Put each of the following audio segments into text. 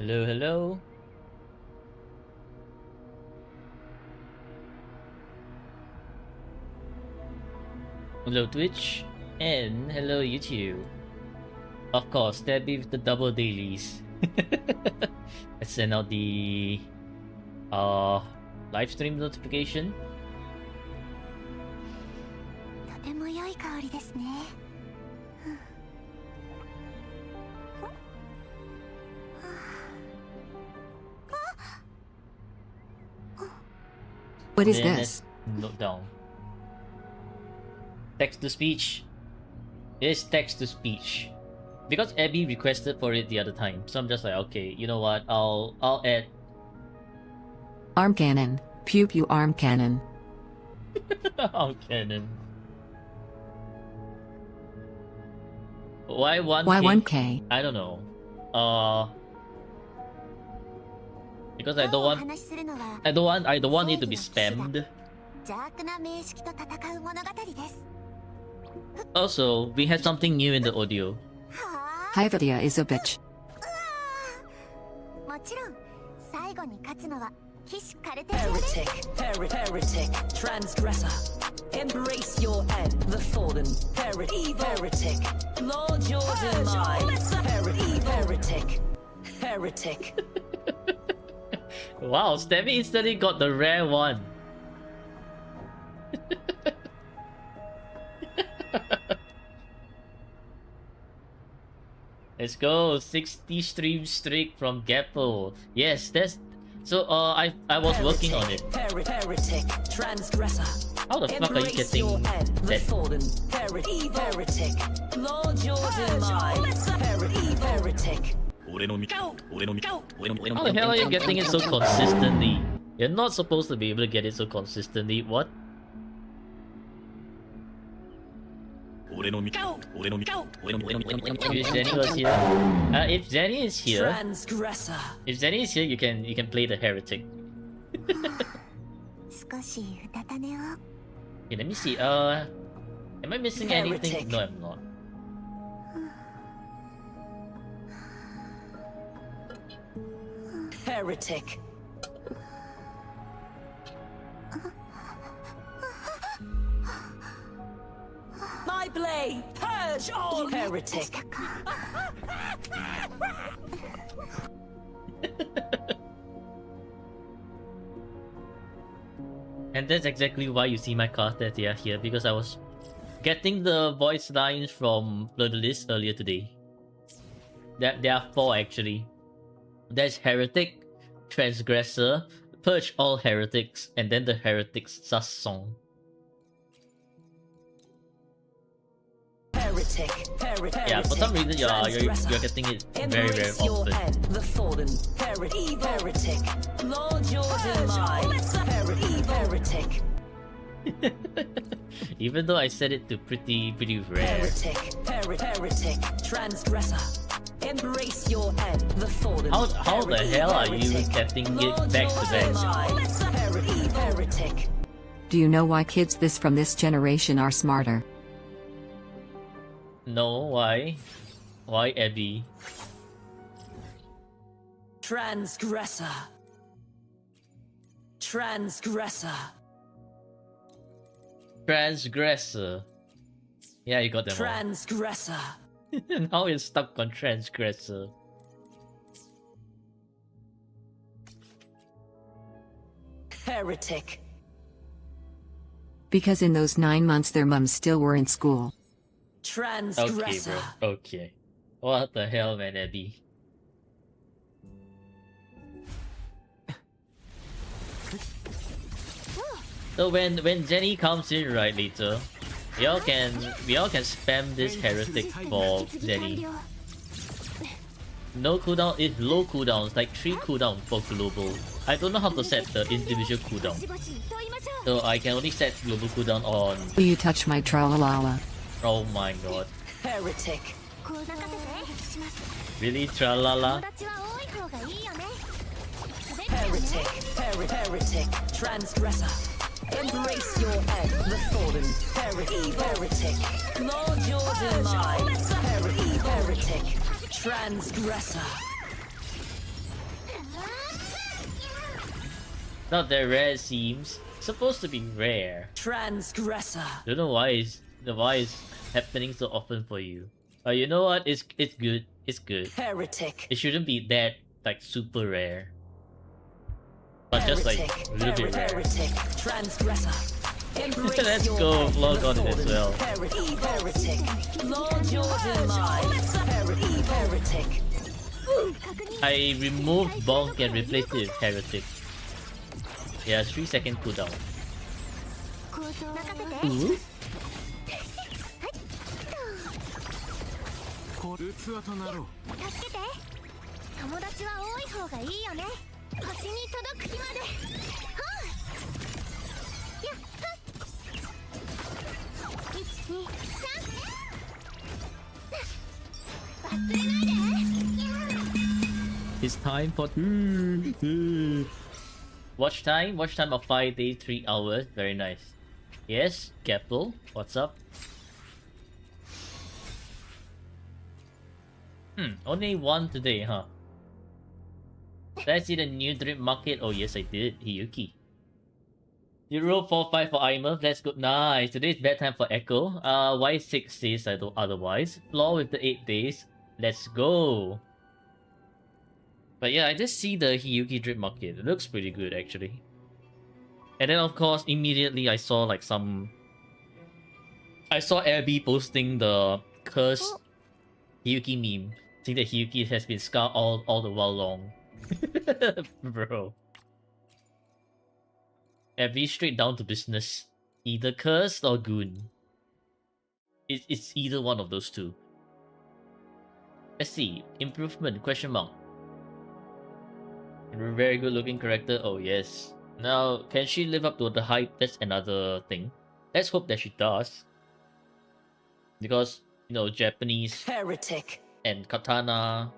Hello, hello. Hello, Twitch. And hello, YouTube. Of course, that be with the double dailies. Let's send out the live stream notification. とても良い香りですね。What is Then this? let's note down. Text to speech. It is text to speech. Because Abby requested for it the other time, so I'm just like, okay, you know what? I'll add. Arm cannon. Pew pew arm cannon. Arm cannon. Why 1K? Why 1K? I don't know. Because I don't want it to be spammed. Also, we had something new in the audio. Hyvadia is a bitch. もちろん最後に勝つのは騎士カルテルです。 Heretic, transgressor. Embrace your end, the fallen. Heretic, Lord Jordan Heretic. Wow, Stevie instantly got the rare one. Let's go, 60 stream streak from Gapple. Yes, that's so. I was working on it. Heretic, transgressor. How the fuck are you Embrace getting your end, the that? fallen. Heretic, Lord Jordan Heretic. How the hell are you getting it so consistently? You're not supposed to be able to get it so consistently. What? If Zenny was here, if Zenny is here, Transgressor. if Zenny is here, you can play the heretic. 少しうたた寝を。 Okay, let me see. Am I missing anything? Heretic. No, I'm not. Heretic. My blade, purge all heretic. And that's exactly why you see my cards that they are here, because I was getting the voice lines from the list earlier today. There are 4 actually. There's Heretic, Transgressor, Purge all Heretics, and then the Heretics Sus song. Heretic. Yeah, for some reason you're getting it very Embrace your often. end, the fallen. Heretic. Lord Jordan Heretic. Even though I set it to pretty rare. Heretic. Transgressor. Embrace your end, the fallen. How the hell are you getting it back to back? Heretic. Do you know why kids from this generation are smarter? No, why? Why Abby? Transgressor. Transgressor. Yeah, you got them all. Transgressor. Now you're stuck on Transgressor. Heretic. Because in those 9 months their mums still were in school. Okay, Transgressor. bro. Okay. What the hell, man, Abby? So when Jenny comes in right later, we all can spam this heretic for Jenny. No cooldown is low cooldowns, like 3 cooldown for global. I don't know how to set the individual cooldown. So I can only set global cooldown on. Will you touch my tra-la-la-la? Oh my god. Heretic. Really, tralala? Heretic. Transgressor. Embrace your end, the fallen. Heretic. Lord Jordan Heretic. Transgressor. Not that rare, it seems. Supposed to be rare. Transgressor. Don't know why is happening so often for you. But you know what? It's good. It's good. Heretic. It shouldn't be that like super rare. But just like a little bit rare. Heretic. Transgressor. Embrace Let's your go life vlog on it before as them. well. Heretic. Lord your demise. Heretic. I removed Bonk and replaced it with Heretic. Yeah, 3-second cooldown. 任せて Ooh. 助けて友達は多い方がいいよね星に届く日まではあやっは123忘れないで It's time for watch time. Watch time of 5 days, 3 hours. Very nice. Yes, Keppel, what's up? Only one today, huh? Did I see the new drip market? Oh yes, I did. Hiyuki. 045 for Aimer. Let's go. Nice. Today's bad time for Echo. Why 6 days otherwise? Floor with the 8 days. Let's go. But yeah, I just see the Hiyuki drip market. It looks pretty good actually. And then of course, immediately I saw like I saw Abby posting the cursed Hiyuki meme, saying that Hiyuki has been scarred all the while long. Bro. Abby straight down to business. Either cursed or goon. It's either one of those two. Let's see. Improvement, question mark. Very good looking character. Oh yes. Now, can she live up to the hype? That's another thing. Let's hope that she does. Because, you know, Japanese Heretic. and katana,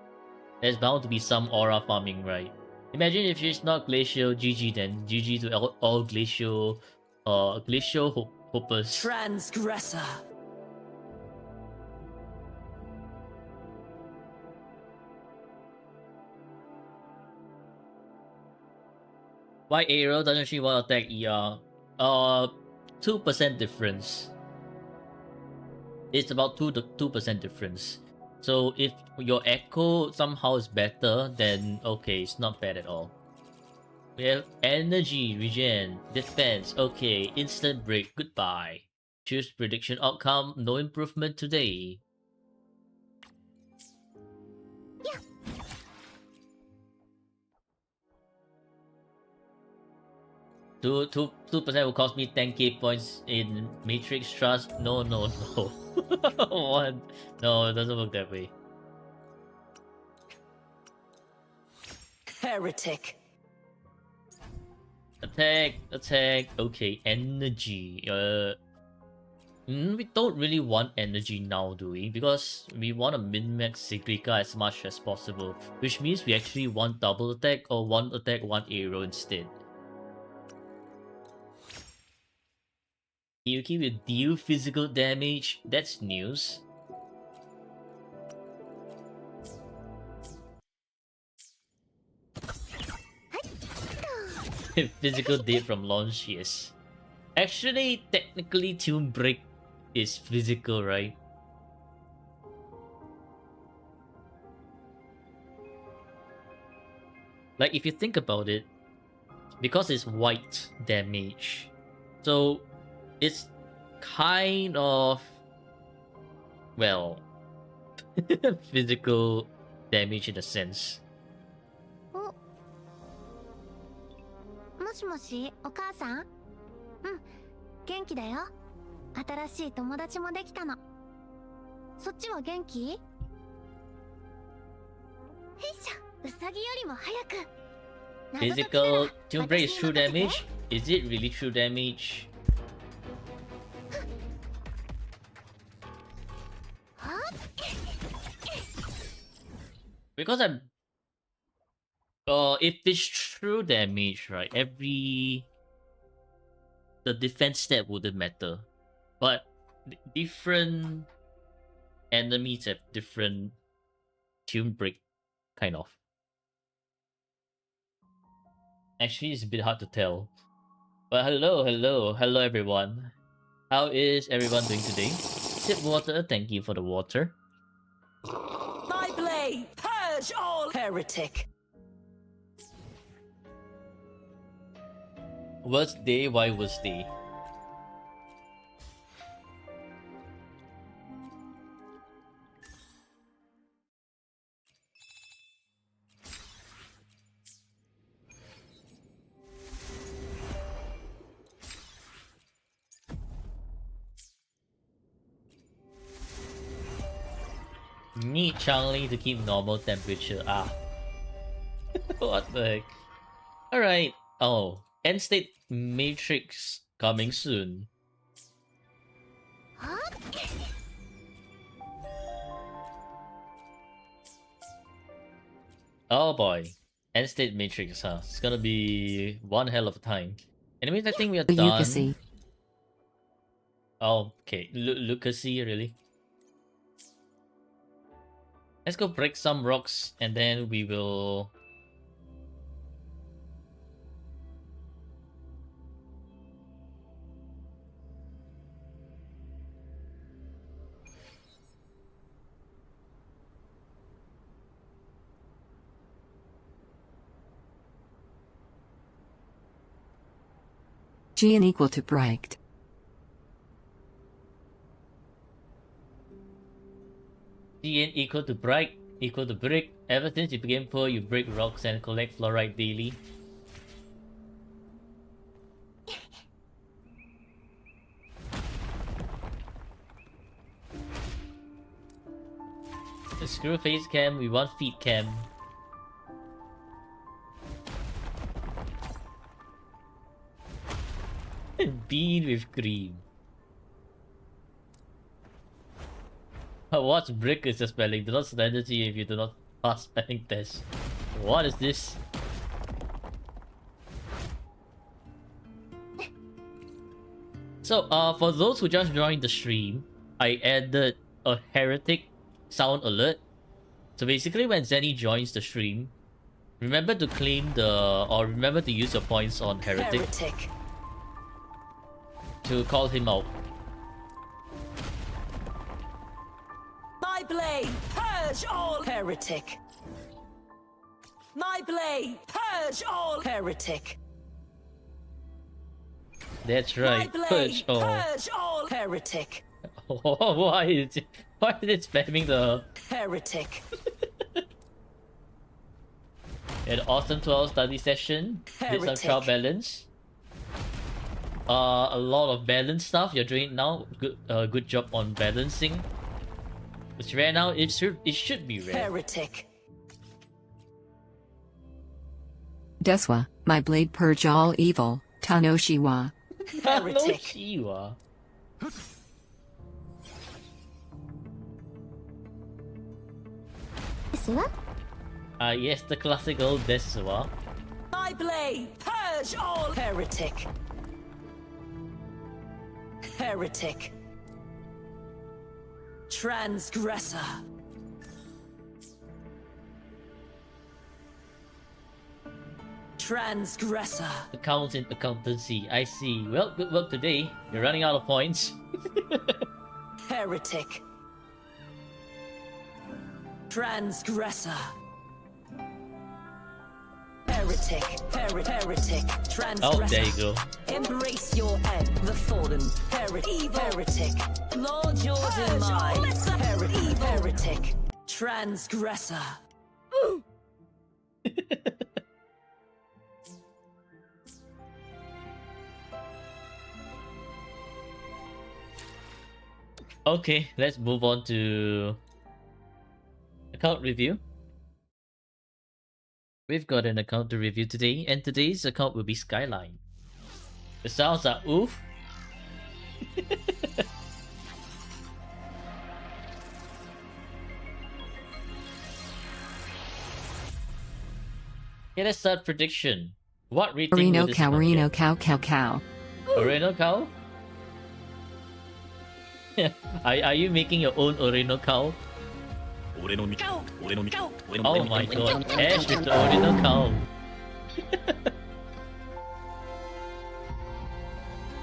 there's bound to be some aura farming, right? Imagine if she's not glacial, GG then. GG to all glacial hoppers. Transgressor. Why Aero doesn't she want to attack ER? 2% difference. It's about 2% difference. So if your echo somehow is better, then okay, it's not bad at all. We have energy, regen, defense, okay, instant break, goodbye. Choose prediction outcome, no improvement today. Two percent will cost me 10k points in Matrix Trust. No. What? No, it doesn't work that way. Heretic. Attack. Okay, energy. We don't really want energy now, do we? Because we want to min-max Sigrika as much as possible, which means we actually want double attack or one attack, one arrow instead. Yuki will deal physical damage. That's news. Physical dead from launch, yes. Actually, technically, Tune Break is physical, right? Like, if you think about it, because it's white damage, so it's kind of, well, physical damage in a sense. もしもし、お母さん？うん、元気だよ。新しい友達もできたの。そっちは元気？へいしょ、ウサギよりも早く。 Physical Tune Break is true damage? Is it really true damage? Because I'm... if it's true damage, right, the defense stat wouldn't matter. But different enemies have different Tune Break, kind of. Actually, it's a bit hard to tell. But hello everyone. How is everyone doing today? Sip water, thank you for the water. My blade, purge all heretic. Worst day, why worst day? Need Changli to keep normal temperature. Ah. What the heck? Alright. Oh. End state matrix coming soon. Oh boy. End state matrix, huh? It's gonna be one hell of a time. Anyways, I think we are done. Lucacy. Oh, okay. Lucacy, really? Let's go break some rocks and then we will... Gn equal to breaked. Gn equal to bright equal to brick. Ever since you became poor, you break rocks and collect fluorite daily. Screw face cam, we want feet cam. Bean with cream. What's brick is the spelling? Do not surrender to you if you do not pass spelling test. What is this? So, for those who just joined the stream, I added a heretic sound alert. So basically, when Zenny joins the stream, remember to claim remember to use your points on heretic. To call him out. My blade, purge all heretic. My blade, purge all heretic. That's right. My blade, Purge all. purge all heretic. Why is it spamming the Heretic. an awesome 12 study session? Did some trial Heretic. balance. A lot of balance stuff you're doing now. Good job on balancing. It's rare now. It should be rare. Heretic. Deswa, my blade purge all evil. Tanoshiwa. No Heretic. Shiwa. Yes, the classical Deswa. My blade, purge all heretic. Heretic. Transgressor. Transgressor. Accounts in accountancy. I see. Well, good work today. You're running out of points. Heretic. Transgressor. Heretic. Heretic. Transgressor. Oh, there you go. Embrace your end, the fallen. Heretic. Lord your demise. Heretic. Transgressor. Okay, let's move on to account review. We've got an account to review today, and today's account will be Skyline. The sounds are oof. Okay, let's start prediction. What rating will Reno this cow, account Reno get? cow. Oreno cow? Are you making your own Oreno cow? Oh my god, Ash is the Oreno cow.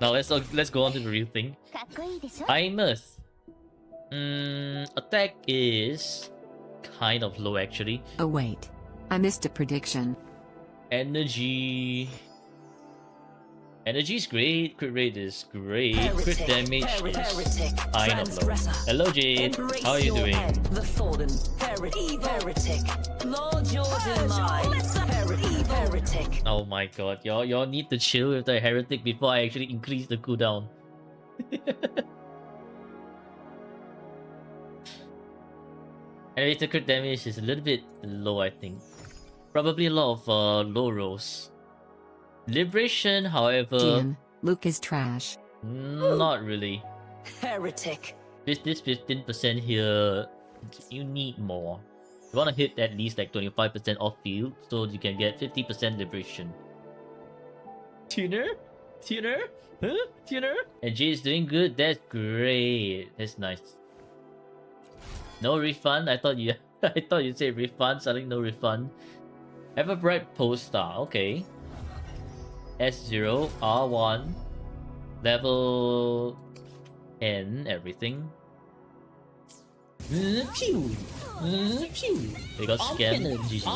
Now let's go on to the real thing. かっこいいでしょ Imus. Attack is kind of low actually. Oh wait. I missed a prediction. Energy is great. Crit rate is great. Crit Heretic, damage heretic, is kind of low. transgressor. Hello Jade. Embrace How are you your doing? end, the fallen, heretic, Lord your demise, heretic. Oh my god, y'all need to chill with the heretic before I actually increase the cooldown. Elevator crit damage is a little bit low, I think. Probably a lot of low rolls. Liberation, however, Jin, Luke is trash. not really. Heretic. This 15% here, you need more. You want to hit at least like 25% off field so you can get 50% liberation. Tuner? Huh? Tuner? And Jay is doing good. That's great. That's nice. No refund? I thought you said refund. Suddenly no refund. Have a bright poster. Okay. S0, R1, level N, everything. Pew! Pew! They got scammed. GG.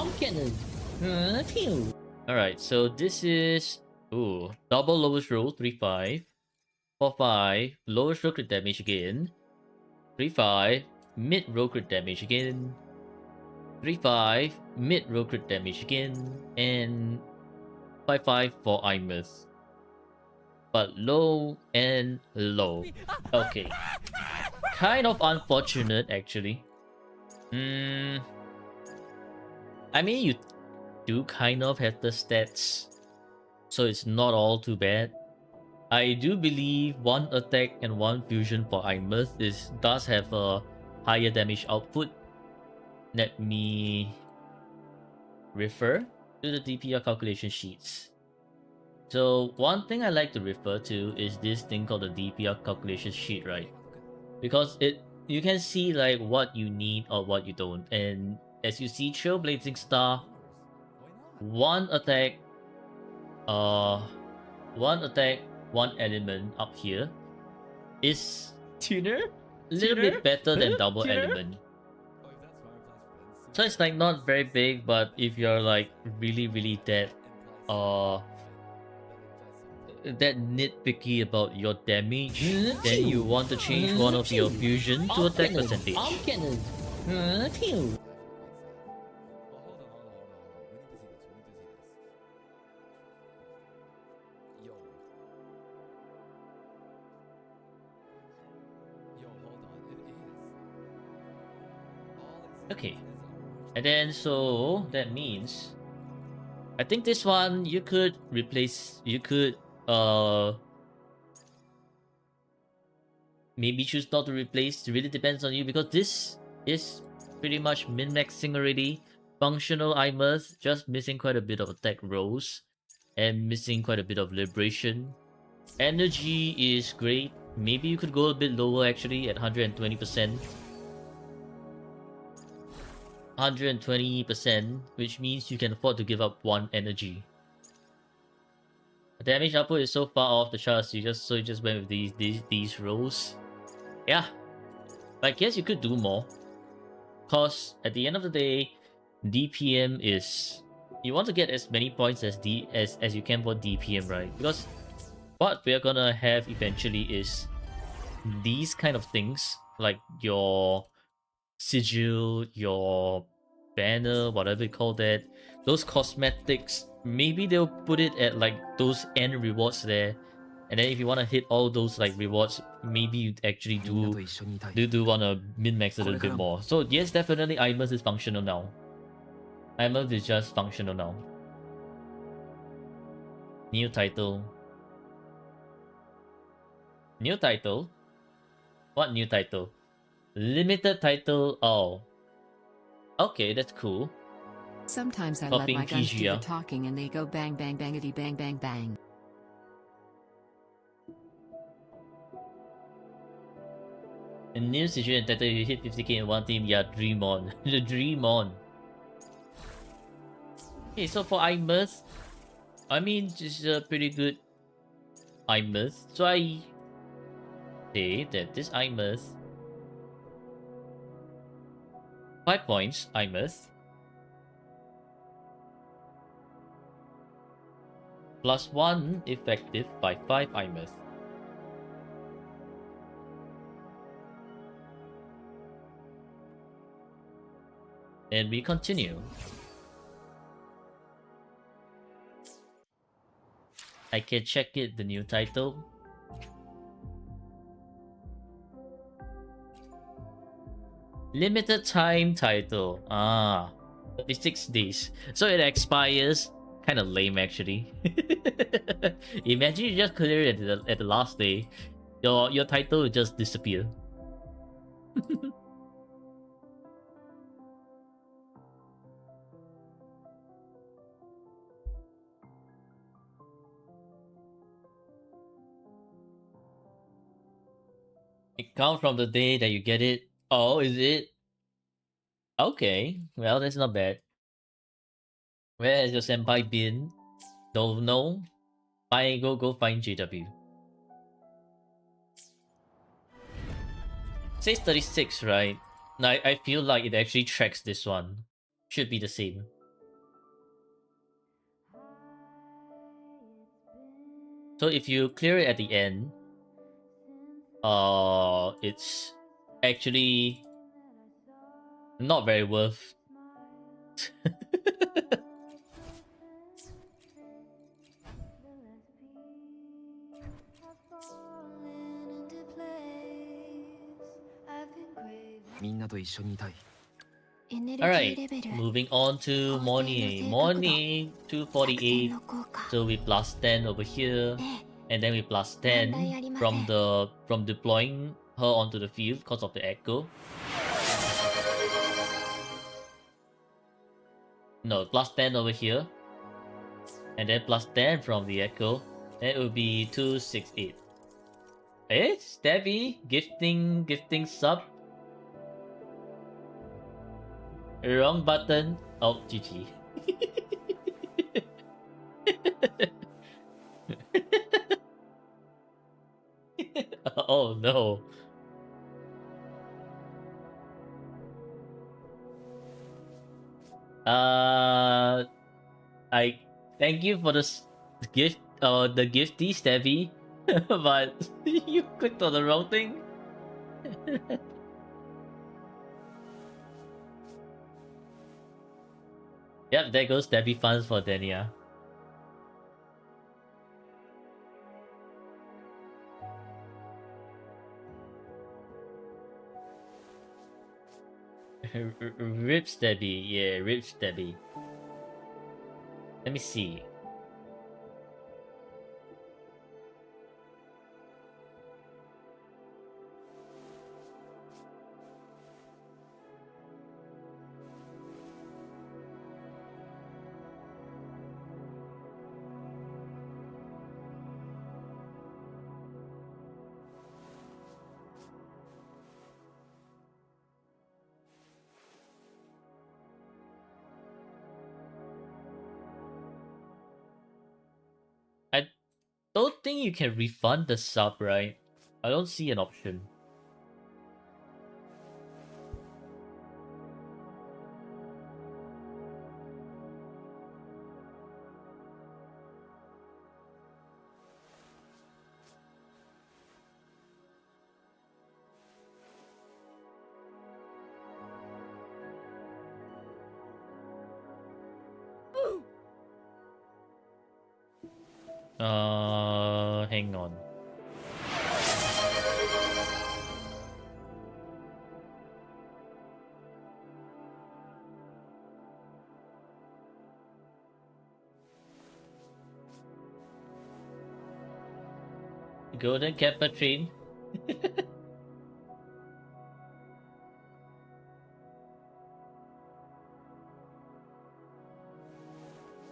Alright, so this is... Ooh, double lowest roll, 3-5. 4-5, lowest roll crit damage again. 3-5, mid roll crit damage again. 3-5, mid roll crit damage again. And 5-5 for Imus. But low and low. Okay. Kind of unfortunate actually. I mean, you do kind of have the stats, so it's not all too bad. I do believe one attack and one fusion for Imus does have a higher damage output. Let me refer to the DPR calculation sheets. So one thing I like to refer to is this thing called the DPR calculation sheet, right? Because you can see like what you need or what you don't. And as you see, Trailblazing Star, one attack, one element up here is a little bit better than double element. So it's like not very big, but if you're like really that nitpicky about your damage, then you want to change one of your fusion to attack percentage. Okay, and then so that means I think this one you could replace, maybe choose not to replace. It really depends on you, because this is pretty much min-maxing already. Functional Imus, just missing quite a bit of attack rolls and missing quite a bit of liberation. Energy is great. Maybe you could go a bit lower actually at 120%. 120%, which means you can afford to give up one energy. The damage output is so far off the charts, you just went with these rolls. Yeah, but I guess you could do more, cause at the end of the day, DPM is, you want to get as many points as you can for DPM, right? Because what we're gonna have eventually is these kind of things, like your sigil, your banner, whatever you call that, those cosmetics. Maybe they'll put it at like those end rewards there, and then if you want to hit all those like rewards, maybe you actually do want to min-max a little bit more. So yes, definitely Imus is functional now. Imus is just functional now. New title. New title? What new title? Limited title. Oh, okay, that's cool. Sometimes I Stop let being my guns do PG, the yeah. talking and they go bang bang bangity bang bang bang. In new situation title, you hit 50k in one team. Yeah, dream on. Dream on. Okay, so for Imus, I mean, it's a pretty good I must. So I say that this I must 5 points I must plus 1 effective by 5 I must. And we continue. I can check it, the new title. Limited time title. 36 days. So it expires. Kind of lame, actually. Imagine you just clear it at the last day. Your title will just disappear. It counts from the day that you get it. Oh, is it? Okay. Well, that's not bad. Where has your senpai been? Don't know. Go find JW. Says 36, right? I feel like it actually tracks this one. Should be the same. So if you clear it at the end, it's actually not very worth. Alright, moving on to Moni. Moni 248. So we plus 10 over here, and then we plus 10 from deploying her onto the field because of the echo. No, plus 10 over here, and then plus 10 from the echo. Then it would be 268. Eh? Stabby gifting sub. Wrong button. Oh, GG. Oh no. I thank you for the gift, the gifty Stabby, but you clicked on the wrong thing. Yep, there goes Stabby funds for Denia. Rip Stabby, yeah, Rip Stabby. Let me see. I don't think you can refund the sub, right? I don't see an option. Hang on. Golden Kappa train.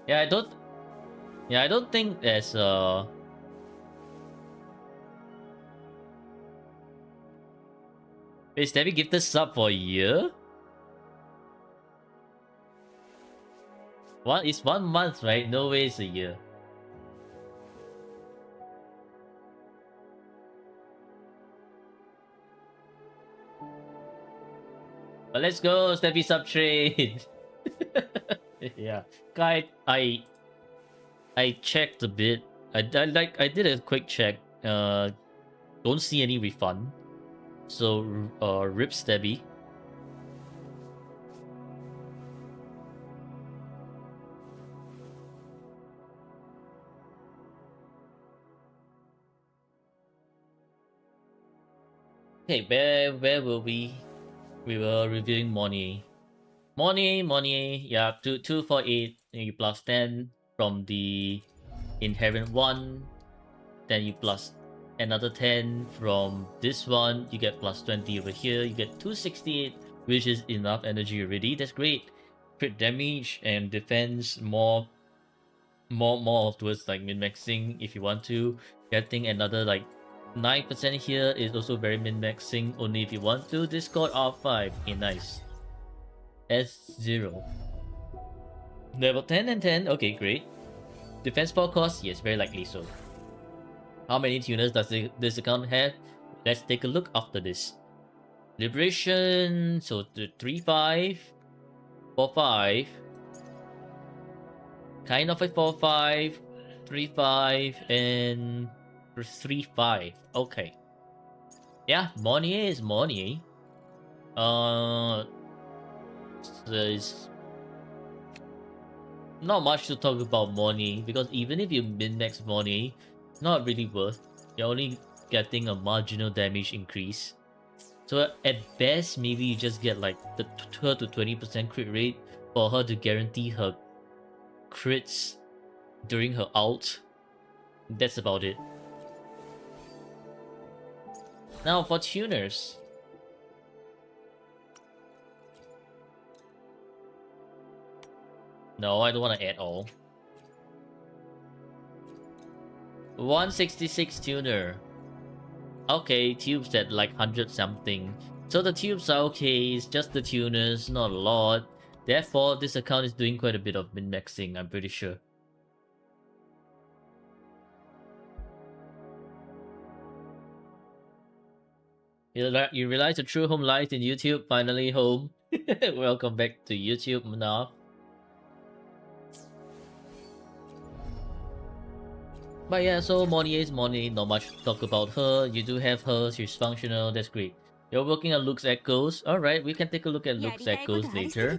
Yeah, I don't think there's Is Debbie gifted sub for a year? It's 1 month, right? No way it's a year. But let's go, Steppy sub trade. Yeah, guy, I checked a bit. I did a quick check. Don't see any refund. So rip Stebby. Okay, where were we? We were reviewing Monier. Monier, yeah, 248, and you plus 10 from the inherent one. Then you plus another 10 from this one. You get plus 20 over here. You get 268, which is enough energy already. That's great. Crit damage and defense more towards like min-maxing if you want to. Getting another like 9% here is also very min-maxing only if you want to. Discord R5. Okay, nice. S0. Level 10 and 10. Okay, great. Defense 4 cost? Yes, very likely so. How many tuners does this account have? Let's take a look after this. Liberation. So the 3-5. 4-5. Kind of a 4-5. 3-5. And 3-5. Okay. Yeah, Monier is Monier. There's not much to talk about Monier because even if you min-max Monier, not really worth. You're only getting a marginal damage increase. So at best, maybe you just get like the 12 to 20% crit rate for her to guarantee her crits during her ult. That's about it. Now for tuners. No, I don't want to add all. 166 tuner. Okay, tubes at like 100 something. So the tubes are okay, it's just the tuners, not a lot. Therefore, this account is doing quite a bit of min-maxing, I'm pretty sure. You realize the true home lies in YouTube? Finally home. Welcome back to YouTube, Manav. But yeah, so Monier is Monier, not much to talk about her. You do have her, she's functional, that's great. You're working on Luke's Echoes. Alright, we can take a look at Luke's Echoes later.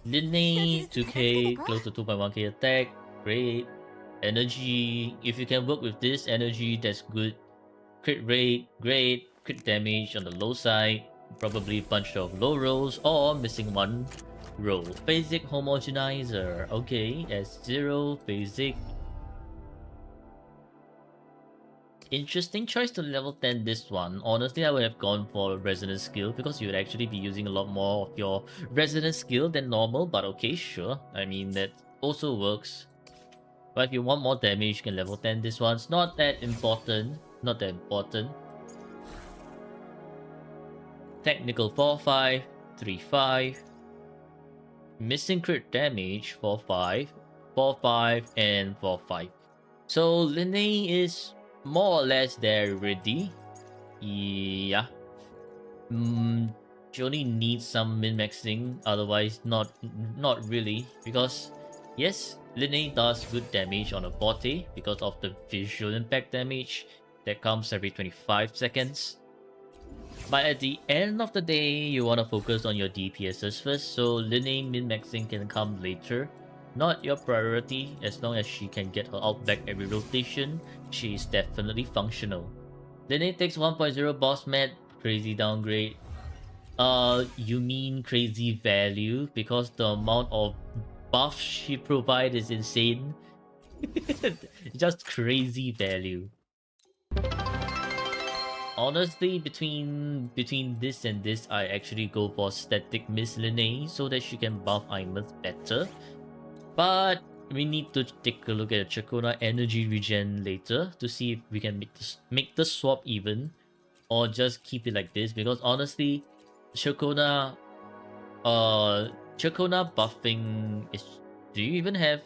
Linne, 2k, close to 2.1k attack, great. Energy, if you can work with this energy, that's good. Crit rate, great. Crit damage on the low side, probably a bunch of low rolls or missing one roll. Basic homogenizer, okay, S0, basic. Interesting choice to level 10 this one. Honestly, I would have gone for resonance skill because you would actually be using a lot more of your resonance skill than normal, but okay, sure. I mean, that also works. But if you want more damage, you can level 10 this one. It's not that important. Not that important. Technical 4-5, 3-5. Missing crit damage 4-5, 4-5, and 4-5. So Linne is more or less there already. Yeah. She only needs some min-maxing, otherwise not really. Because yes, Linne does good damage on a Forte because of the visual impact damage that comes every 25 seconds. But at the end of the day, you want to focus on your DPSs first, so Linne min-maxing can come later. Not your priority, as long as she can get her ult back every rotation, she is definitely functional. Linne takes 1.0 boss mat, crazy downgrade. You mean crazy value, because the amount of buffs she provides is insane. Just crazy value. Honestly, between this and this, I actually go for static Miss Linne so that she can buff Imeth better. But we need to take a look at the Chakona energy regen later to see if we can make the swap even, or just keep it like this. Because honestly, Chakona buffing is. Do you even have?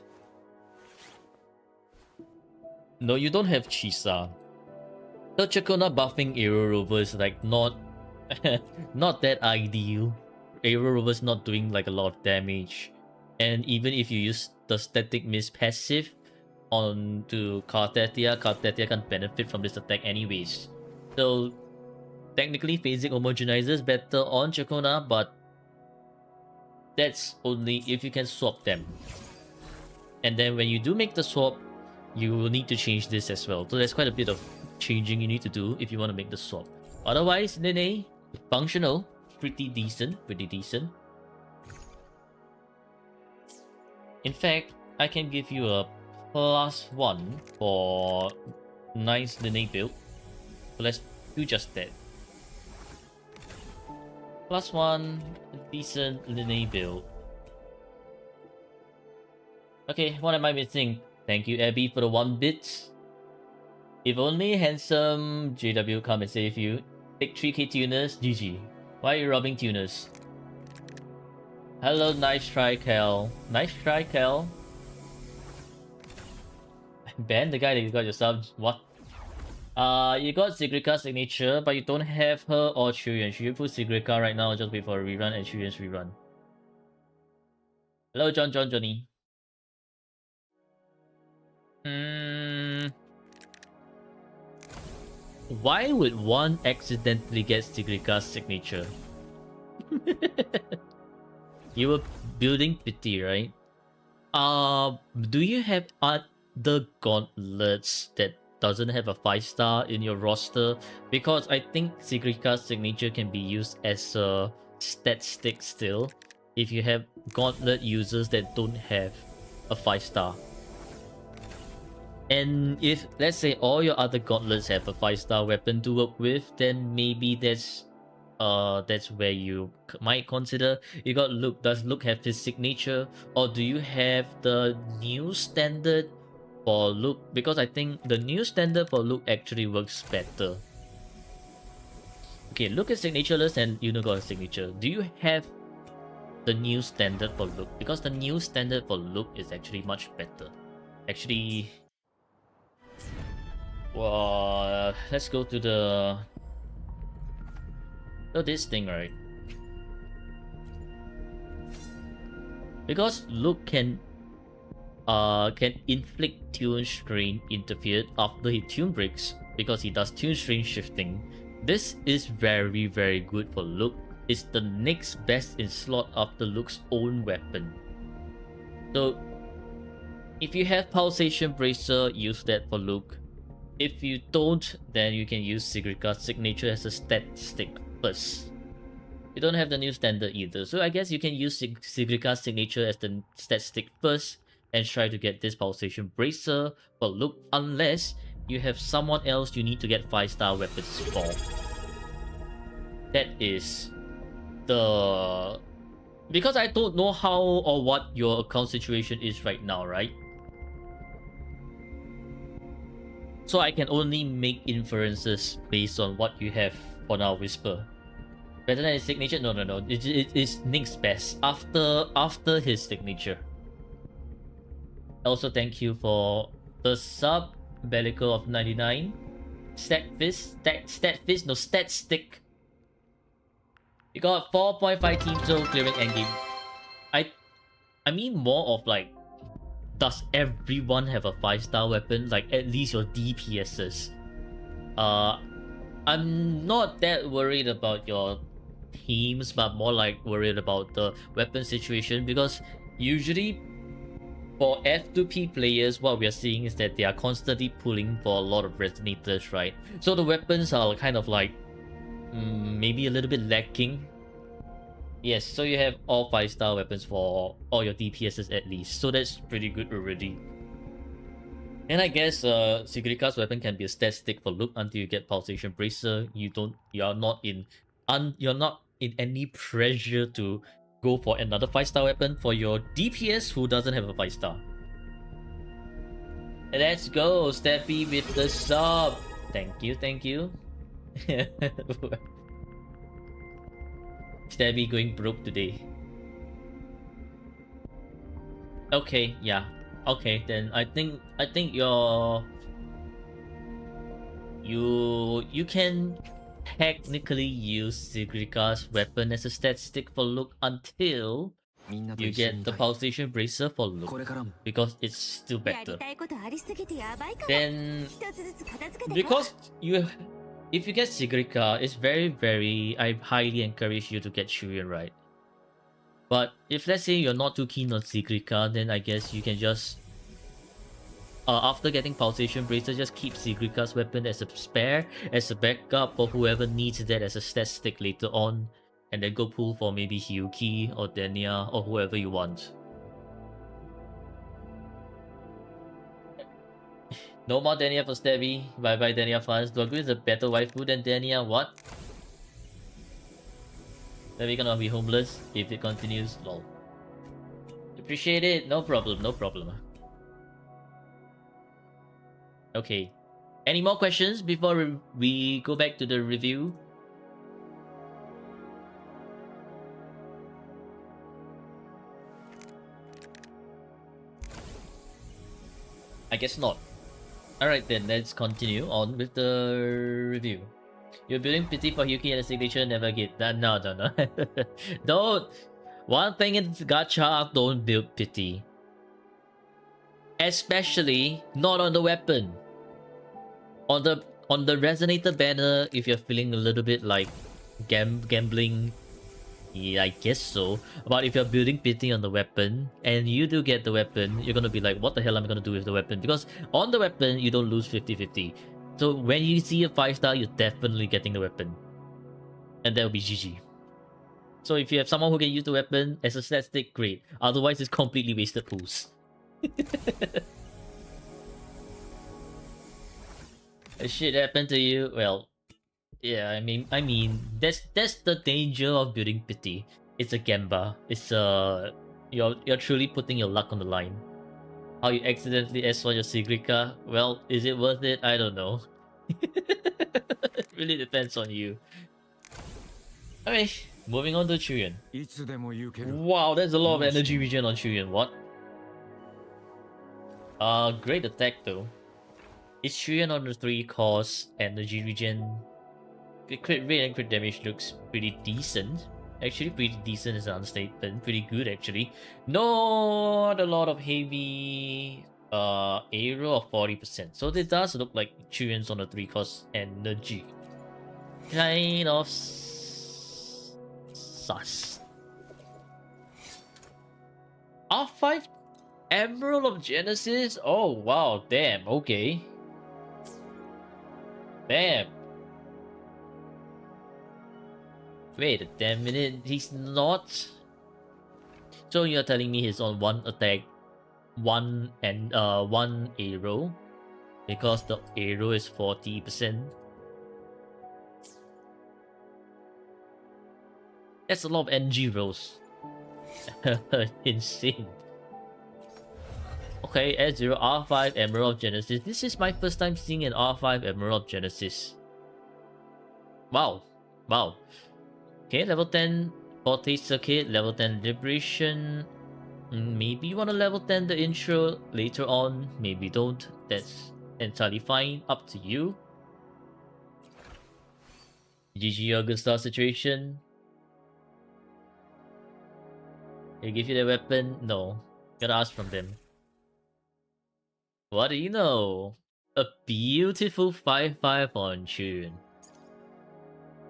No, you don't have Chisa. So Chakona buffing Aero Rover is like not that ideal. Aerial Rover's not doing like a lot of damage. And even if you use the Static Mist passive onto Kartetia can benefit from this attack anyways. So technically phasing Homogenizer is better on Chakona, but that's only if you can swap them. And then when you do make the swap, you will need to change this as well. So there's quite a bit of changing you need to do if you want to make the swap. Otherwise, Nene, functional, pretty decent. In fact, I can give you a +1 for nice Nene build. So let's do just that. +1, decent Nene build. Okay, what am I missing? Thank you, Abby, for the 1 bit. If only handsome JW come and save you. Take 3k tuners, GG. Why are you robbing tuners? Hello, nice try, Cal. Nice try, Cal. Ban the guy that you got yourself. What? You got Sigrika's signature, but you don't have her or Chuyen. Should you put Sigrika right now or just wait for a rerun and Chuyen's rerun? Hello, Johnny. Why would one accidentally get Sigrika's signature? You were building pity, right? Do you have other gauntlets that doesn't have a 5-star in your roster? Because I think Sigrika's signature can be used as a stat stick still if you have gauntlet users that don't have a 5-star. And if, let's say, all your other gauntlets have a 5-star weapon to work with, then maybe that's where you might consider. You got Luke. Does Luke have his signature, or do you have the new standard for Luke? Because I think the new standard for Luke actually works better. Okay, Luke is signatureless and Yuno got a signature. Do you have the new standard for Luke? Because the new standard for Luke is actually much better. Actually, well, let's go to the this thing, right? Because Luke can inflict tune strain interfered after he tune breaks because he does tune strain shifting. This is very, very good for Luke. It's the next best in slot after Luke's own weapon. So if you have Pulsation Bracer, use that for Luke. If you don't, then you can use Sigrika's signature as a stat stick first. You don't have the new standard either, so I guess you can use Sigrika's signature as the stat stick first and try to get this Pulsation Bracer for Luke, unless you have someone else you need to get 5-star weapons for. That is the... Because I don't know how or what your account situation is right now, right? So I can only make inferences based on what you have for now, Whisper. Better than his signature? No. It is Nick's best after his signature. Also, thank you for the sub, Bellico of 99. Stat stick. You got 4.5 team zone clearing endgame. I mean more of like, does everyone have a 5-star weapon? Like at least your DPSs. I'm not that worried about your teams, but more like worried about the weapon situation, because usually for F2P players, what we are seeing is that they are constantly pulling for a lot of resonators, right? So the weapons are kind of like maybe a little bit lacking. Yes, so you have all 5-star weapons for all your DPSs at least, so that's pretty good already. And I guess Sigrika's weapon can be a stat stick for Luke until you get Pulsation Bracer. You're not in any pressure to go for another 5-star weapon for your DPS who doesn't have a 5-star. Let's go, Steffi with the sub. Thank you. Steffi going broke today. Okay, yeah. Okay, then I think you can technically use Sigrika's weapon as a stat stick for look until みんなと you 一緒に get い the たい pulsation bracer for こ look れからも because it's still やり better. たいことありすぎてやばいかも。 Then 一つずつ片付けて。 because if you get Sigrika, it's very I highly encourage you to get Shurian, right? But if let's say you're not too keen on Sigrika, then I guess you can just after getting Pulsation Bracer, just keep Sigrika's weapon as a spare, as a backup for whoever needs that as a stat stick later on, and then go pull for maybe Hyuki or Denia or whoever you want. No more Denia for Stabby. Bye bye Denia fans. Dogu is a better waifu than Denia. What? Stabby gonna be homeless if it continues. Lol. Appreciate it. No problem. No problem. Okay. Any more questions before we go back to the review? I guess not. Alright then, let's continue on with the review. You're building pity for Yuki and the signature never get that. No. Don't. One thing in gacha, don't build pity. Especially not on the weapon. On the resonator banner, if you're feeling a little bit like gambling, yeah, I guess so. But if you're building pity on the weapon and you do get the weapon, you're gonna be like, what the hell am I gonna do with the weapon? Because on the weapon, you don't lose 50-50. So when you see a 5-star, you're definitely getting the weapon. And that will be GG. So if you have someone who can use the weapon as a stat stick, great. Otherwise, it's completely wasted pools. Shit happened to you? Well, yeah, I mean, that's the danger of building pity. It's a gamba. It's you're truly putting your luck on the line. How you accidentally S1 your Sigrika? Well, is it worth it? I don't know. It really depends on you. Okay, moving on to Chuyen. いつでも言うけど Wow, there's a lot of energy regen on Chuyen. What? Great attack though. It's Chuyen on the 3 cost energy regen. The crit rate and crit damage looks pretty decent. Actually, pretty decent is an understatement. Pretty good actually. Not a lot of heavy arrow of 40%. So it does look like Chuyen's on the 3 cost energy. Kind of sus. R5 Emerald of Genesis? Oh wow, damn, okay. Damn. Wait a damn minute, he's not. So you're telling me he's on 1 attack, 1 arrow, because the arrow is 40%. That's a lot of NG rolls. Insane. Okay, S0 R5 Emerald of Genesis. This is my first time seeing an R5 Emerald of Genesis. Wow. Wow. Okay, level 10 Forte Circuit, level 10 Liberation. Maybe you want to level 10 the intro later on, maybe don't. That's entirely fine, up to you. GG Augusta situation. They give you the weapon? No. Gotta ask from them. What do you know? A beautiful 5-5 on Chun.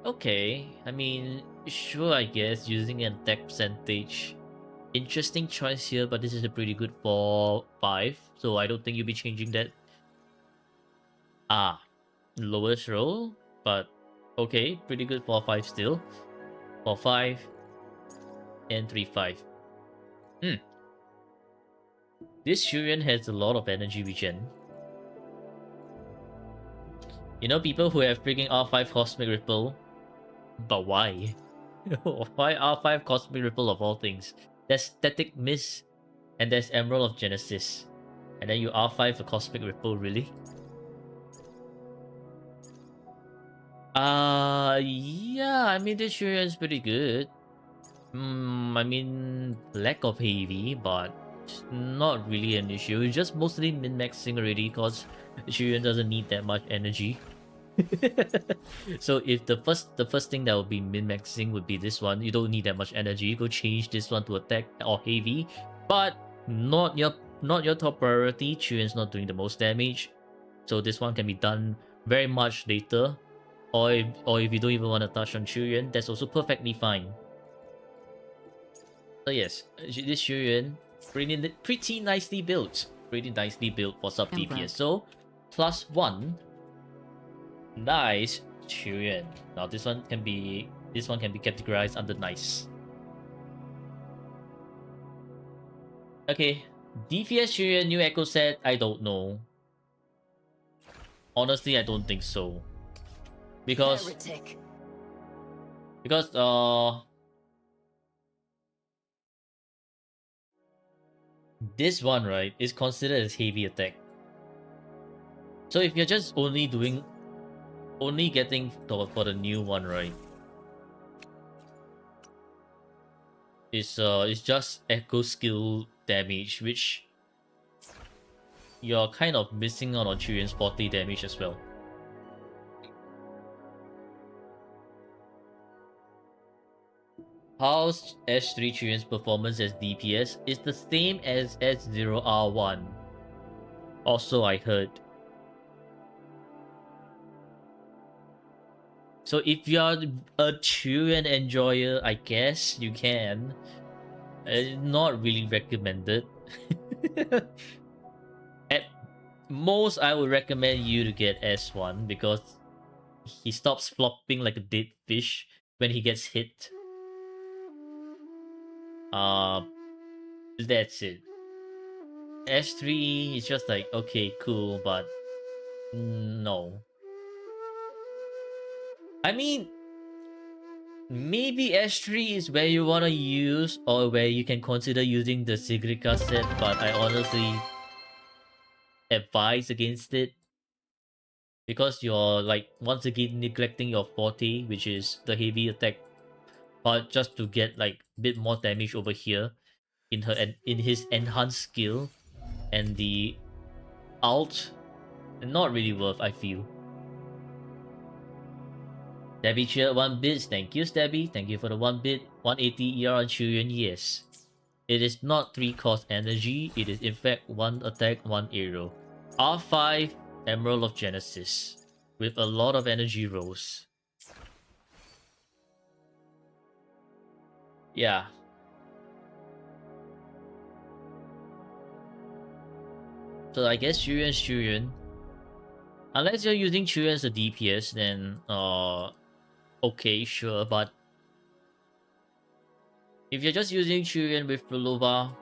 Okay, I mean, sure, I guess, using an attack percentage. Interesting choice here, but this is a pretty good 4-5, so I don't think you'll be changing that. Ah, lowest roll, but okay, pretty good 4-5 still. 4-5 and 3-5. This Shurian has a lot of energy regen. You know, people who have freaking R5 Cosmic Ripple, but why? Why R5 Cosmic Ripple of all things? There's Static Mist, and there's Emerald of Genesis. And then you R5 a Cosmic Ripple, really? Yeah, I mean, this Shurian is pretty good. I mean, lack of heavy, but not really an issue. It's just mostly min-maxing already, because Shurian doesn't need that much energy. So if the first thing that will be min-maxing would be this one, you don't need that much energy. Go change this one to attack or heavy, but not your top priority. Chuyuan's not doing the most damage, so this one can be done very much later. Or if you don't even want to touch on Chuyuan, that's also perfectly fine. So yes, this Chuyuan pretty nicely built. Pretty nicely built for sub DPS. So +1. Nice Chuyuan. Now this one can be categorized under nice. Okay, DPS Chuyuan new echo set. I don't know. Honestly, I don't think so. Because this one, right, is considered as heavy attack. So if you're just only getting for the new one, right, it's just echo skill damage, which you're kind of missing out on Chuyuan's 40 damage as well. How's S3 Chuyuan's performance as DPS is the same as S0R1. Also, I heard. So if you're a Chuyuan enjoyer, I guess you can. Not really recommended. At most, I would recommend you to get S1 because he stops flopping like a dead fish when he gets hit. That's it. S3 is just like, okay, cool, but no. I mean, maybe S3 is where you wanna use or where you can consider using the Sigrika set, but I honestly advise against it. Because you're like once again neglecting your forte, which is the heavy attack, but just to get like a bit more damage over here in his enhanced skill and the alt, not really worth, I feel. Stabby cheer 1 bits, thank you Stabby, thank you for the 1 bit, 180 ER on Chuyuan, yes. It is not 3 cost energy, it is in fact 1 attack, 1 arrow. R5 Emerald of Genesis, with a lot of energy rolls. Yeah. So I guess Chuyuan's Chuyuan. Unless you're using Chuyuan as a DPS, then okay, sure, but if you're just using Chuyuan with Prolova,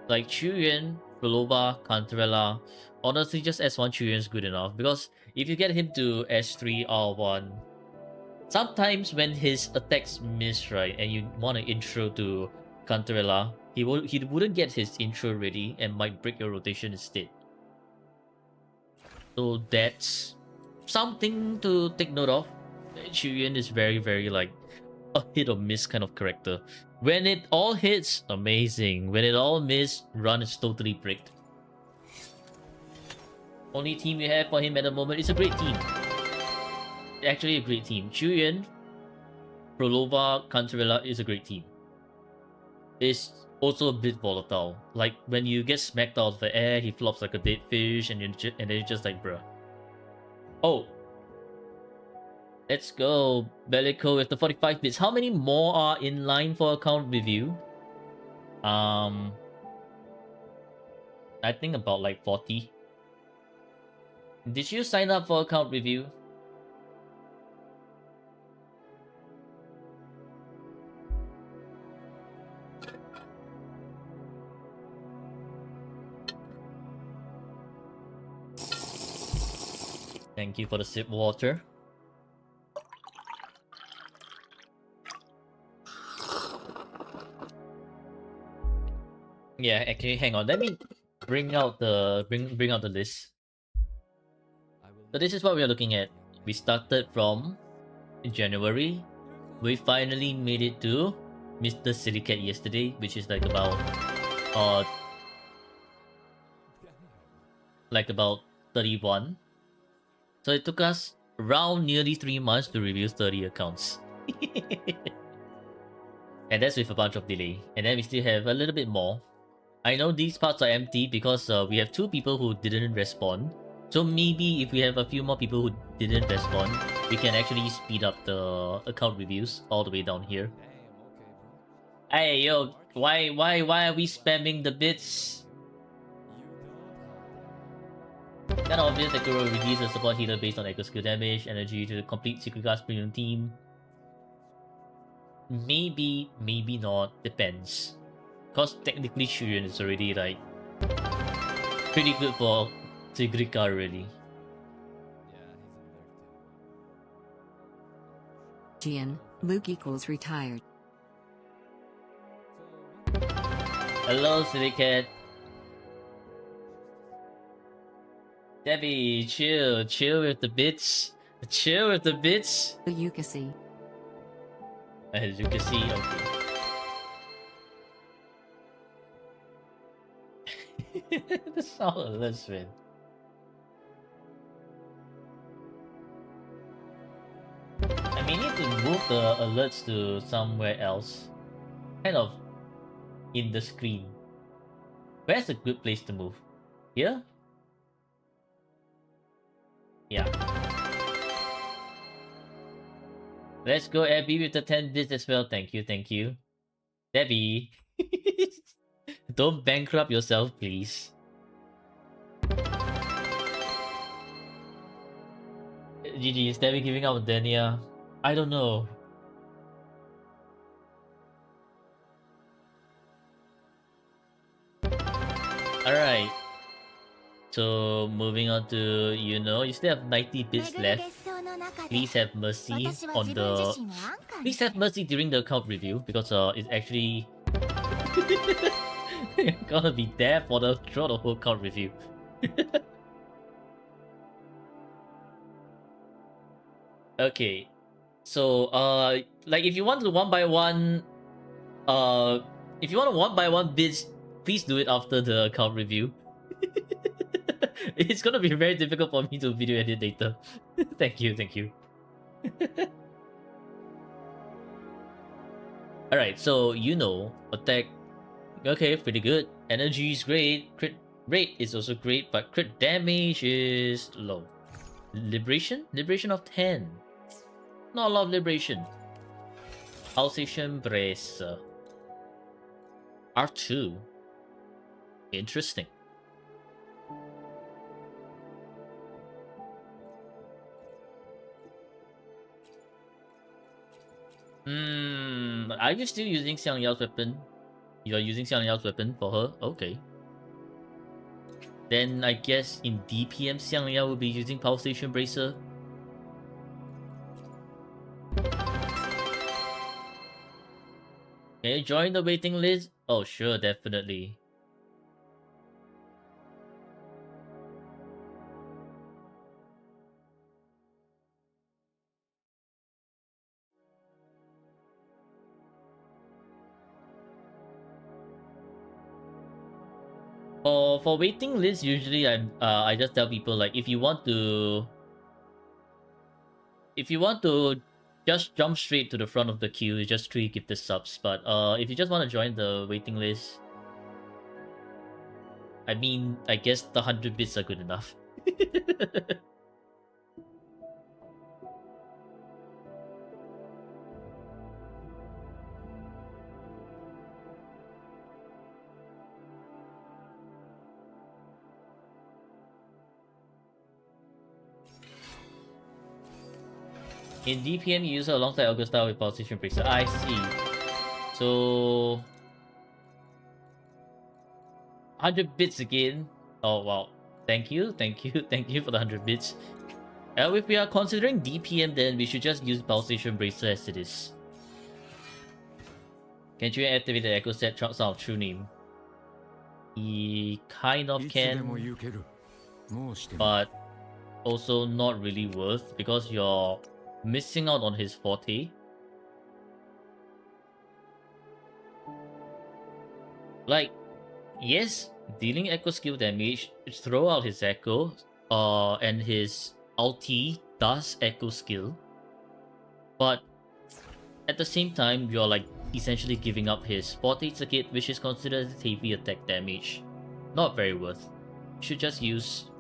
like Chuyuan, Prolova, Cantarella, honestly just S1 Chuyuan is good enough, because if you get him to S3 R1, sometimes when his attacks miss, right, and you want an intro to Cantarella, he wouldn't get his intro ready and might break your rotation instead. So that's something to take note of. Chuyuan is very, very like a hit or miss kind of character. When it all hits, amazing. When it all miss, run is totally bricked. Only team you have for him at the moment is a great team. Actually a great team. Chuyuan, Prolova, Cantarella is a great team. It's also a bit volatile. Like when you get smacked out of the air, he flops like a dead fish, and then you're just like, bruh. Oh, let's go, Bellico with the 45 bits. How many more are in line for account review? I think about like 40. Did you sign up for account review? Thank you for the sip water. Yeah, actually, hang on. Let me bring out the list. So this is what we are looking at. We started from January. We finally made it to Mr. Silicate yesterday, which is like about 31. So it took us around nearly 3 months to review 30 accounts. And that's with a bunch of delay. And then we still have a little bit more. I know these parts are empty because we have 2 people who didn't respond. So maybe if we have a few more people who didn't respond, we can actually speed up the account reviews all the way down here. Hey yo, why are we spamming the bits? Kind of obvious that Kuro release a support healer based on echo skill damage, energy to complete Secret Class Premium team. Maybe, maybe not, depends. Cause technically Shuyan is already like pretty good for Tigrika really. Gian, Luke equals retired. Hello, Silly Cat. Debbie, chill with the bits. Chill with the bits. You can see. As you can see, okay. The sound alerts, man. I may need to move the alerts to somewhere else. Kind of in the screen. Where's a good place to move? Here? Yeah. Let's go, Abby, with the 10 bits as well. Thank you, thank you. Debbie. Don't bankrupt yourself, please. GG, is Debbie giving up on Denia? I don't know. Alright. So, moving on to, you still have 90 bits left. Please have mercy on the... Please have mercy during the account review, because it's actually... gonna be there for throughout the whole account review. Okay. So, like if you want to one by one... if you want to one by one bits, please do it after the account review. It's gonna be very difficult for me to video edit later. Thank you, thank you. Alright, so attack. Okay, pretty good. Energy is great. Crit rate is also great, but crit damage is low. Liberation? Liberation of 10. Not a lot of liberation. Pulsation Brace. R2. Interesting. Are you still using Xiang Yao's weapon? You are using Xiang Yao's weapon for her? Okay. Then I guess in DPM Xiang Yao will be using Pulsation Bracer. Can you join the waiting list? Oh sure, definitely. For waiting lists, usually I just tell people like if you want to just jump straight to the front of the queue, it's just 3 gifted subs. But if you just want to join the waiting list, I mean, I guess the 100 bits are good enough. In DPM, you use her alongside Augusta with Pulsation Bracer. I see. So... 100 bits again. Oh, wow. Thank you for the 100 bits. If we are considering DPM, then we should just use Pulsation Bracer as it is. Can't you activate the Echo Set sound of true name? He kind of can, but also not really worth because you're missing out on his forte. Like, yes, dealing echo skill damage, throw out his echo, and his ulti does echo skill, but at the same time, you're like essentially giving up his Sport Circuit, which is considered heavy attack damage. Not very worth. You should just use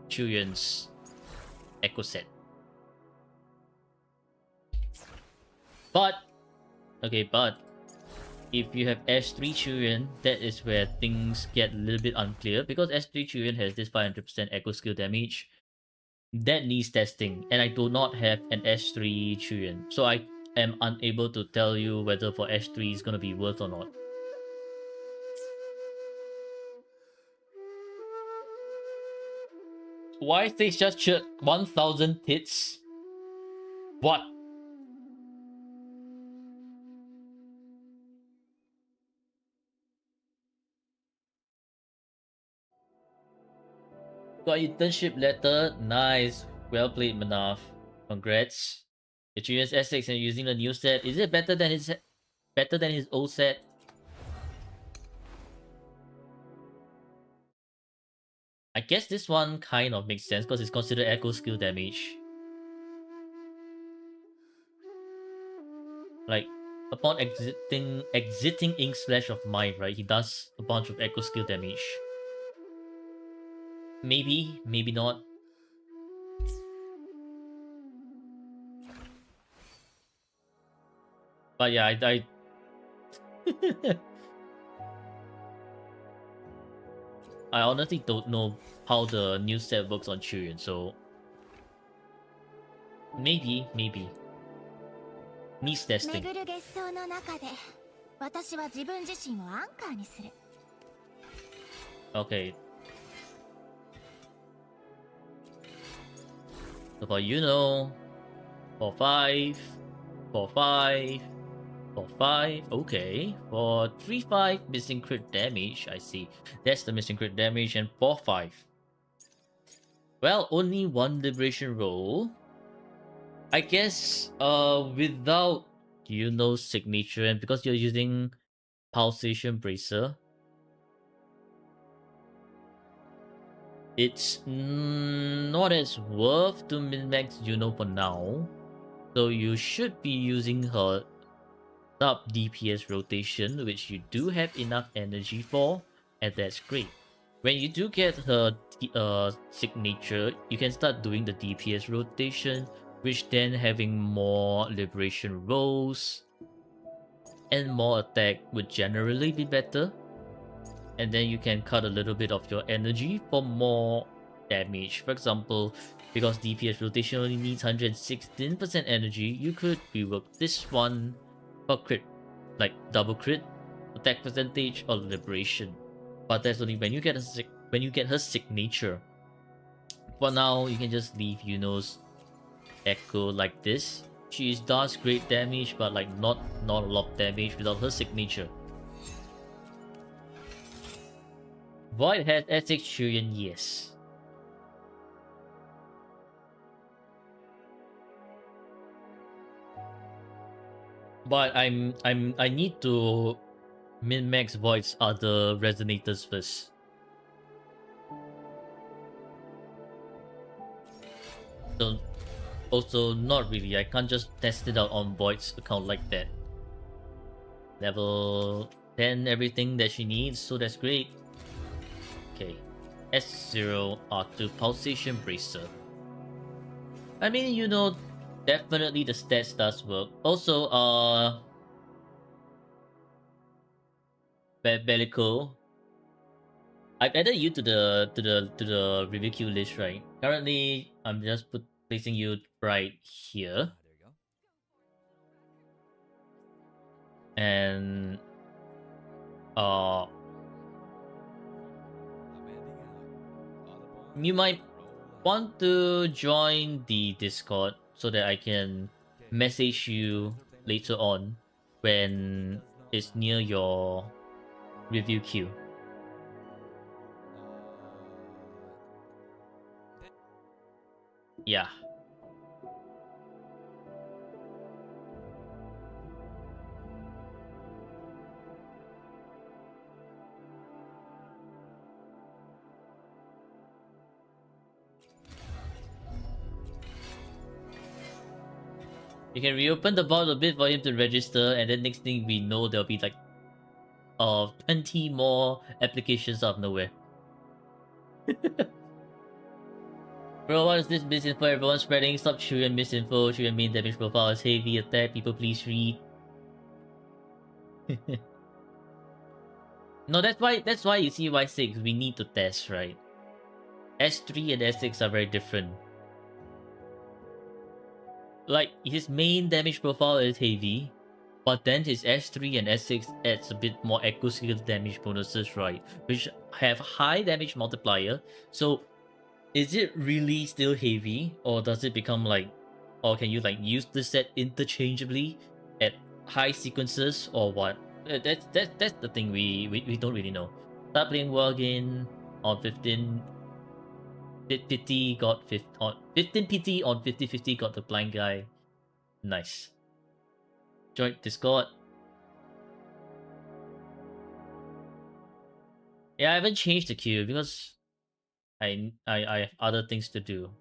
Chuyuan's Echo Set. But if you have S3 Chuyuan, that is where things get a little bit unclear, because S3 Chuyuan has this 500% echo skill damage. That needs testing, and I do not have an S3 Chuyuan, so I am unable to tell you whether for S3 is gonna be worth or not. Why stage just chirp 1000 hits? What? Got internship letter? Nice. Well played, Manaf. Congrats. Your Chuyuan's S6 and using the new set. Is it better than his old set? I guess this one kind of makes sense because it's considered echo skill damage. Like, upon exiting Ink Splash of Mind, right, he does a bunch of echo skill damage. Maybe, maybe not. But yeah, I I honestly don't know how the new set works on Chuyuan, so maybe. Needs testing. 巡る月相の中で私は自分自身をアンカーにする。 Okay. So for for 5, for 5, for 5, okay. For 3-5, missing crit damage, I see. That's the missing crit damage, and 4-5. Well, only one liberation roll. I guess without signature, and because you're using Pulsation Bracer, it's not as worth to min-max for now. So you should be using her sub DPS rotation, which you do have enough energy for, and that's great. When you do get her signature, you can start doing the DPS rotation, which then having more liberation rolls and more attack would generally be better. And then you can cut a little bit of your energy for more damage. For example, because DPS rotation only needs 116% energy, you could rework this one for crit, like double crit, attack percentage, or liberation. But that's only when you get her signature. For now, you can just leave Yuno's Echo like this. She does great damage, but like not a lot of damage without her signature. Void has S6 Chuyuan, yes. But I need to min-max Void's other resonators first. So also not really. I can't just test it out on Void's account like that. Level 10 everything that she needs, so that's great. Okay. S0 R2 Pulsation Bracer. I mean, definitely the stats does work. Also, Bellico, I've added you to the review queue list, right? Currently, I'm just placing you right here. And you might want to join the Discord so that I can message you later on when it's near your review queue. Yeah. You can reopen the bot a bit for him to register, and then next thing we know, there'll be like 20 more applications out of nowhere. Bro, what is this misinfo everyone's spreading? Stop chewing misinfo. Chewing main damage profile is heavy attack. People please read. No, that's why you see Y6 we need to test, right? S3 and S6 are very different. Like his main damage profile is heavy, but then his S3 and S6 adds a bit more echo skill damage bonuses, right? Which have high damage multiplier. So is it really still heavy, or does it become like, or can you like use the set interchangeably at high sequences, or what? That's the thing we don't really know. Start playing War again on 15 pity got 15 on 15 pity on 50/50 got the blind guy. Nice. Join Discord. Yeah, I haven't changed the queue because I have other things to do.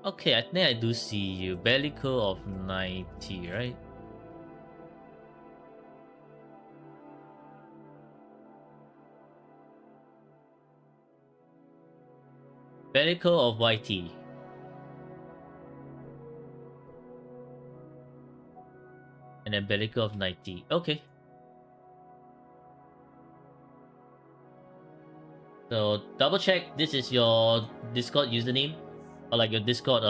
Okay, I think I do see you. Bellico of 90, right? Bellico of YT. And then Bellico of 90. Okay. So double check this is your Discord username, or like your Discord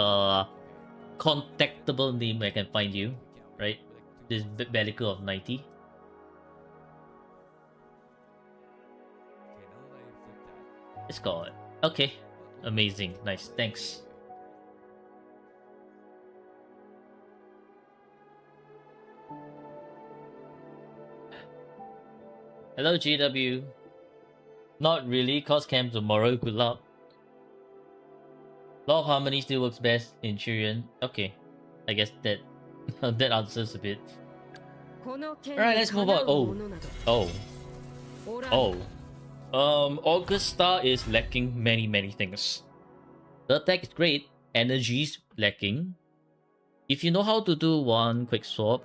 contactable name where I can find you, right? This Bellico of 90. Discord. Okay. Amazing. Nice. Thanks. Hello, GW. Not really, cause camp tomorrow. Good luck. Law of Harmony still works best in Chilean. Okay. I guess that that answers a bit. Alright, let's move on. Augusta is lacking many things. The attack is great. Energy's lacking. If you know how to do one quick swap,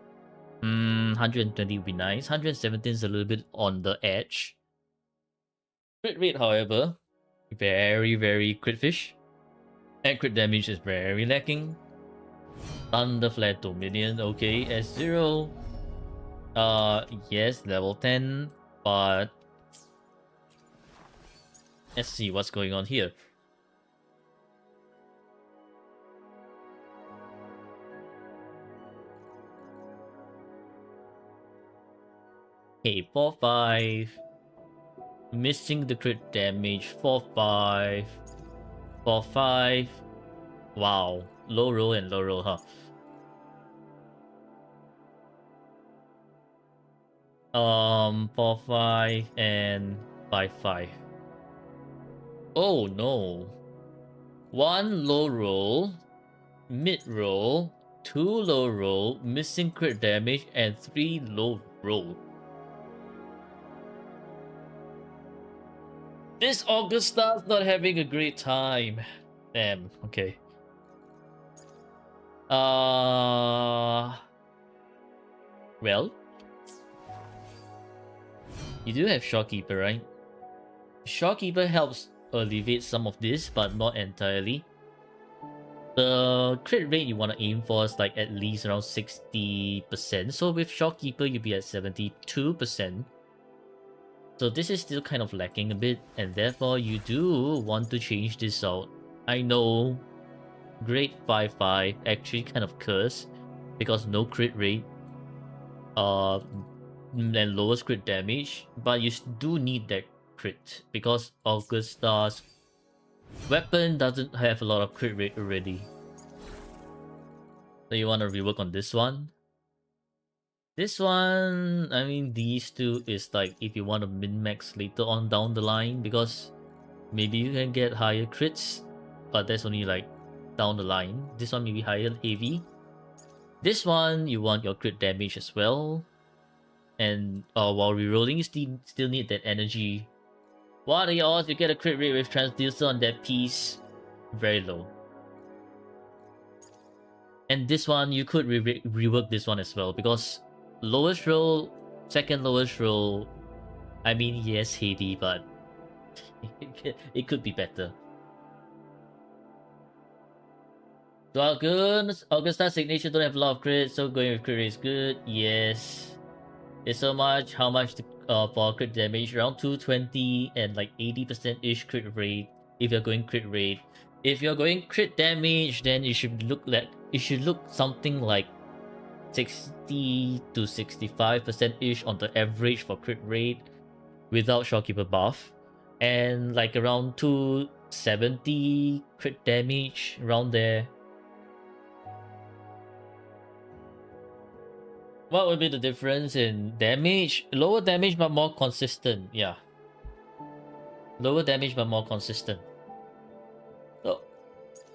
120 would be nice. 117 is a little bit on the edge. Crit rate, however, very crit fish. And crit damage is very lacking. Thunder Flare Dominion, okay, S0. Yes, level 10, but let's see what's going on here. Okay, 4-5. Missing the crit damage. 4-5. 4-5. Wow. Low roll and low roll, huh? 4-5 and 5-5. Oh no. 1 low roll, mid roll, 2 low roll, missing crit damage, and 3 low roll. This Augusta's not having a great time. Damn, okay. Well, you do have Shopkeeper, right? Shopkeeper helps alleviate some of this, but not entirely. The crit rate you want to aim for is like at least around 60%. So with Shopkeeper, you'll be at 72%. So this is still kind of lacking a bit, and therefore you do want to change this out. I know grade 5-5 actually kind of cursed because no crit rate and lowest crit damage, but you do need that crit because Augusta's weapon doesn't have a lot of crit rate already. So you want to rework on this one. This one, I mean, these two is like if you want to min-max later on down the line, because maybe you can get higher crits, but that's only like down the line. This one maybe higher heavy. This one, you want your crit damage as well. And while rerolling, you still need that energy. What are the odds you get a crit rate with Transducer on that piece? Very low. And this one, you could rework this one as well, because lowest roll, second lowest roll, I mean, yes, heavy, but it could be better. So Augusta Signature don't have a lot of crit, so going with crit rate is good. Yes. It's so much. How much for crit damage? Around 220 and like 80%-ish crit rate if you're going crit rate. If you're going crit damage, then it should look something like 60 to 65%-ish on the average for crit rate without Shopkeeper buff. And like around 270 crit damage around there. What would be the difference in damage? Lower damage but more consistent, yeah. Lower damage but more consistent.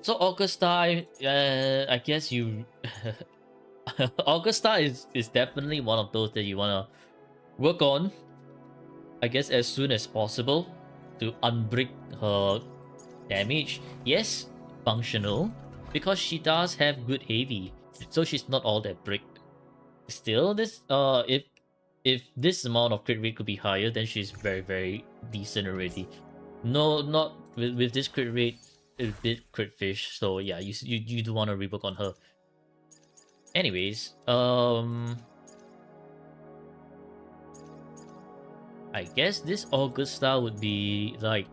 So Augusta, I guess you... Augusta is definitely one of those that you want to work on, I guess, as soon as possible to unbrick her damage. Yes, functional, because she does have good heavy, so she's not all that bricked. Still, this if this amount of crit rate could be higher, then she's very, very decent already. No, not with this crit rate, a bit crit fish. So yeah, you do want to rework on her. Anyways, I guess this Augusta would be like,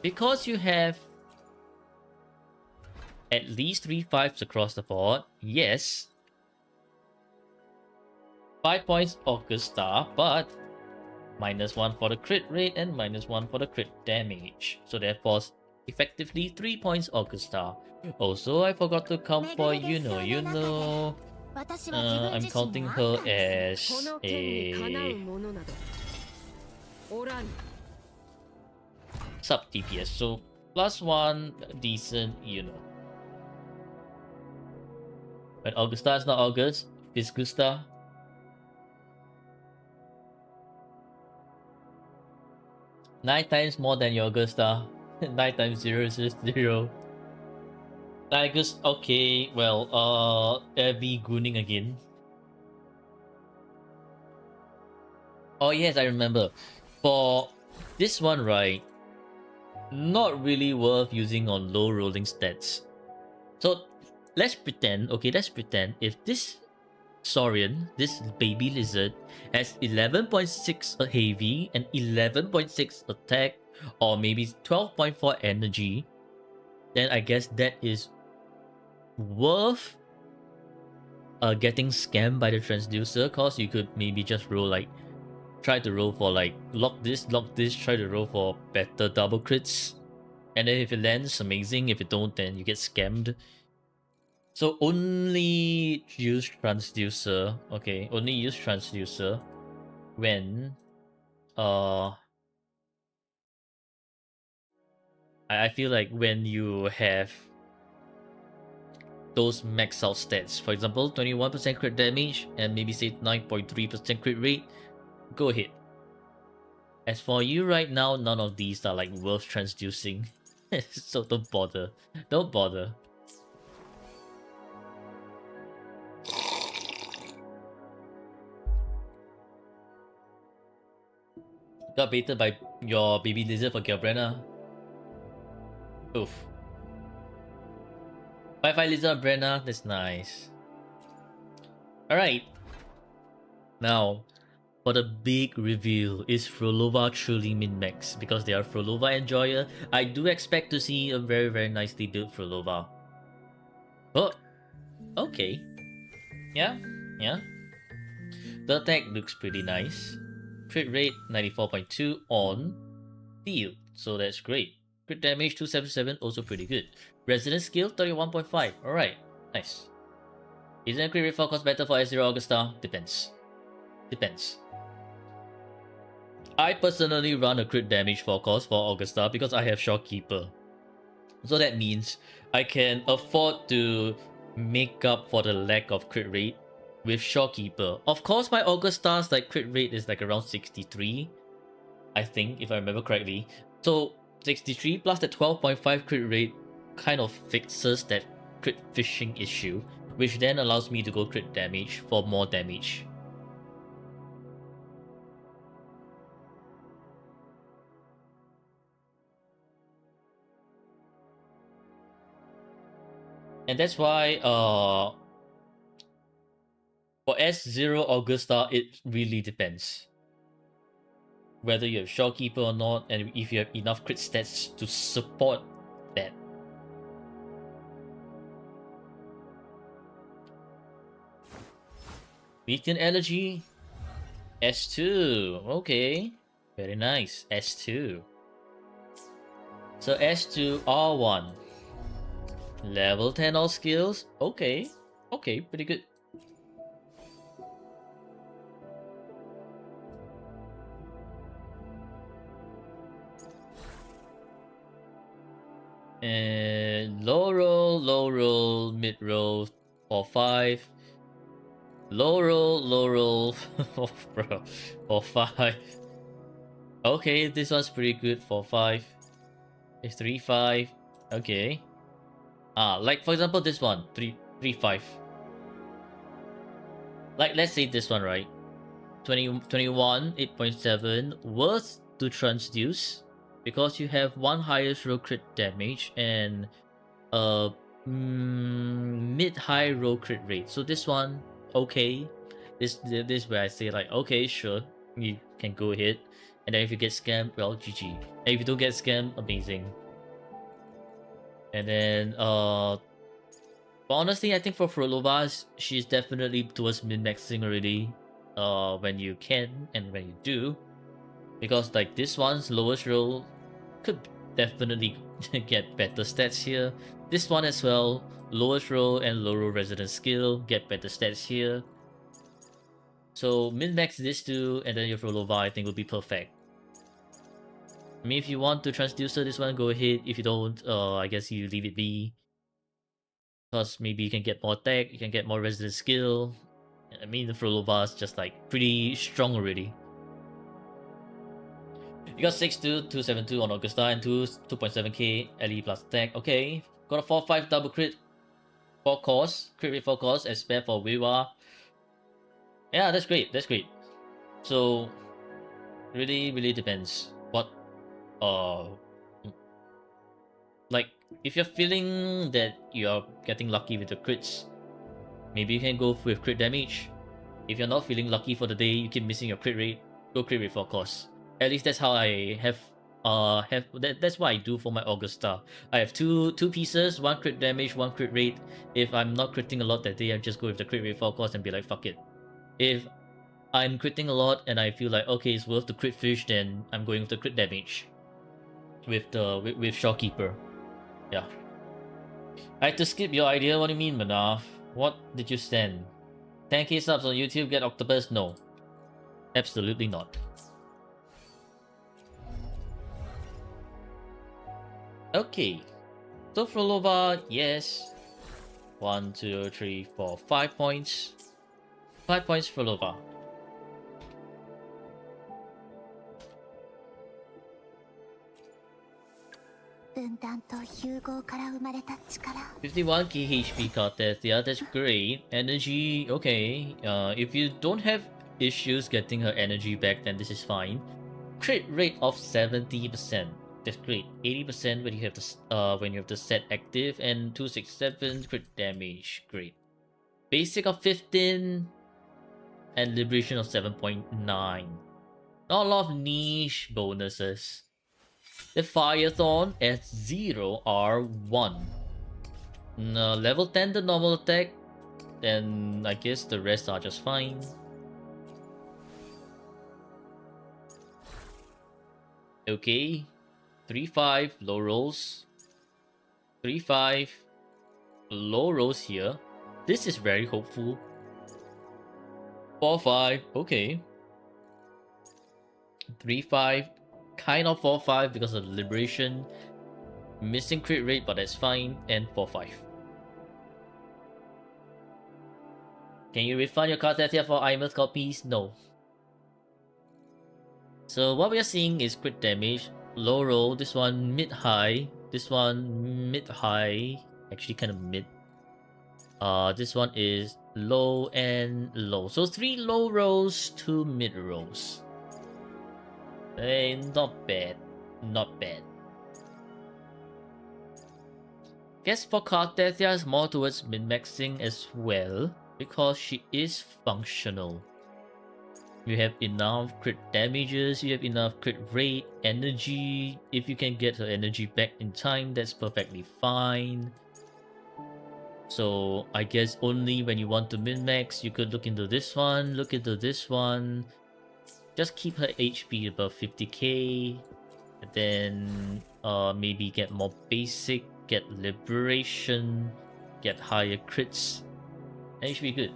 because you have at least 3 5s across the board. Yes. 5 points Augusta, but -1 for the crit rate and -1 for the crit damage. So therefore, effectively 3 points Augusta. Also, I forgot to count for I'm counting her as a sub DPS. So +1 decent, But Augusta is not August, Visgusta. 9 times more than your Augusta. 9 times 0 is just 0. Tigers, okay, well, Abby gooning again. Oh yes, I remember. For this one, right, not really worth using on low rolling stats. So let's pretend if this Saurian, this baby lizard, has 11.6 heavy and 11.6 attack, or maybe 12.4 energy, then I guess that is worth getting scammed by the transducer, cause you could maybe just roll like, try to roll for like lock this, try to roll for better double crits, and then if it lands, amazing. If it don't, then you get scammed. So only use transducer. Okay, only use transducer when I feel like when you have those max out stats. For example, 21% crit damage and maybe say 9.3% crit rate, go ahead. As for you right now, none of these are like worth transducing. So don't bother. Don't bother. Got baited by your baby lizard for Gelbrenna. Oof. 5-5 lizard on Brenna, that's nice. Alright. Now, for the big reveal, is Frolova truly min-max? Because they are Frolova Enjoyer, I do expect to see a very, very nicely built Frolova. Oh, okay. Yeah. The attack looks pretty nice. Crit rate 94.2 on field, so that's great. Crit damage 277, also pretty good. Resonance skill 31.5, alright, nice. Isn't a crit rate forecast better for S0 Augusta? Depends. Depends. I personally run a crit damage forecast for Augusta because I have Shockkeeper. So that means I can afford to make up for the lack of crit rate with Shockkeeper. Of course, my Augusta's like crit rate is like around 63, I think, if I remember correctly. So 63 plus the 12.5 crit rate kind of fixes that crit fishing issue, which then allows me to go crit damage for more damage. And that's why for S0 Augusta, it really depends whether you have Shockkeeper or not, and if you have enough crit stats to support that. Beacon Elegy, S2. Okay, very nice. S2. So S2 R1. Level 10 all skills. Okay. Okay, pretty good. And low roll, mid roll, or 5. Low roll, oh, bro, for 5. Okay, this one's pretty good for 5. It's 3-5. Okay. Like for example, this one 3-5. Like let's say this one, right? 21 8.7 worth to transduce because you have one highest roll crit damage and mid-high roll crit rate. So this one, okay. This where I say like, okay, sure, you can go ahead. And then if you get scammed, well, GG. And if you don't get scammed, amazing. And then but honestly, I think for Frolova, she's definitely towards min-maxing already. When you can and when you do, because like this one's lowest roll could definitely get better stats here. This one as well, lowest roll and low roll resident skill get better stats here. So min-max this two, and then your Frolova I think will be perfect. I mean, if you want to transducer this one, go ahead. If you don't, I guess you leave it be. Because maybe you can get more tech, you can get more resident skill. I mean, the Frolova is just like pretty strong already. You got 6-2, 272 on Augusta, and 2.7k LE plus attack. Okay, got a 4-5 double crit for course, crit rate for course, as spare for Wewa. Yeah, that's great. That's great. So, really depends what, like if you're feeling that you're getting lucky with the crits, maybe you can go with crit damage. If you're not feeling lucky for the day, you keep missing your crit rate, go crit rate for course. At least that's how I have that's what I do for my Augusta. I have two pieces, one crit damage, one crit rate. If I'm not critting a lot that day, I just go with the crit rate for course and be like, fuck it. If I'm critting a lot and I feel like okay, it's worth the crit fish, then I'm going with the crit damage with the with Shockkeeper. Yeah. I had to skip your idea. What do you mean, Manaf? What did you send? 10k subs on YouTube, get Octopus? No. Absolutely not. Okay. So Frolova, yes. 1, 2, 3, 4, 5 points. 5 points Frolova. "51k HP Karteth, yeah, that's great. Energy, okay. If you don't have issues getting her energy back, then this is fine. Crit rate of 70%. That's great. 80% when you have the set active, and 267 crit damage. Great. Basic of 15 and liberation of 7.9. Not a lot of niche bonuses. The Firethorn S0 R1. Level 10 the normal attack, then I guess the rest are just fine. Okay, 3-5 low rolls. 3-5 low rolls here. This is very hopeful. 4-5, okay. 3-5, kind of 4-5 because of the liberation. Missing crit rate, but that's fine. And 4-5. Can you refund your card here for Imus copies? No. So what we are seeing is crit damage, low roll, this one mid-high, this one mid-high, actually kind of mid. This one is low and low. So 3 low rolls, 2 mid rolls. Hey, not bad. Not bad. Guess for Cartesia is more towards min-maxing as well, because she is functional. You have enough crit damages, you have enough crit rate, energy. If you can get her energy back in time, that's perfectly fine. So I guess only when you want to min-max, you could look into this one, look into this one. Just keep her HP above 50k. And then maybe get more basic, get liberation, get higher crits. And it should be good.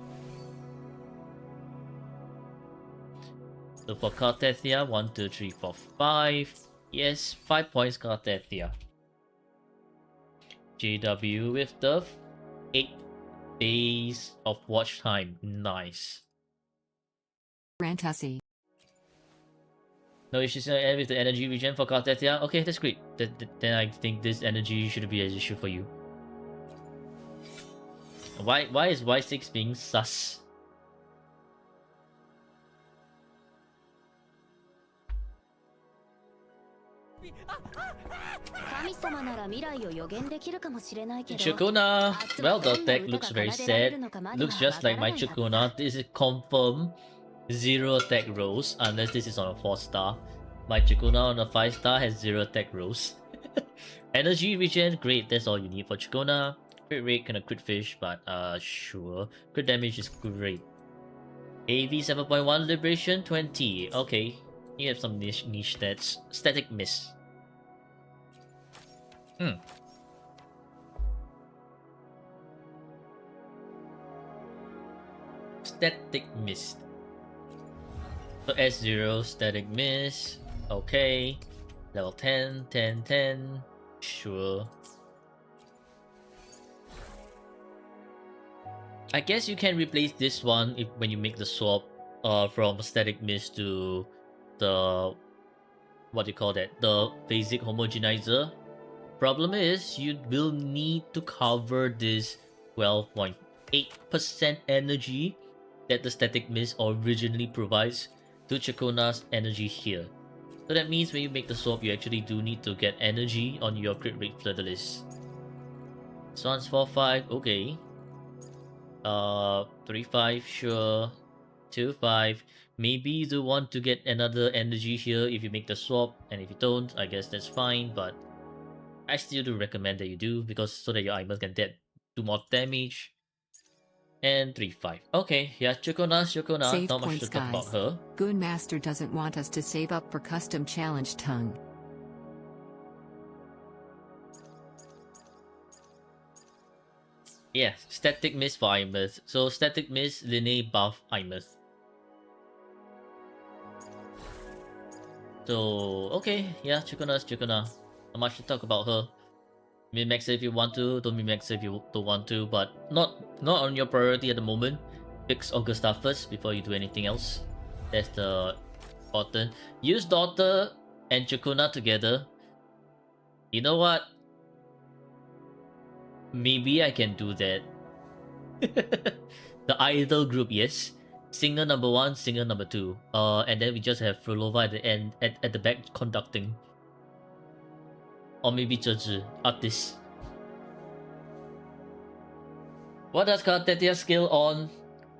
So for Cartesia, 1, 2, 3, 4, 5. Yes, 5 points Cartesia. JW with the 8 days of watch time. Nice. Rantussi. No issues with the energy regen for Cartesia. Okay, that's great. Then I think this energy shouldn't be an issue for you. Why is Y6 being sus? Chukuna! Well, the deck looks very sad. Looks just like my Chukuna. This is confirmed 0 attack rolls, unless this is on a 4-star. My Chukuna on a 5-star has 0 attack rolls. Energy regen, great, that's all you need for Chukuna. Crit rate, kinda crit fish, but sure. Crit damage is great. AV 7.1, Liberation 20. Okay, you have some niche stats. Static Miss. Static Mist. So S0, Static Miss. Okay. Level 10, 10, 10. Sure. I guess you can replace this one when you make the swap from Static Mist to the... what do you call that? The basic homogenizer. Problem is, you will need to cover this 12.8% energy that the Static Mist originally provides to Chakuna's energy here. So that means when you make the swap, you actually do need to get energy on your crit rate Fleur-de-Lis. This one's 4-5, okay. 3-5, sure. 2-5. Maybe you do want to get another energy here if you make the swap, and if you don't, I guess that's fine, but I still do recommend that you do, because so that your items can do more damage. And 3-5. Okay, yeah, Chukuna, Save not much points, to talk about guys. her. Goon Master doesn't want us to save up for custom challenge tongue. Yeah, Static Miss for Imus. So Static Miss, Linne buff Imus. So, okay, yeah, Chukuna. Not much to talk about her. Min-max if you want to, don't min-max if you don't want to, but not on your priority at the moment. Fix Augusta first before you do anything else. That's the important. Use Daughter and Chukuna together. You know what? Maybe I can do that. The idol group, yes. Singer number 1, singer number 2. And then we just have Frolova at the end, at the back conducting. Or maybe Zhezhi, artist. What does Cartesia skill on?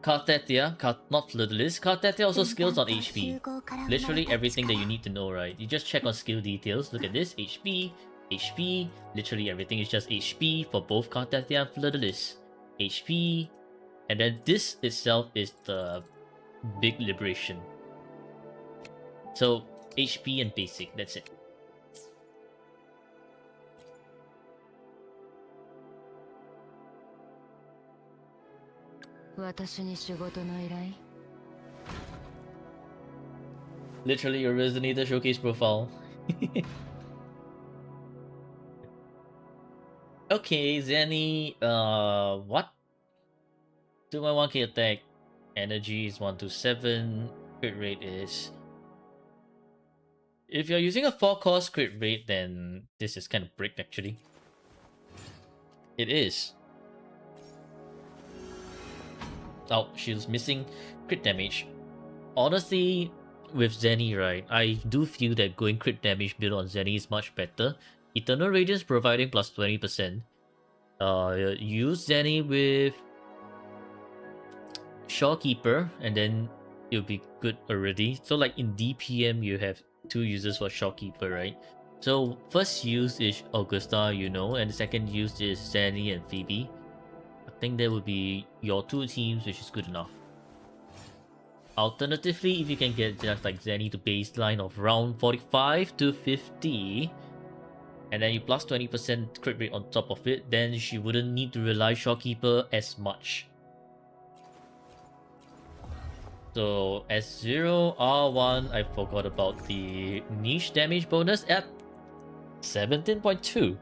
Cartesia, not Fleur-de-Lis. Cartesia also skills on HP. Literally everything that you need to know, right? You just check on skill details. Look at this, HP, HP. Literally everything is just HP for both Cartesia and Fleur-de-Lis. HP. And then this itself is the big liberation. So HP and basic, that's it. Literally a Resonator showcase profile. Okay, Zenny, what? 2.1k attack, energy is 127, crit rate is... If you're using a 4-cost crit rate, then this is kind of bricked actually. It is. Oh, she's missing crit damage. Honestly, with Zenny, right, I do feel that going crit damage build on Zenny is much better. Eternal Radiance providing plus 20%. Use Zenny with Shawkeeper, and then it'll be good already. So like in DPM, you have 2 uses for Shawkeeper, right? So first use is Augusta, you know, and the second use is Zenny and Phoebe. I think that would be your 2 teams, which is good enough. Alternatively, if you can get just like Zenny to baseline of round 45 to 50, and then you plus 20% crit rate on top of it, then she wouldn't need to rely Shawkeeper as much. So S0, R1, I forgot about the niche damage bonus at 17.2.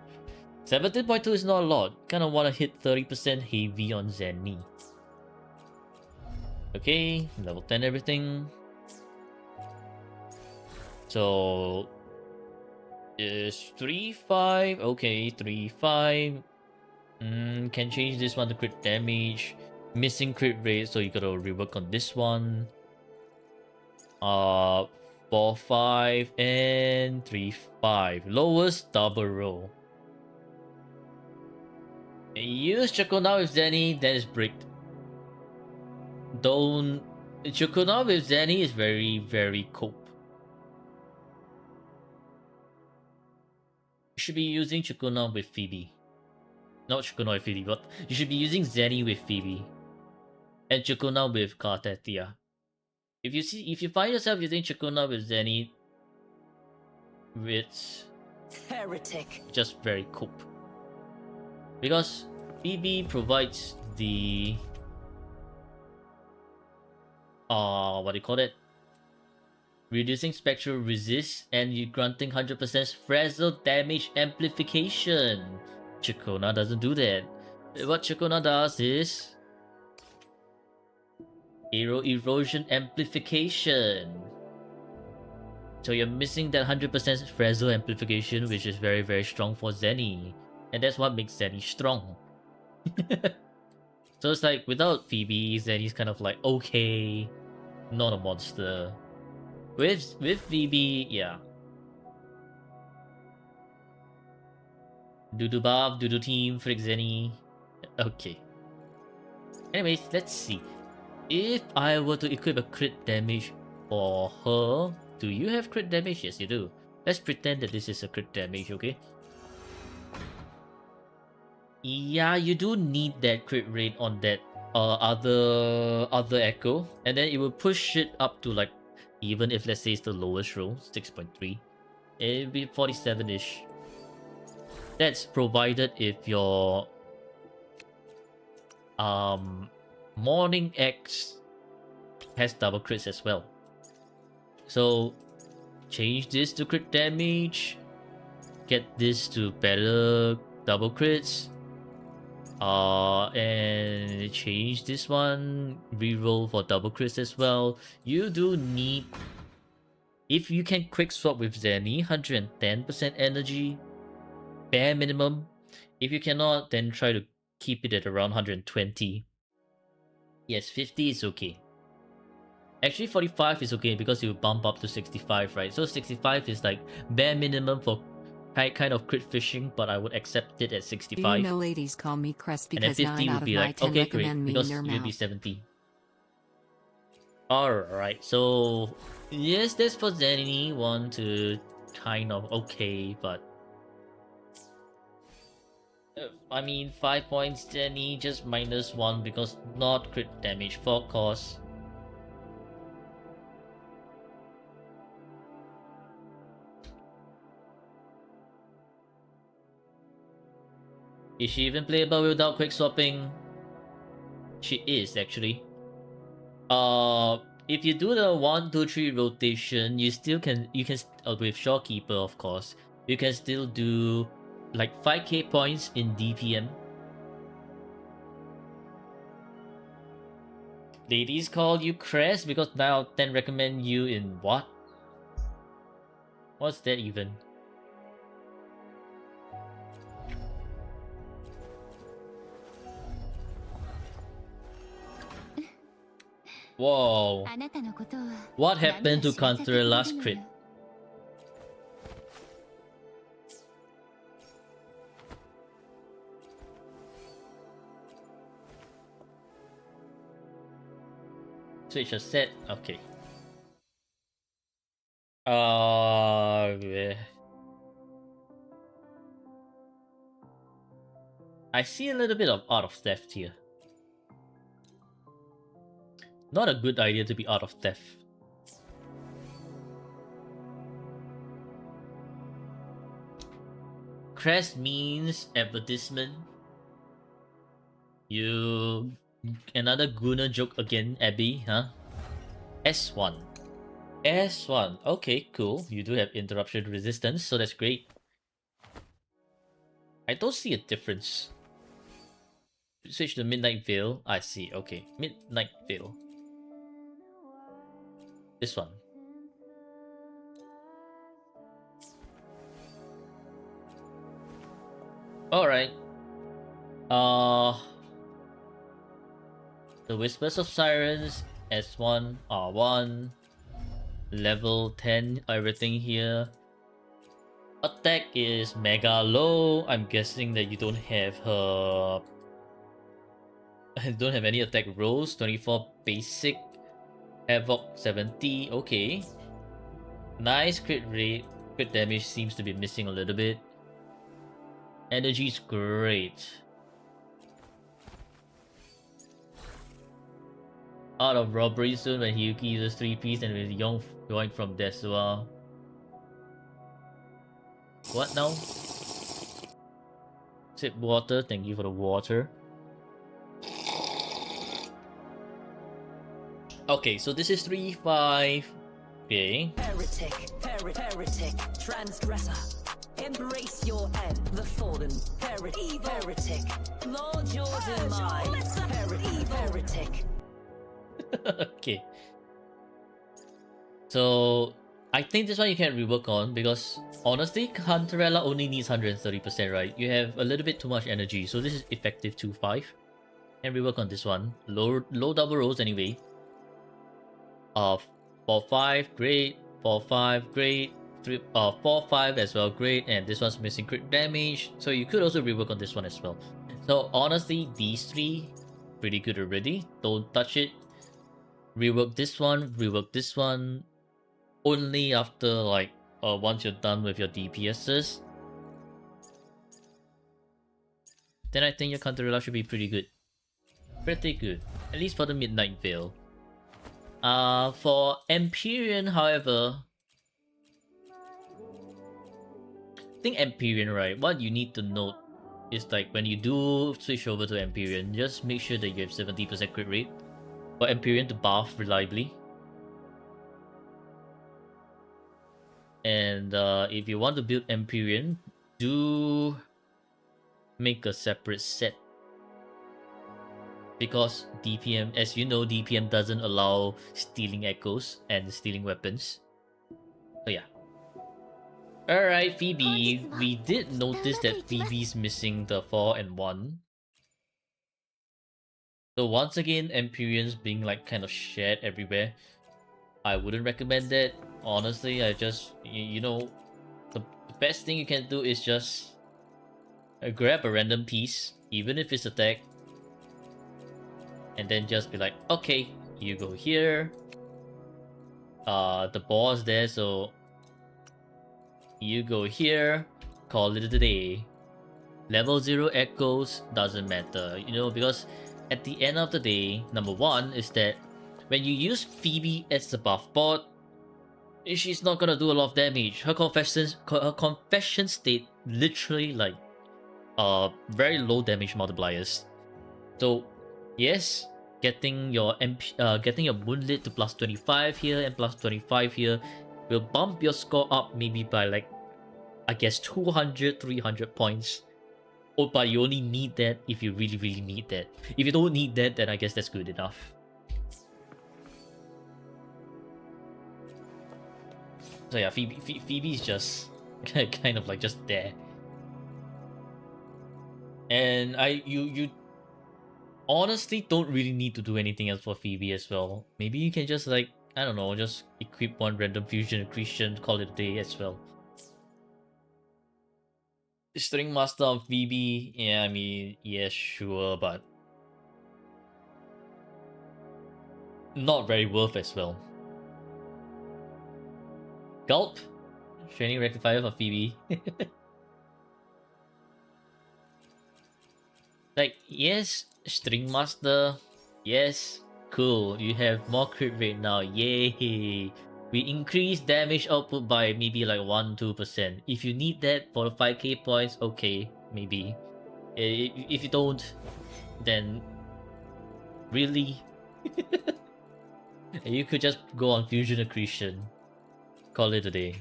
17.2 is not a lot. Kinda wanna hit 30% heavy on Zenny. Okay, level 10 everything. So is 3-5. Okay, 3-5. Can change this one to crit damage. Missing crit rate, so you gotta rework on this one. 4-5 and 3-5. Lowest double roll. Use Chakona with Zenny, then it's bricked. Don't... Chakona with Zenny is very, very cope. You should be using Chakona with Phoebe. Not Chakona with Phoebe, but you should be using Zenny with Phoebe. And Chakona with Kartathia. If you find yourself using Chakona with Zenny, it's Heretic. just very cope. Because Phoebe provides the what do you call it? Reducing spectral resist and you granting 100% frazzle damage amplification. Chakona doesn't do that. What Chakona does is Aero erosion amplification. So you're missing that 100% frazzle amplification, which is very, very strong for Zenny. And that's what makes Zenny strong. So it's like, without Phoebe, Zenny's kind of like, okay, not a monster. With Phoebe, yeah. Doodoo Bob, Doodoo Team, Frick Zenny. Okay. Anyways, let's see. If I were to equip a crit damage for her, do you have crit damage? Yes, you do. Let's pretend that this is a crit damage, okay? Yeah, you do need that crit rate on that other echo, and then it will push it up to like, even if let's say it's the lowest roll, 6.3, it'll be 47-ish. That's provided if your Morning X has double crits as well. So change this to crit damage, get this to better double crits, and change this one, reroll for double crits as well. You do need, if you can quick swap with Zenny, 110% energy, bare minimum. If you cannot, then try to keep it at around 120. Yes, 50 is okay. Actually, 45 is okay because you bump up to 65, right? So 65 is like bare minimum for kind of crit fishing, but I would accept it at 65. You know, ladies call me Crest And then because 50 9 out would of be my like, 10 okay, great, recommend me in because their you'll be mouth. 70. Alright, so yes, that's for Zenny. One to kind of okay, but I mean, 5 points, Zenny, just -1 because not crit damage, 4 cost. Is she even playable without quick swapping? She is actually. if you do the 1, 2, 3 rotation, you can with Shorekeeper, of course, you can still do like 5k points in DPM. Ladies call you Crest because now 10 recommend you in what? What's that even? Whoa. あなたのことは What 何 happened か to 知らせてくれ counter る last の crit? よ Switch a set. Okay. Yeah. I see a little bit of art of theft here. Not a good idea to be art of theft. Crest means advertisement. You... Another Gunner joke again, Abby, huh? S1. S1. Okay, cool. You do have interruption resistance, so that's great. I don't see a difference. Switch to Midnight Veil. I see. Okay. Midnight Veil. This one. Alright. The Whispers of Sirens, S1, R1, level 10, everything here. Attack is mega low. I'm guessing that you don't have her... don't have any attack rolls. 24 basic. Havoc 70, okay. Nice crit rate. Crit damage seems to be missing a little bit. Energy's great. Out of robbery soon when Hyuki uses 3-piece and with Young going from Desua. What now? Sip water, thank you for the water. Okay, so this is 3-5. Okay. Heretic, heretic, transgressor. Embrace your end, the fallen, heretic. Lord your demise, heretic. Okay. So I think this one you can rework on because honestly, Hunterella only needs 130%, right? You have a little bit too much energy, so this is effective 2-5. And rework on this one. Low double rolls anyway. 4-5, great. 4-5, great. 4-5 as well, great. And this one's missing crit damage, so you could also rework on this one as well. So honestly, these three pretty good already. Don't touch it. Rework this one only after like once you're done with your DPSs. Then I think your counter should be pretty good. Pretty good. At least for the Midnight Veil. For Empyrean, however, I think Empyrean, right, what you need to note is like when you do switch over to Empyrean, just make sure that you have 70% crit rate for Empyrean to buff reliably. And if you want to build Empyrean, do make a separate set. Because DPM, as you know, DPM doesn't allow stealing echoes and stealing weapons. So yeah. Alright, Phoebe. We did notice that Phoebe's missing the 4 and 1. So once again, Empyreans being like kind of shared everywhere. I wouldn't recommend that. Honestly, I just, you know, the best thing you can do is just grab a random piece, even if it's attack. And then just be like, okay, you go here. The boss there, so you go here. Call it a day. Level 0 echoes doesn't matter, you know, because at the end of the day, number one is that when you use Phoebe as the buff bot, she's not gonna do a lot of damage. Her confession state literally like very low damage multipliers. So yes, getting your getting your Moonlit to plus 25 here and plus 25 here will bump your score up maybe by like, I guess 200, 300 points. Oh, but you only need that if you really, really need that. If you don't need that, then I guess that's good enough. So yeah, Phoebe is just kind of like just there. And you honestly don't really need to do anything else for Phoebe as well. Maybe you can just like, I don't know, just equip one random fusion accretion, call it a day as well. String Master of Phoebe, yeah, I mean, yeah, sure, but not very worth as well. Gulp, Training Rectifier for Phoebe. Like, yes, String Master, yes, cool, you have more crit rate now, yay! We increase damage output by maybe like 1-2%. If you need that for the 5k points, okay, maybe. If you don't, then really? You could just go on Fusion Accretion. Call it a day.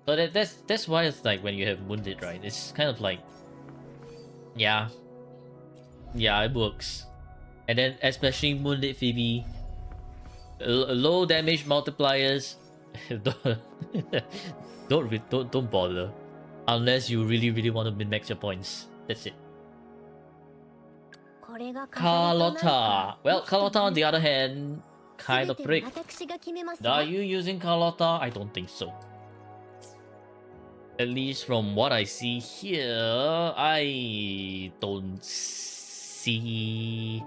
So that's why it's like when you have Moonlit, right? It's kind of like, yeah, it works. And then especially Moonlit Phoebe, low damage multipliers. don't bother, unless you really want to min-max your points. That's it. Carlotta. Well, Carlotta on the other hand, kind of prick. Are you using Carlotta? I don't think so. At least from what I see here, I don't see...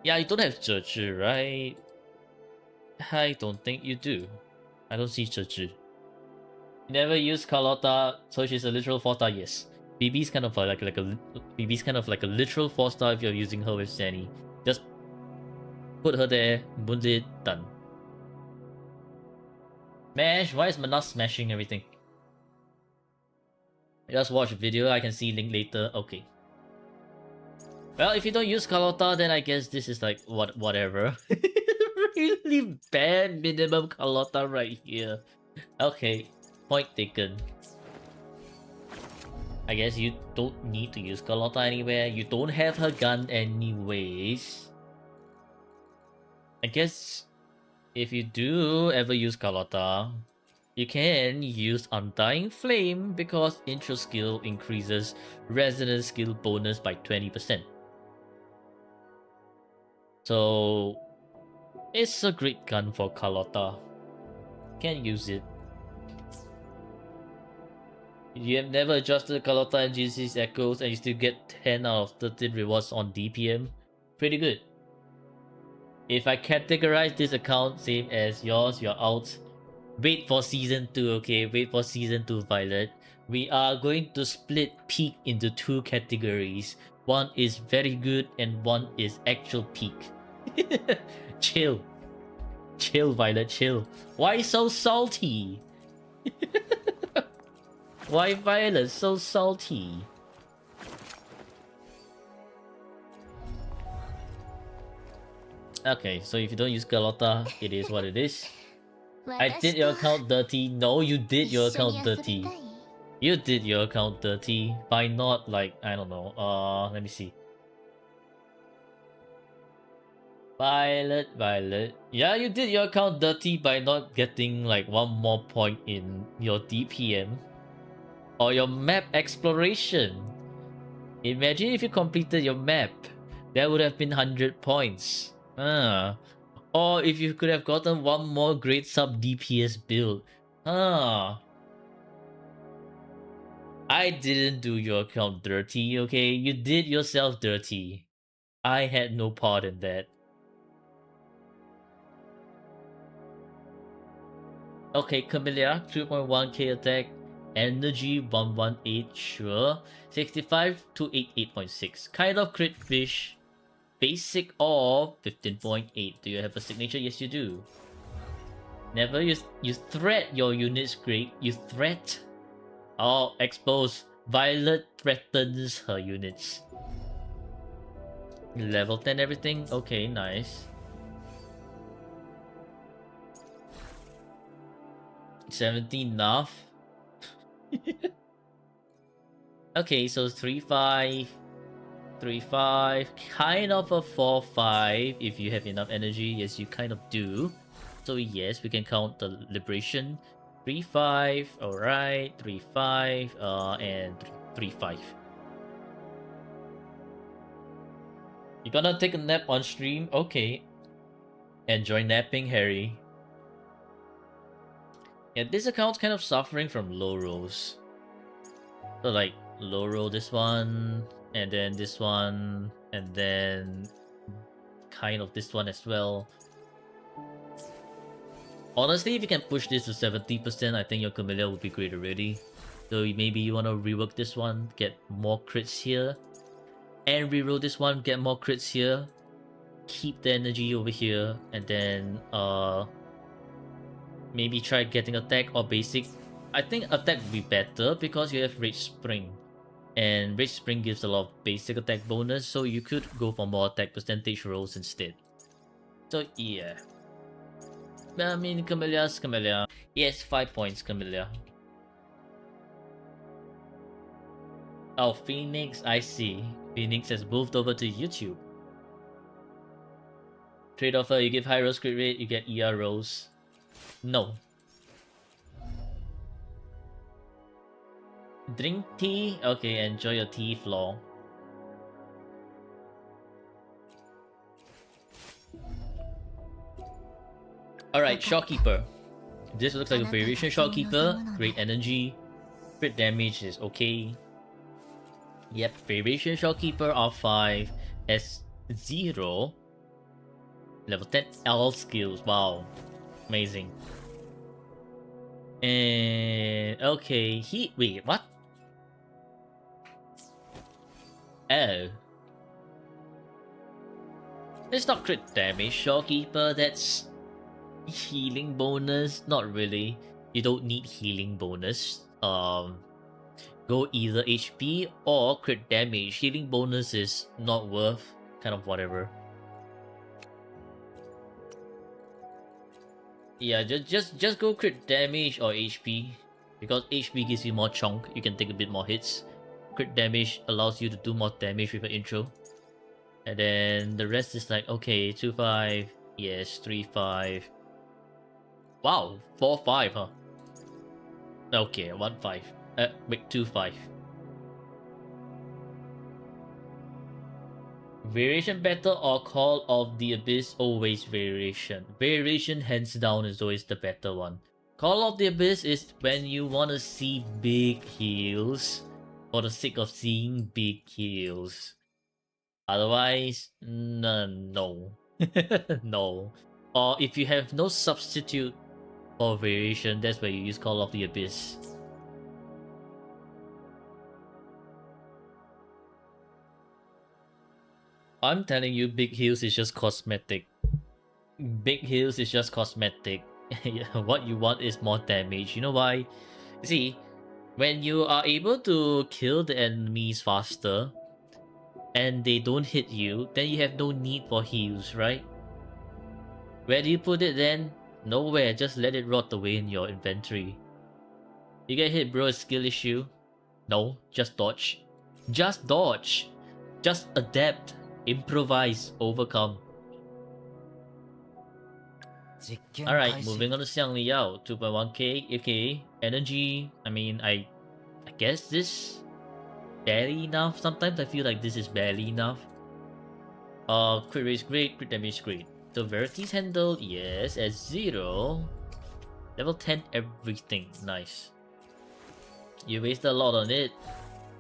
Yeah, you don't have Zhezhi, right? I don't think you do. I don't see Zhezhi. You never use Carlotta, so she's a literal 4-star, yes. BB's kind of like a BB's kind of like a literal 4-star if you're using her with Zanny. Just put her there, Moonlit, done. Smash? Why is Manas smashing everything? Just watch a video, I can see link later. Okay. Well, if you don't use Carlotta, then I guess this is like whatever. Really bad minimum Carlotta right here. Okay, point taken. I guess you don't need to use Carlotta anywhere. You don't have her gun anyways. I guess if you do ever use Carlotta, you can use Undying Flame because intro skill increases resonance skill bonus by 20%. So it's a great gun for Carlotta. Can use it. You have never adjusted Carlotta and GC's echoes and you still get 10 out of 13 rewards on DPM. Pretty good. If I categorize this account same as yours, you're out. Wait for season 2, okay? Wait for season 2, Violet. We are going to split peak into 2 categories. One is very good and one is actual peak. Chill. Chill, Violet, chill. Why so salty? Why Violet so salty? Okay, so if you don't use Carlotta, it is what it is. I did your account dirty. No, you did your account dirty. You did your account dirty by not like, I don't know, let me see. Violet. Yeah, you did your account dirty by not getting like 1 more point in your DPM. Or your map exploration. Imagine if you completed your map. That would have been 100 points. Or if you could have gotten 1 more great sub DPS build. I didn't do your account dirty, okay? You did yourself dirty. I had no part in that. Okay, Camellia, 3.1k attack. Energy 118, sure. 65 to 88.6. Kind of crit fish. Basic of 15.8. Do you have a signature? Yes, you do. Never you threat your units great. You threat. Oh, expose. Violet threatens her units. Level 10 everything? Okay, nice. 17 enough. Okay, so 3-5. 3-5. Kind of a 4-5 if you have enough energy. Yes, you kind of do. So yes, we can count the liberation. 3-5. Alright. 3-5. And 3-5. You gonna take a nap on stream? Okay. Enjoy napping, Harry. Yeah, this account's kind of suffering from low rolls. So like, low roll this one, and then this one, and then kind of this one as well. Honestly, if you can push this to 70%, I think your Camellia would be great already. So maybe you want to rework this one, get more crits here. And reroll this one, get more crits here. Keep the energy over here, and then maybe try getting attack or basic. I think attack would be better because you have Rage Spring. And Rage Spring gives a lot of basic attack bonus, so you could go for more attack percentage rolls instead. So yeah. I mean, Camellia's Camellia. Yes, 5 points, Camellia. Oh, Phoenix, I see. Phoenix has moved over to YouTube. Trade offer, you give high rolls crit rate, you get ER rolls. No. Drink tea? Okay, enjoy your tea, Flaw. Alright, Shopkeeper. This looks like a variation Shopkeeper. Great energy. Crit damage is okay. Yep, variation Shopkeeper R5 S0. Level 10 L skills. Wow. Amazing. And okay, wait, what? Oh. It's not crit damage, Shopkeeper, that's healing bonus. Not really. You don't need healing bonus. Go either HP or crit damage. Healing bonus is not worth kind of whatever. Yeah, just go crit damage or HP, because HP gives you more chunk. You can take a bit more hits. Crit damage allows you to do more damage with an intro, and then the rest is like okay, 2-5, yes, 3-5. Wow, 4-5, huh? Okay, 1-5. Wait, 2-5. Variation better or Call of the Abyss? Always variation. Variation hands down is always the better one. Call of the Abyss is when you want to see big heals for the sake of seeing big heals. Otherwise, no. No. Or if you have no substitute for variation, that's where you use Call of the Abyss. I'm telling you, big heals is just cosmetic. Big heals is just cosmetic. What you want is more damage. You know why? See, when you are able to kill the enemies faster and they don't hit you, then you have no need for heals, right? Where do you put it then? Nowhere, just let it rot away in your inventory. You get hit, bro, skill issue? No, just dodge. Just dodge. Just adapt. Improvise, overcome. Alright, moving on to Xiang Liao, 2.1k. Okay, energy. I mean, I guess this barely enough. Sometimes I feel like this is barely enough. Crit rate is great, crit damage is great. So Verity's handle, yes, at 0. Level 10 everything, nice. You wasted a lot on it.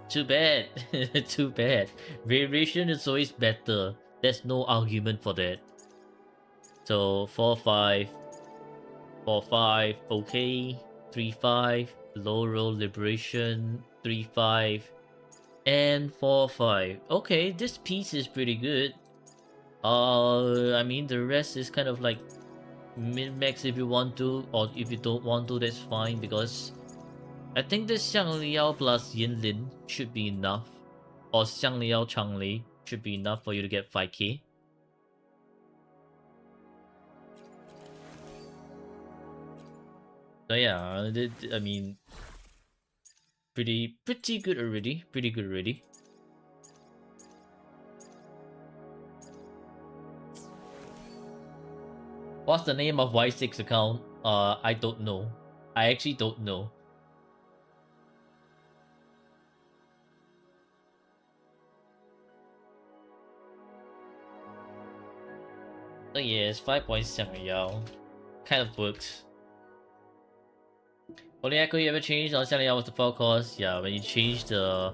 Too bad. Too bad. Variation is always better. There's no argument for that. So 4-5. 4-5. Okay. 3-5. Low roll liberation. 3-5. And 4-5. Okay, this piece is pretty good. I mean the rest is kind of like min-max if you want to, or if you don't want to, that's fine, because I think this Xiang Liao plus Yin Lin should be enough. Or Xiang Liao Changli should be enough for you to get 5k. So yeah, I mean, pretty good already. Pretty good already. What's the name of Y6 account? I don't know. I actually don't know. So yes, 5.7 Yao. Kind of works. Only echo you ever changed on Xiang Yao was the fall cost. Yeah, when you change the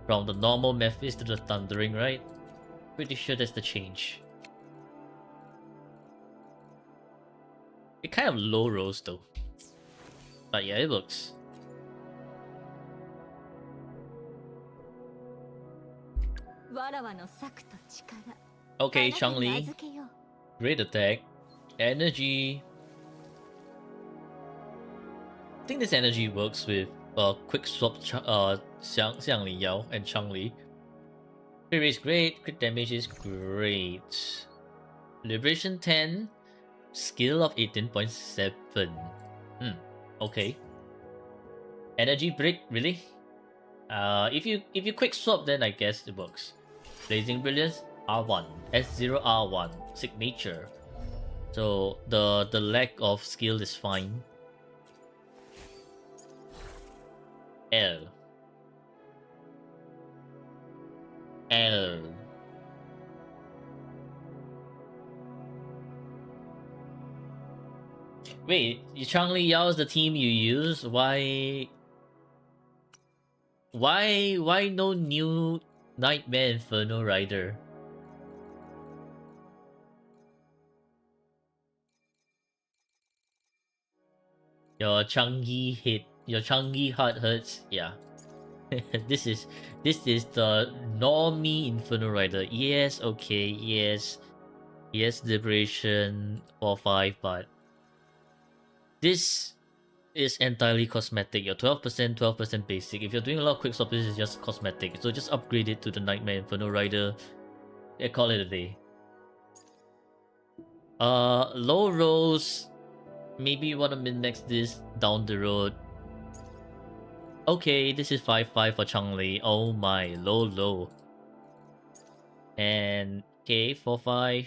from the normal Memphis to the Thundering, right? Pretty sure that's the change. It kind of low rolls though. But yeah, it works. Okay, Changli. Great attack. Energy. I think this energy works with quick swap Xiangli Yao and Changli. Crit rate is great, crit damage is great. Liberation 10, skill of 18.7. Okay. Energy break, really? If you quick swap, then I guess it works. Blazing Brilliance R1, S0 R1, signature. So the lack of skill is fine. L. Wait, Changli Yao is the team you use? Why no new Nightmare Inferno Rider? Your Changi heart hurts. Yeah. this is the normie Inferno Rider. Yes, okay, yes, Liberation 4-5, but this is entirely cosmetic. You're 12% basic. If you're doing a lot of quick swap, this is just cosmetic. So just upgrade it to the Nightmare Inferno Rider. Yeah, call it a day. Low rolls. Maybe you want to min-max this down the road. Okay, this is 5-5 for Changli. Oh my, low. And okay, 4-5.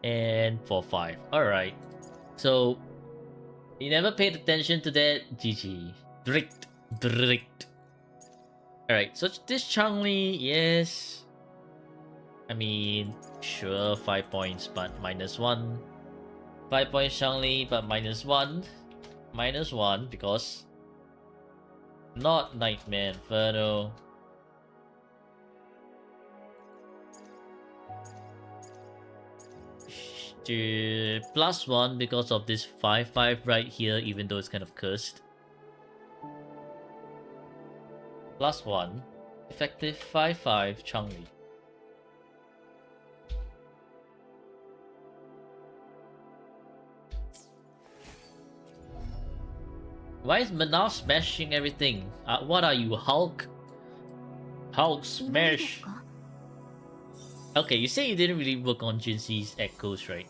And 4-5. Alright. So you never paid attention to that. GG. Drift. Alright, so this Changli, yes. I mean, sure, 5 points, but -1. 5 points Changli, but -1. -1 because not Nightmare Inferno. +1 because of this 5-5 right here, even though it's kind of cursed. +1. Effective 5-5 Changli. Why is Manav smashing everything? What are you, Hulk? Hulk smash. Okay, you say you didn't really work on Jinxi's echoes, right?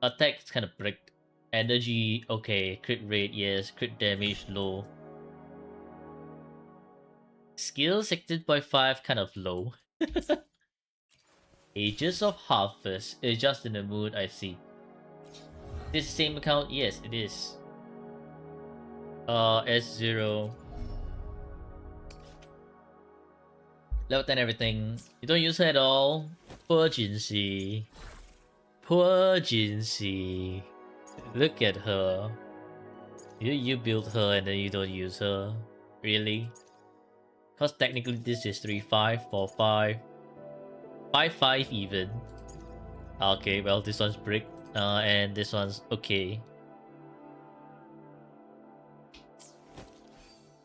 Attack's kind of bricked. Energy, okay. Crit rate, yes. Crit damage, low. Skill 16.5, kind of low. Ages of Harvest is just in the mood, I see. This same account? Yes, it is. S0. Level 10 everything. You don't use her at all. Poor Jinxi. Look at her. You built her and then you don't use her. Really? Because technically this is 3-5, 4-5, 5-5 even. Okay, well this one's brick. And this one's okay.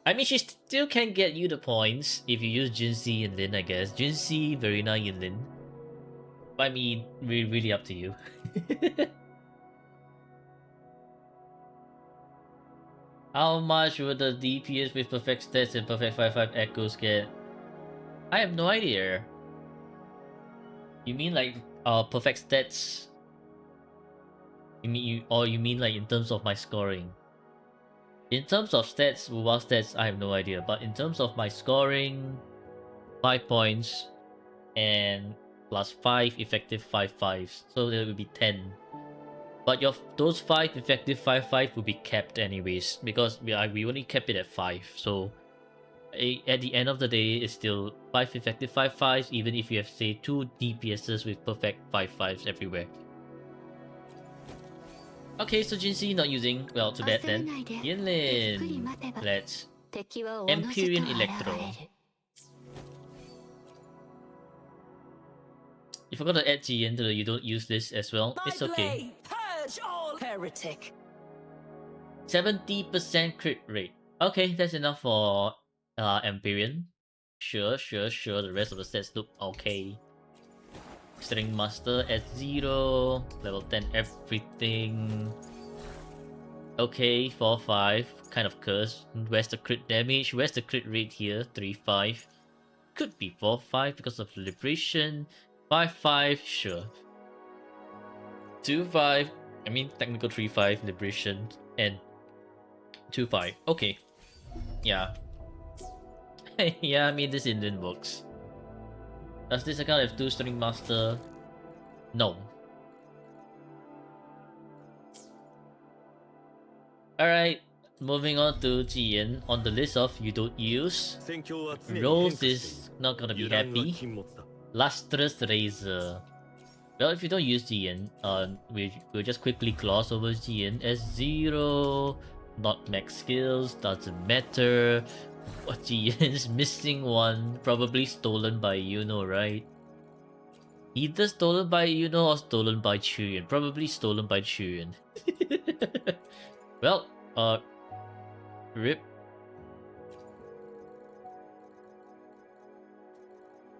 I mean, she still can get you the points if you use Jinxi and Lin, I guess. Jinxi, Verena, and Lin. I mean, really up to you. How much would the DPS with perfect stats and perfect 5-5 echoes get? I have no idea. You mean like perfect stats? You mean like in terms of my scoring? In terms of stats, WoW stats, I have no idea. But in terms of my scoring, 5 points and plus 5 effective 5/5s, so there will be 10. But those 5 effective 5/5 will be kept anyways because we only kept it at 5. So at the end of the day, it's still 5 effective 5/5s, even if you have say 2 DPSs with perfect 5/5s everywhere. Okay, so Jinxie not using, well, too bad then. Yinlin, let's Empyrean Electro. You forgot to add Ji into the you don't use this as well. It's okay. Purge all heretic. 70% crit rate. Okay, that's enough for Empyrean. Sure. The rest of the stats look okay. String Master at 0. Level 10 everything. Okay, 4/5. Kind of cursed. Where's the crit damage? Where's the crit rate here? 3/5. Could be 4/5 because of Liberation. 5/5, sure. 2/5. I mean, technical 3/5 Liberation and 2/5. Okay. Yeah. Yeah, I mean, this Indian works. Does this account have 2 String Master? No. Alright, moving on to Jiyan. On the list of you don't use, Rose is not gonna be happy. Lustrous Razor. Well, if you don't use Jiyan, we'll just quickly gloss over Jiyan as 0. Not max skills, doesn't matter. Jiyan's missing one, probably stolen by Yuno, right? Either stolen by Yuno or stolen by Chuyan. Probably stolen by Chuyan. Well, rip.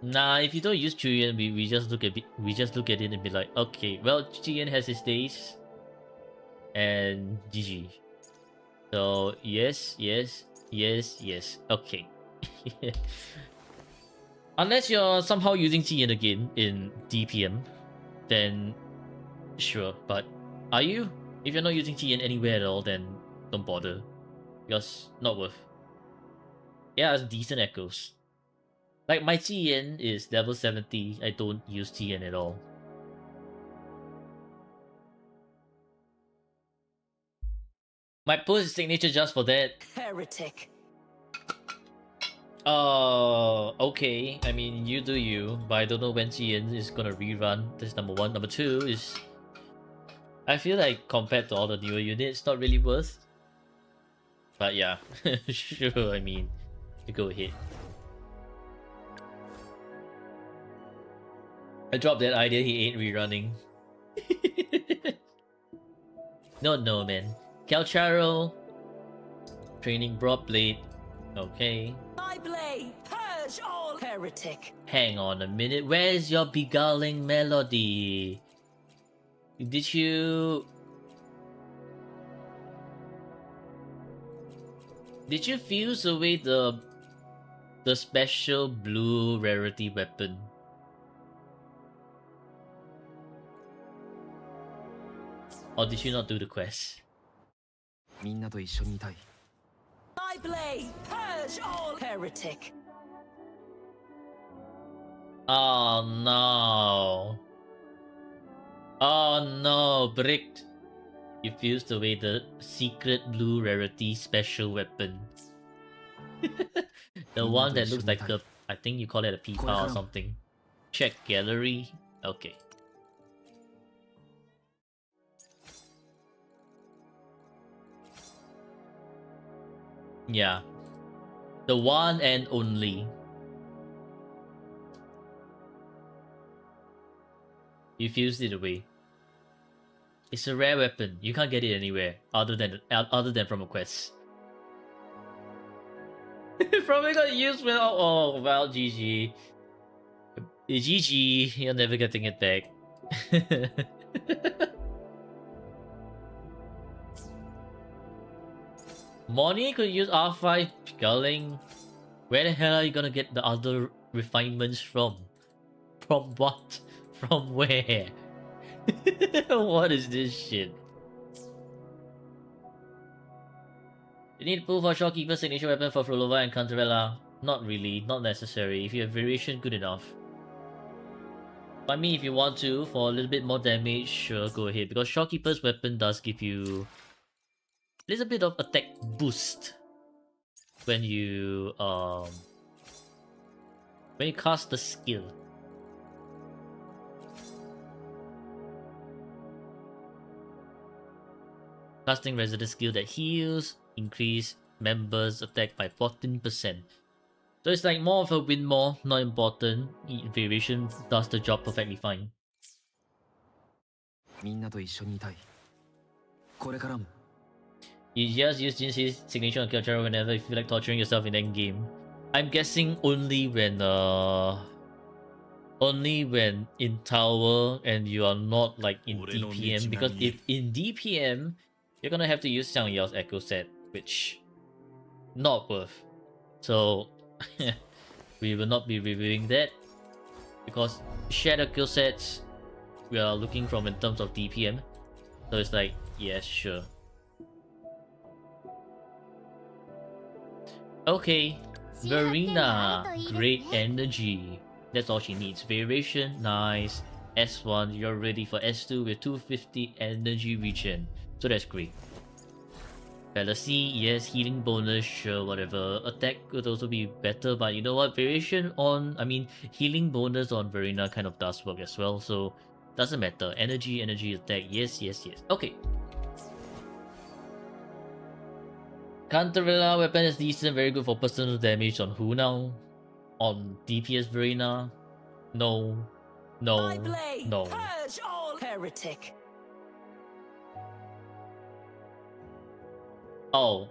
Nah, if you don't use Chuyan, we just look at it and be like, okay, well, Chuyan has his days, and GG. So yes. Okay. Unless you're somehow using Jiyan again in DPM, then sure. But are you? If you're not using Jiyan anywhere at all, then don't bother. Because not worth. Yeah, it's decent echoes. Like my Jiyan is level 70. I don't use Jiyan at all. My post is signature just for that. Heretic. Okay. I mean, you do you, but I don't know when Jiyan is gonna rerun. That's number 1. Number 2 is, I feel like compared to all the newer units, not really worth. But yeah, sure. I mean, you go ahead. I dropped that idea. He ain't rerunning. No, man. Calcharo, training Broadblade. Okay. My blade, purge all heretic. Hang on a minute. Where's your beguiling melody? Did you fuse away the special blue rarity weapon? Or did you not do the quest? みんなと一緒にいたい。 My blade, purge all heretic. Oh no. Oh no, Bricked. You fused away the secret blue rarity special weapon. The one that looks like a, I think you call it a peepa or something. Check gallery. Okay. Yeah. The one and only. You fused it away. It's a rare weapon. You can't get it anywhere other than from a quest. Probably got used with oh well GG. GG, you're never getting it back. Moni could use R5 Gulling. Where the hell are you gonna get the other refinements from? From what? From where? What is this shit? You need pull for Shopkeeper signature weapon for Frolova and Cantarella. Not really, not necessary. If you have variation, good enough. I mean, if you want to, for a little bit more damage, sure, go ahead. Because Shopkeeper's weapon does give you a little bit of attack boost when you cast the skill. Casting resident skill that heals, increase members' attack by 14%. So it's like more of a win more, not important. Variation does the job perfectly fine. みんなと一緒にいたい。これからも。 You just use Jinxi's signature on Kyojuro whenever you feel like torturing yourself in endgame. I'm guessing only when in tower and you are not like in DPM, because if in DPM you're gonna have to use Xiang Yao's echo set, which not worth. So we will not be reviewing that because shared echo sets we are looking from in terms of DPM. So it's like, yes, sure. Okay, Verena, great energy. That's all she needs. Variation, nice. S1, you're ready for S2 with 250 energy regen. So that's great. Fallacy, yes. Healing bonus, sure, whatever. Attack could also be better, but you know what? Variation on, healing bonus on Verena kind of does work as well. So doesn't matter. Energy, attack. Yes, yes, yes. Okay. Cantarella weapon is decent, very good for personal damage on who now? On DPS Verena? No. No. My blade, No. purge all heretic. Oh.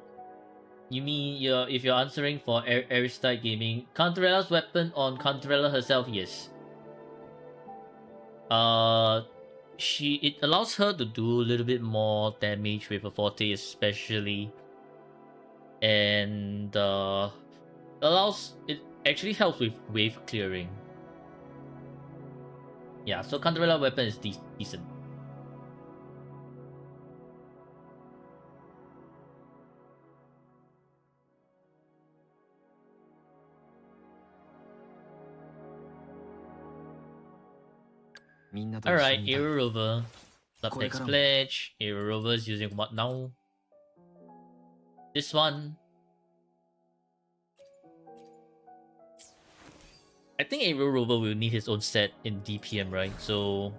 You mean if you're answering for Aristide Gaming, Cantarella's weapon on Cantarella herself, yes. It allows her to do a little bit more damage with a forte especially. And it actually helps with wave clearing. Yeah, so Cantarella weapon is decent. Alright, Aero Rover. Subtext Pledge. Aero Rover is using what now? This one. I think Aero Rover will need his own set in DPM, right? So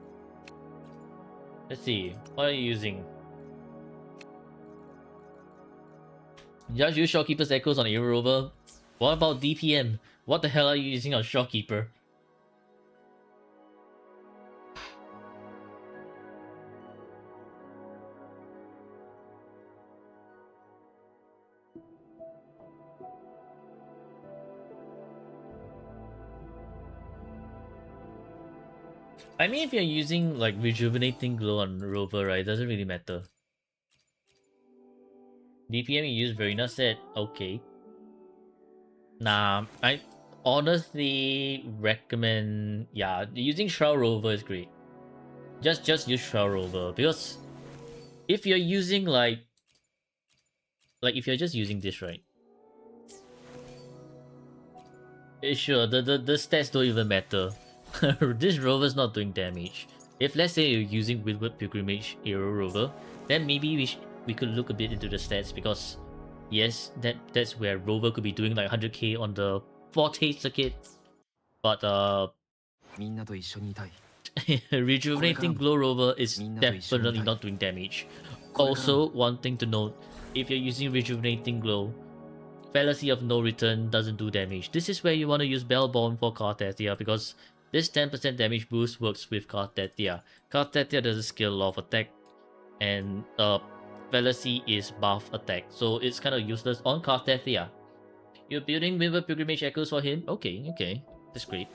let's see. What are you using? Just use Shopkeeper's Echoes on Aero Rover. What about DPM? What the hell are you using on Shopkeeper? I mean, if you're using like Rejuvenating Glow on Rover, right, it doesn't really matter. DPM you use Verena set, okay. Nah, I honestly recommend, yeah, using Shroud Rover is great. Just use Shroud Rover, because if you're using like if you're just using this, right? Sure, the stats don't even matter. This rover's not doing damage. If let's say you're using Windward Pilgrimage Aero Rover, then maybe we could look a bit into the stats, because yes, that's where Rover could be doing like 100k on the Forte circuit. But Rejuvenating Glow Rover is definitely not doing damage. Also, one thing to note, if you're using Rejuvenating Glow, Fallacy of No Return doesn't do damage. This is where you want to use Bellborn for Cartetia, because this 10% damage boost works with Cartetia. Cartetia does a skill of attack, and Fallacy is buff attack, so it's kind of useless on Cartetia. You're building Windward Pilgrimage Echoes for him? Okay, that's great.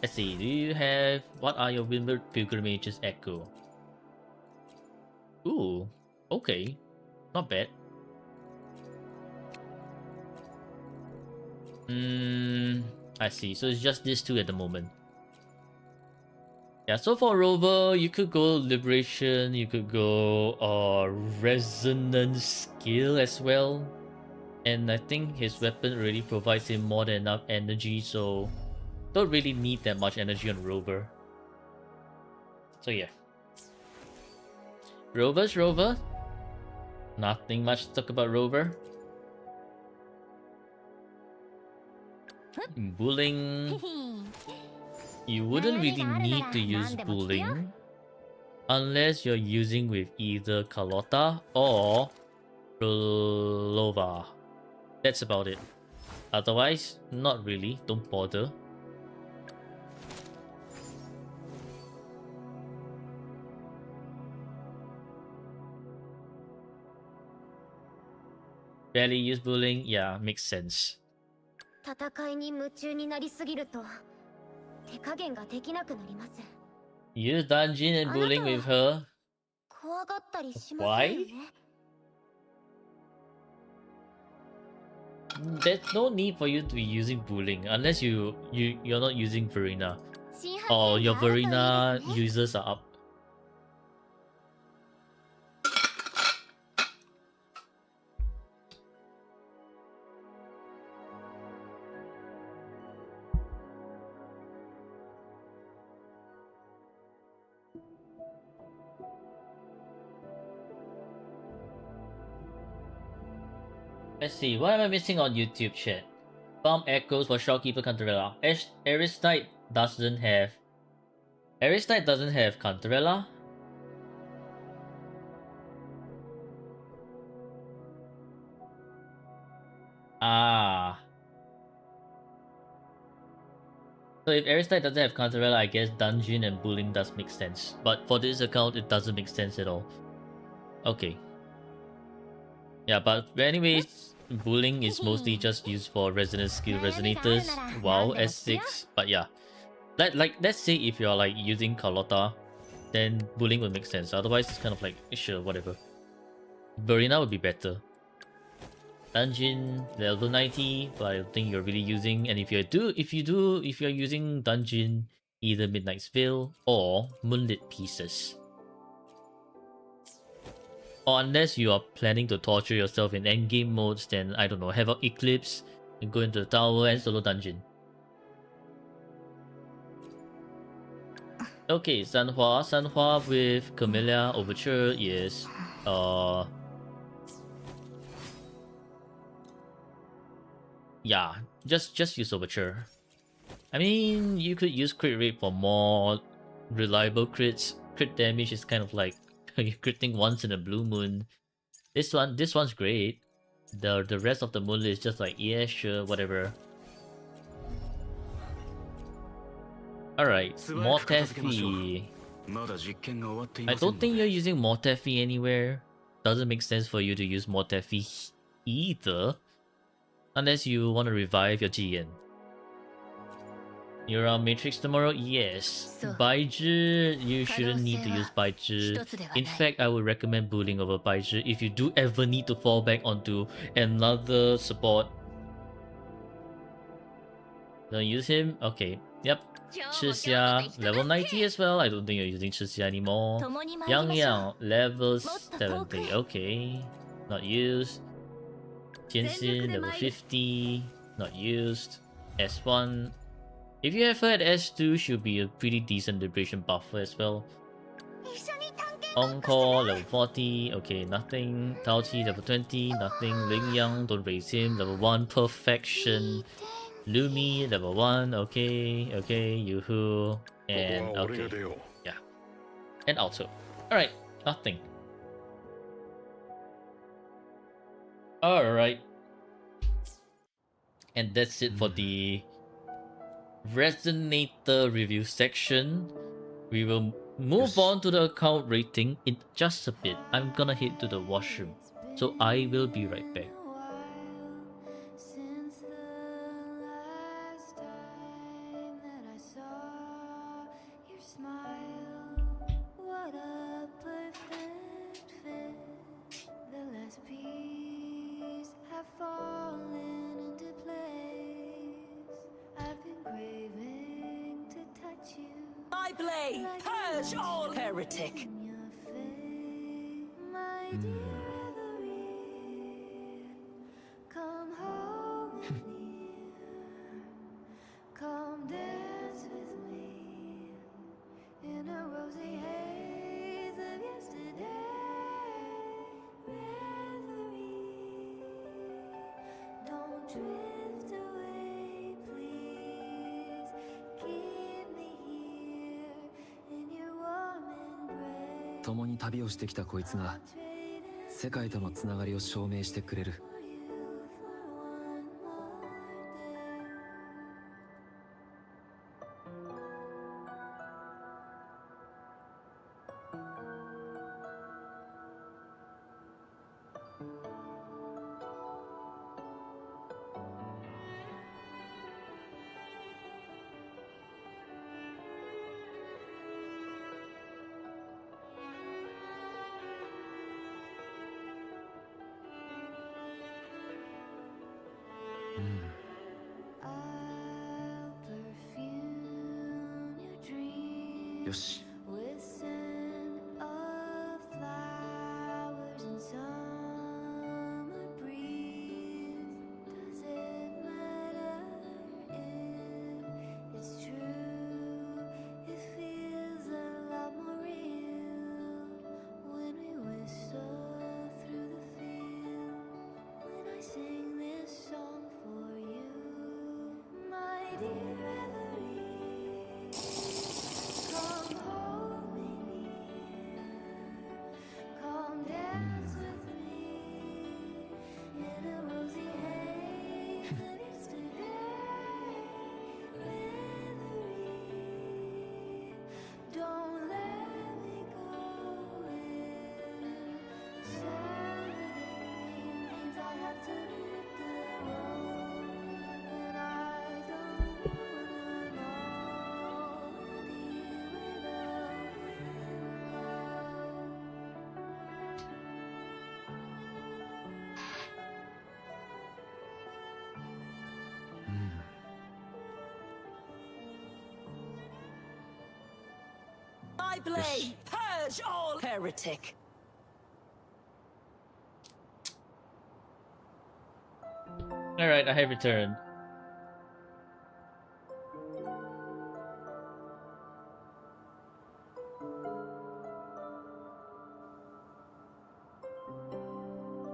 Let's see, what are your Windward Pilgrimage's Echo? Ooh, okay. Not bad. I see. So it's just these two at the moment. Yeah, so for Rover, you could go Liberation, you could go Resonance Skill as well. And I think his weapon really provides him more than enough energy, so don't really need that much energy on Rover. So yeah. Rover's Rover. Nothing much to talk about Rover. Bullying. You wouldn't really need to use bullying unless you're using with either Carlotta or Lova. That's about it. Otherwise, not really. Don't bother. Barely use bullying? Yeah, makes sense. 戦いに夢中になりすぎると手加減ができなくなります。 Use dungeon and bullying with her? 怖がったりしませんよね。 There's no need for you to be using bullying unless you're not using Verena. Or your Verena users are up. Let's see, what am I missing on YouTube chat? Bomb echoes for Shopkeeper Cantarella. Aristide doesn't have... Aristide doesn't have Cantarella? Ah. So if Aristide doesn't have Cantarella, I guess Dungeon and Bullying does make sense. But for this account, it doesn't make sense at all. Okay. Yeah, but anyways, Bullying is mostly just used for Resonance Skill Resonators. Wow, S6. But yeah. Let's say if you're like using Carlotta, then Bullying would make sense. Otherwise, it's kind of like, sure, whatever. Verena would be better. Dungeon, level 90, but I don't think you're really using. And if you're using Dungeon, either Midnight's Veil or Moonlit Pieces. Or unless you are planning to torture yourself in endgame modes, then I don't know, have an Eclipse and go into the tower and solo dungeon. Okay, Sanhua. Sanhua with Camellia Overture is yeah, just use Overture. I mean, you could use crit rate for more reliable crits. Crit damage is kind of like you're critting once in a blue moon. This one's great. The rest of the moon is just like, yeah, sure, whatever. Alright, Mortefi. I don't think you're using Mortefi anywhere. Doesn't make sense for you to use Mortefi either. Unless you want to revive your GN. You're on Matrix tomorrow? Yes. Baizhi, you shouldn't need to use Baizhi. In fact, I would recommend Bullying over Baizhi if you do ever need to fall back onto another support. Don't use him? Okay. Yep. Chixia, level 90 as well. I don't think you're using Chixia anymore. Yang Yang, level 70. Okay. Not used. Jianxin, level 50. Not used. S1. If you have her at S2, she'll be a pretty decent liberation buffer as well. Encore, level 40. Okay, nothing. Taoqi, level 20. Nothing. Ling Yang, don't raise him. Level 1, perfection. Lumi, level 1. Okay, okay. Yoo-hoo. And okay. Yeah. And also. Alright, nothing. Alright. And that's it for the Resonator review section. We will move on to the account rating in just a bit. I'm gonna head to the washroom, so I will be right back. My blade, purge all heretic. Come home with me. Come dance with me in a rosy haze of yesterday. Reverie, don't drift away, please. Keep me here in your warm embrace. 共に旅をしてきたこいつが世界とのつながりを証明してくれる。I'll perfume your dreams よし。 with scent of flowers and summer breeze. Does it matter if it's true? It feels a lot more real when we whistle through the fields. When I sing this song for you, my dear Reverie. Come hold me near. Come dance with me in a rosy haze of yesterday. Reverie, don't let me go in. Saturday means I have to hit the road, and I don't wanna know any without My blade, purge all heretic. Alright, I have returned.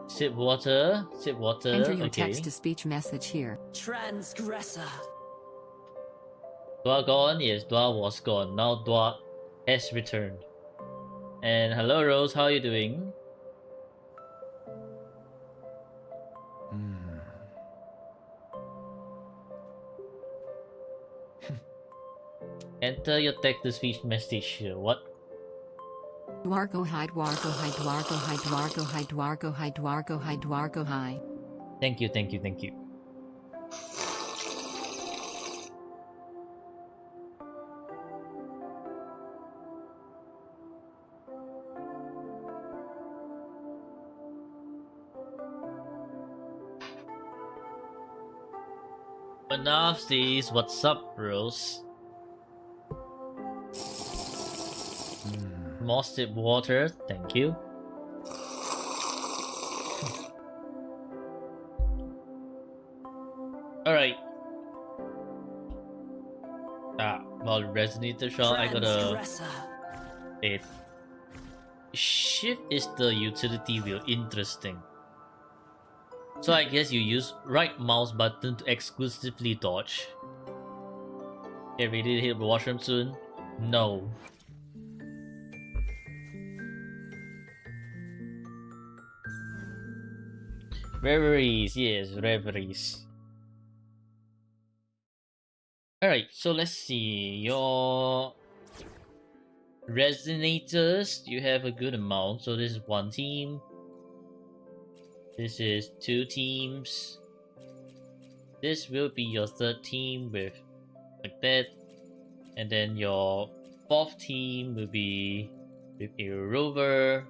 Sip water, Enter your okay. text-to-speech message here. Transgressor. Dwa gone? Yes, Dwa was gone. Now Dwa has returned. And hello Rose, how are you doing? Enter your text-to-speech message here. What? Dwargo hi, Dwargo hi, Dwargo hi, Dwargo hi, Dwargo hi, Dwargo hi, Dwargo hi. Thank you, thank you, thank you. Banafsties, what's up, Rose? More sip water, thank you. Alright. Well, Resonator Shot, I gotta... Transgressor. It. Shift is the utility wheel, interesting. So I guess you use right mouse button to exclusively dodge. If we did hit the washroom soon? No. Reveries, yes, reveries. Alright, so let's see. Your resonators, you have a good amount. So this is one team. This is two teams. This will be your third team with like that. And then your fourth team will be with a rover.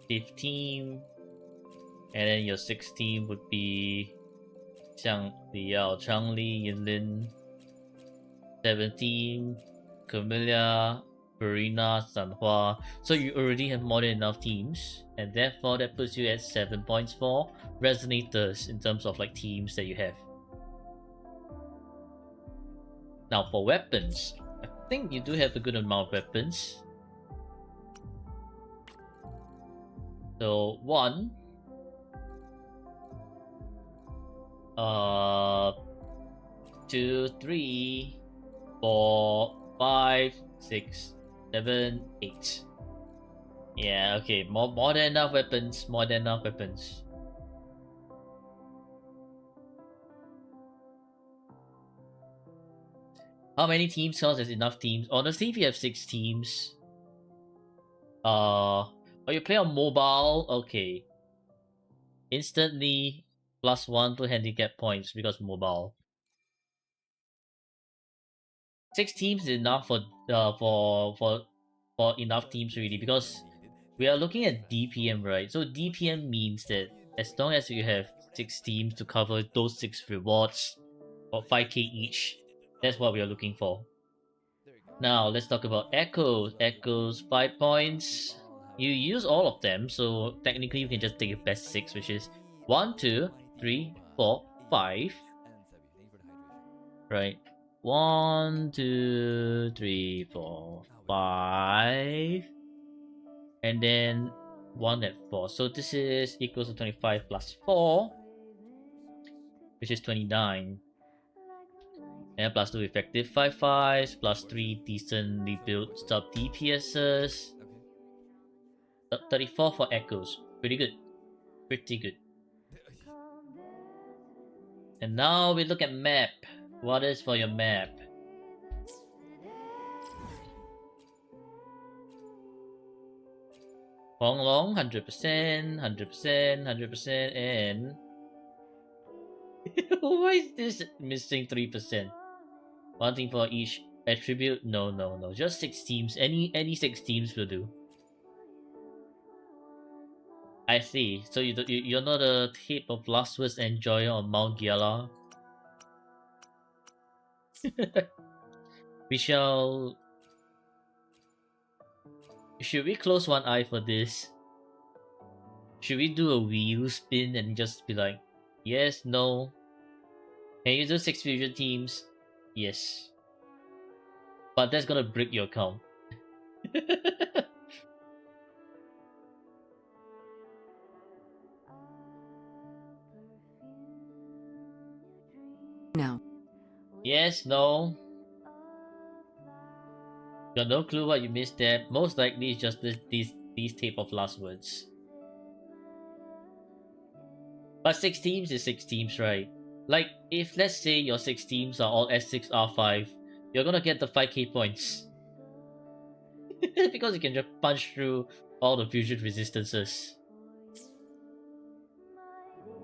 Fifth team. And then your sixth team would be 像李耀、张力、Yin Lin. 7th team, Camellia, Farina, Sanhua. So you already have more than enough teams, and therefore that puts you at 7 points for Resonators in terms of like teams that you have. Now for weapons, I think you do have a good amount of weapons. So 1, 2, 3, 4, 5, 6, 7, 8. Yeah, okay, more than enough weapons, more than enough weapons. How many teams counts as enough teams? Honestly, if you have 6 teams, or you play on mobile, okay. Instantly +1 to handicap points because mobile. 6 teams is enough for enough teams really, because we are looking at DPM, right? So DPM means that as long as you have 6 teams to cover those 6 rewards or 5k each, that's what we are looking for. Now let's talk about echoes. Echoes 5 points. You use all of them, so technically you can just take your best 6, which is 1, 2, 3, 4, 5. Right. 1, 2, 3, 4, 5. And then 1 at 4. So this is equals to 25 plus 4, which is 29. And plus 2 effective 5 5s, plus 3 decently built sub DPSs. 34 for echoes. Pretty good. Pretty good. And now we look at map. What is for your map? Honglong, 100%, 100%, 100%, and... Why is this missing 3%? One thing for each attribute? No, no, no. Just 6 teams. Any 6 teams will do. I see. So you're not a type of Last Words enjoyer on Mount Gyala? We shall... Should we close one eye for this? Should we do a wheel spin and just be like, yes, no? Can you do 6 fusion teams? Yes. But that's gonna break your account. No. Yes, no? Got no clue what you missed there. Most likely it's just these tape of last words. But 6 teams is 6 teams, right? Like, if let's say your 6 teams are all S6, R5, you're gonna get the 5k points. Because you can just punch through all the fusion resistances.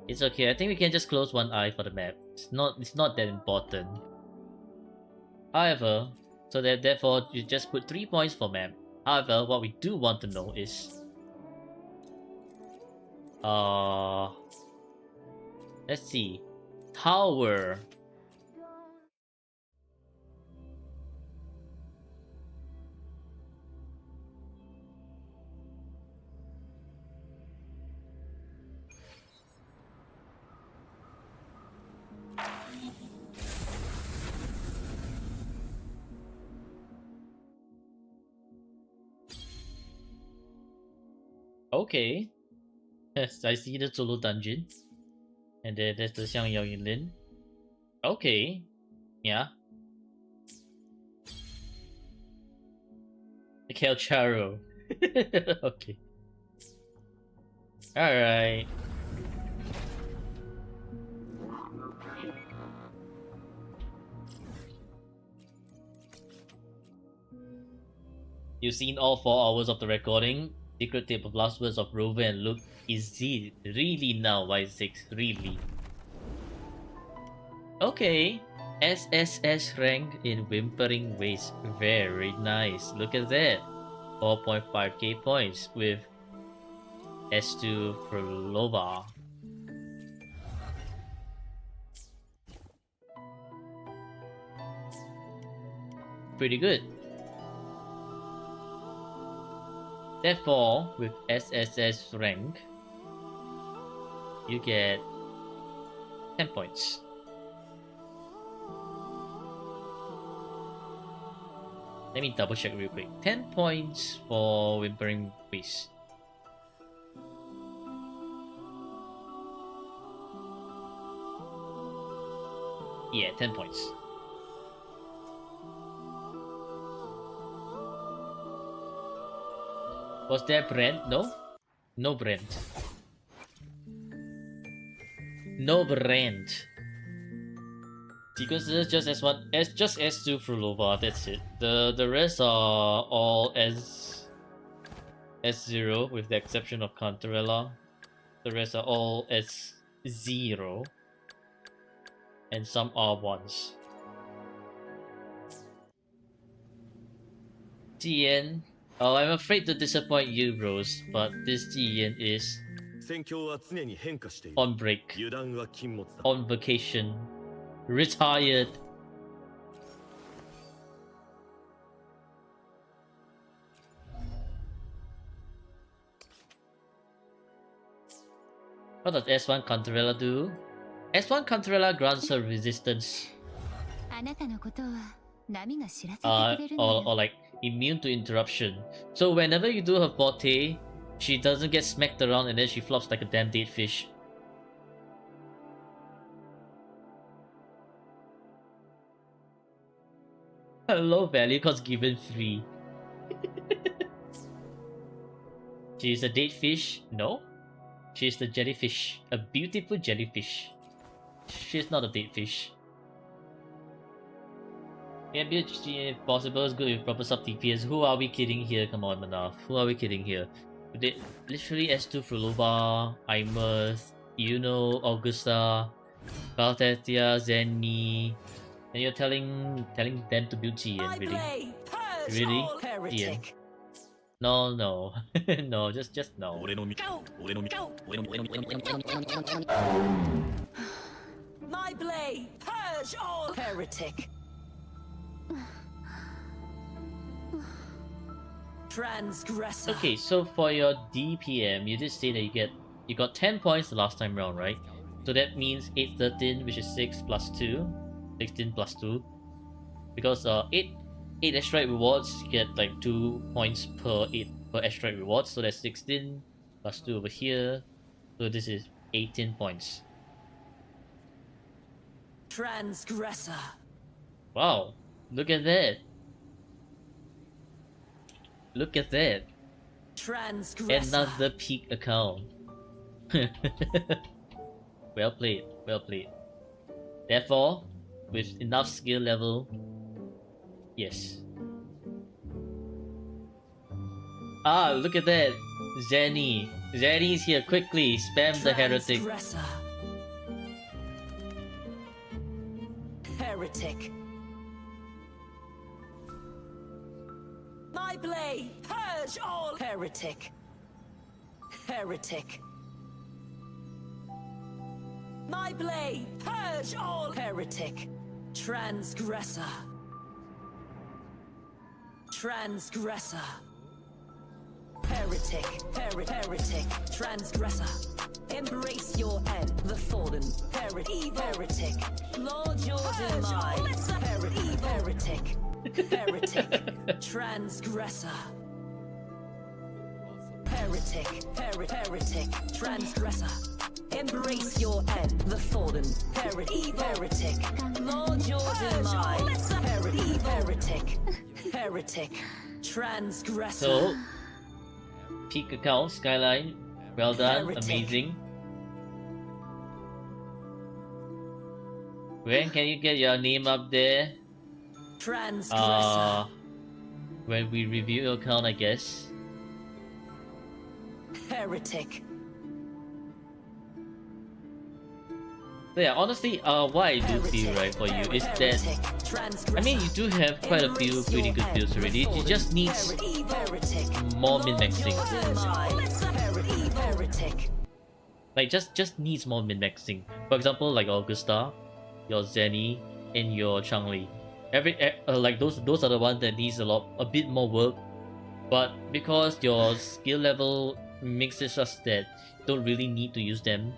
It's okay, I think we can just close one eye for the map. It's not that important. However, so that therefore you just put 3 points for map. However, what we do want to know is... let's see. Tower. Okay. Yes, I see the solo dungeon. And then there's the Xiang Yao Yin Lin. Okay. Yeah. The Kelcharo. Okay. Alright. You've seen all 4 hours of the recording. Secret Tape of Last Words of Rover and Luke. Is it really now Y6? Really? Okay. SSS rank in Whimpering Waste. Very nice. Look at that. 4.5k points with S2 Prolova. Pretty good. Therefore, with SSS rank, you get 10 points. Let me double check real quick. 10 points for Whimpering Beast. Yeah, 10 points. Was there Brent? No? No Brent. No Brent. Sequences just S1, just S2 for Lova, that's it. The rest are all S0 with the exception of Cantarella. The rest are all S0. And some R1s. Jiyan. Oh, I'm afraid to disappoint you, Rose, but this Jiyan is on break, on vacation, retired. What does S1 Cantarella do? S1 Cantarella grants her resistance. Or like immune to interruption. So whenever you do her forte, she doesn't get smacked around and then she flops like a damn dead fish. Low value cause given free. She's a dead fish? No. She's the jellyfish. A beautiful jellyfish. She's not a dead fish. Yeah, if possible, is good with proper sub TPS. Who are we kidding here? Come on, Manaf. Who are we kidding here? They literally S2 Frolova, Imers, Augusta, Valtetia, Zenny, and you're telling them to build Jiyan, really? Really? Jiyan? No, no. No, just no. My blade, purge all heretic. Transgressor. Okay, so for your DPM, you did say that you got 10 points the last time round, right? So that means 8, 13, which is 6 plus 2, 16 plus 2. Because 8 airstrike rewards, you get like 2 points per airstrike reward, so that's 16 plus 2 over here. So this is 18 points. Transgressor. Wow, look at that. Look at that. Transgressor. Another peak account. Well played, well played. Therefore, with enough skill level, yes. Ah, look at that. Zenny. Zenny's here, quickly. Spam the heretic. Heretic. My blade, purge all heretic. Heretic. My blade, purge all heretic. Transgressor. Transgressor. Heretic. Heretic. Transgressor. Embrace your end, the fallen. Heretic. Lord your demise. Heretic. Heretic. Transgressor. Heretic. Heretic. Transgressor. Embrace your end, the fallen. Heretic. Lord your demise. Heretic. Heretic. Transgressor. So, peak account, Skyline. Well done, Heretic. amazing. When can you get your name up there? Transgressor. When we review your account, I guess. Heretic. So yeah, honestly, what I do feel right for you is that, I mean, you do have quite a few pretty good builds already. You just need more min-maxing. Like just needs more min-maxing. For example, like Augusta, your Zenny, and your Changli. Like those are the ones that needs a bit more work But because your skill level makes it such that you don't really need to use them,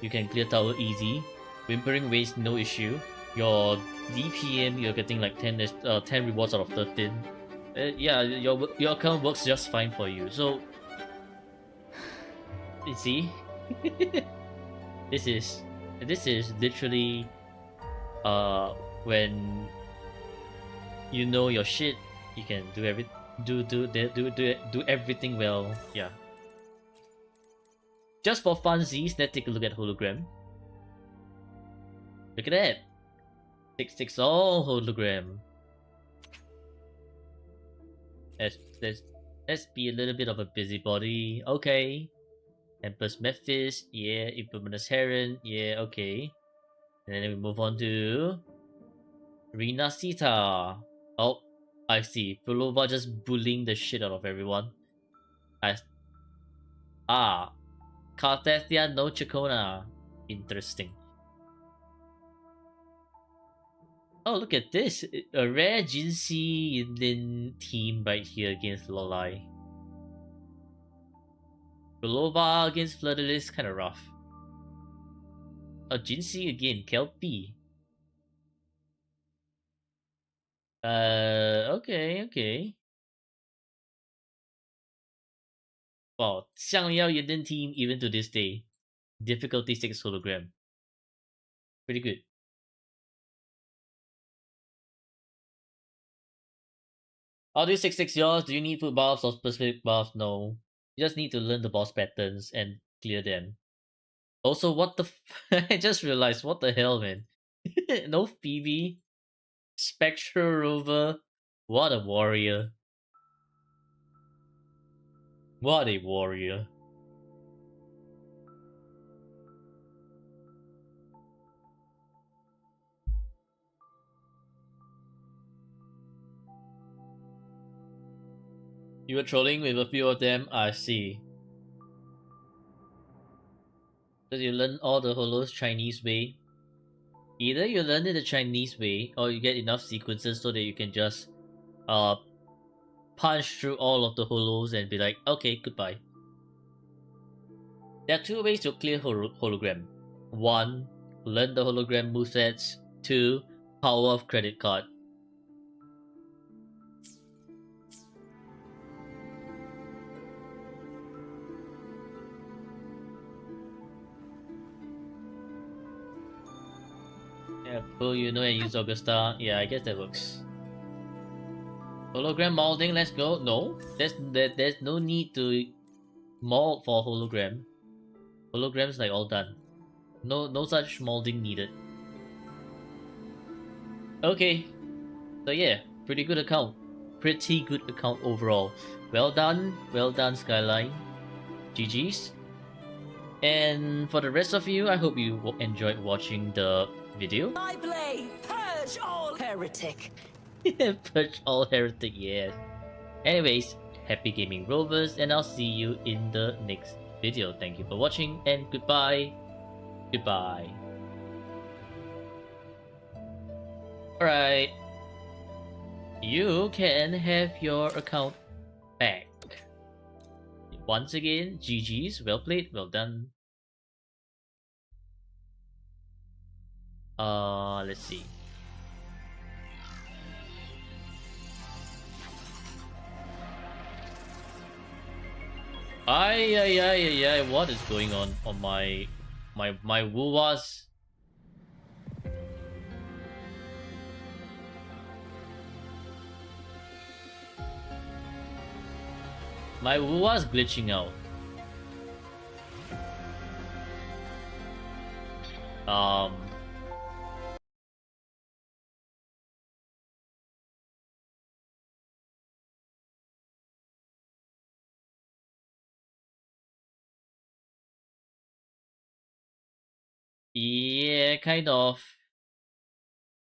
you can clear tower easy. Whimpering Waste, no issue. Your DPM, you're getting like 10 rewards out of 13. Yeah, your account works just fine for you. So, you see, this is literally when you know your shit, you can do everything well. Yeah. Just for funsies, let's take a look at hologram. Look at that. 6 all hologram. Let's be a little bit of a busybody. Okay. Empress Memphis, yeah. Imperious Heron, yeah, okay. And then we move on to Rina Sita. Oh, I see. Bulova just bullying the shit out of everyone. Carthasia no Chacona. Interesting. Oh, look at this. A rare Jinxie Yinlin team right here against Lolai. Bulova against Fleur-de-Lis, kind of rough. Oh, Jinxie again, Kelpie. Okay. Wow, Xiangyao Yinlin team even to this day. Difficulty 6 hologram. Pretty good. How do you 6 yours? Do you need food buffs or specific buffs? No. You just need to learn the boss patterns and clear them. Also, what the I just realized, what the hell, man? No Phoebe? Spectral Rover? What a warrior. What a warrior. You were trolling with a few of them? I see. Did you learn all the holos Chinese way? Either you learn it the Chinese way, or you get enough sequences so that you can just uh punch through all of the holos and be like, okay, goodbye. There are two ways to clear hologram. 1. Learn the hologram movesets. 2. Power of credit card. Yeah, pull you know and use Augusta. Yeah, I guess that works. Hologram molding, let's go. No, there's no need to mold for hologram. Holograms like all done. No such molding needed. Okay, so yeah, pretty good account. Pretty good account overall. Well done Skyline. GG's. And for the rest of you, I hope you enjoyed watching the video. My blade, purge all heretic. Purge all heretic, yes. Anyways, happy gaming rovers, and I'll see you in the next video. Thank you for watching, and goodbye. Goodbye. Alright. You can have your account back. Once again, GG's, well played, well done. Let's see. Ay, what is going on my wuwas? My wuwas glitching out. Yeah, kind of.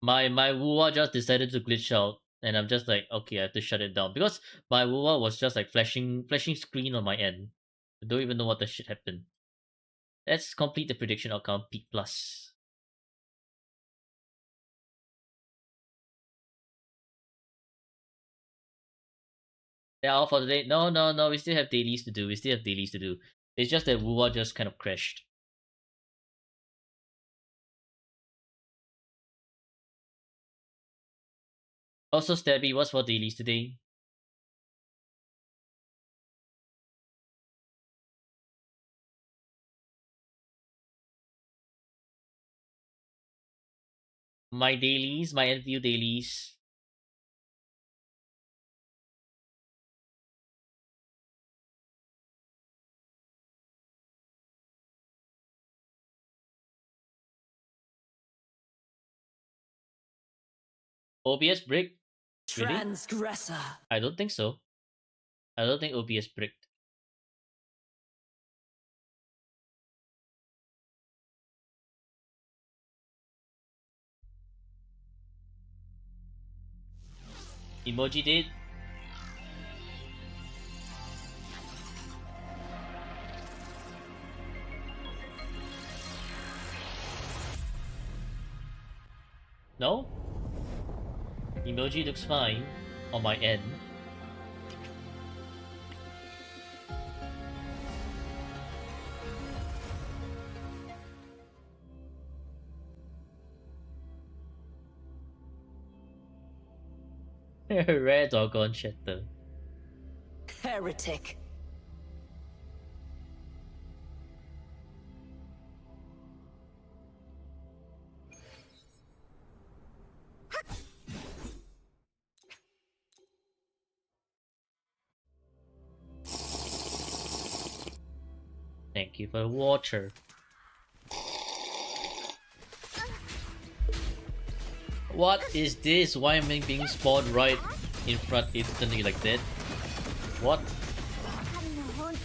My Wuwa just decided to glitch out, and I'm just like, okay, I have to shut it down because my Wuwa was just like flashing screen on my end. I don't even know what the shit happened. Let's complete the prediction outcome Peak Plus. They're all for today. No, no, no. We still have dailies to do. We still have dailies to do. It's just that Wuwa just kind of crashed. Also, Stabby, what's for dailies today? My dailies, my NVU dailies. OBS brick? Really? Transgressor. I don't think so. I don't think OBS bricked. Emoji did? No? Emoji looks fine on my end. Rare doggone shatter. Heretic. Thank you for the water. What is this? Why am I being spawned right in front instantly like that? What? 神の本調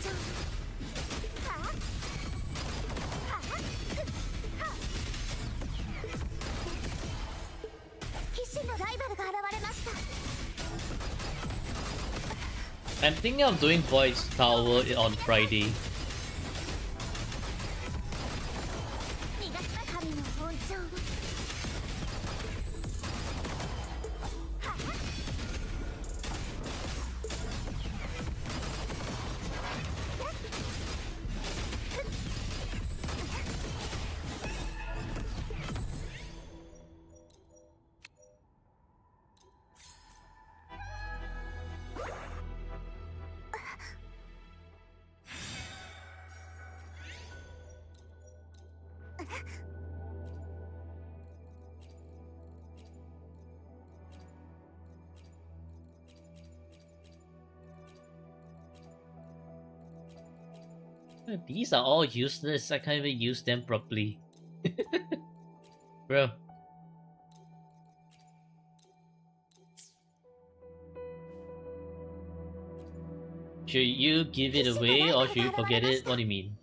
必死のライバルが現れました I'm thinking of doing Void's Tower on Friday. 神の本調 These are all useless. I can't even use them properly. Bro. Should you give it away or should you forget it? What do you mean?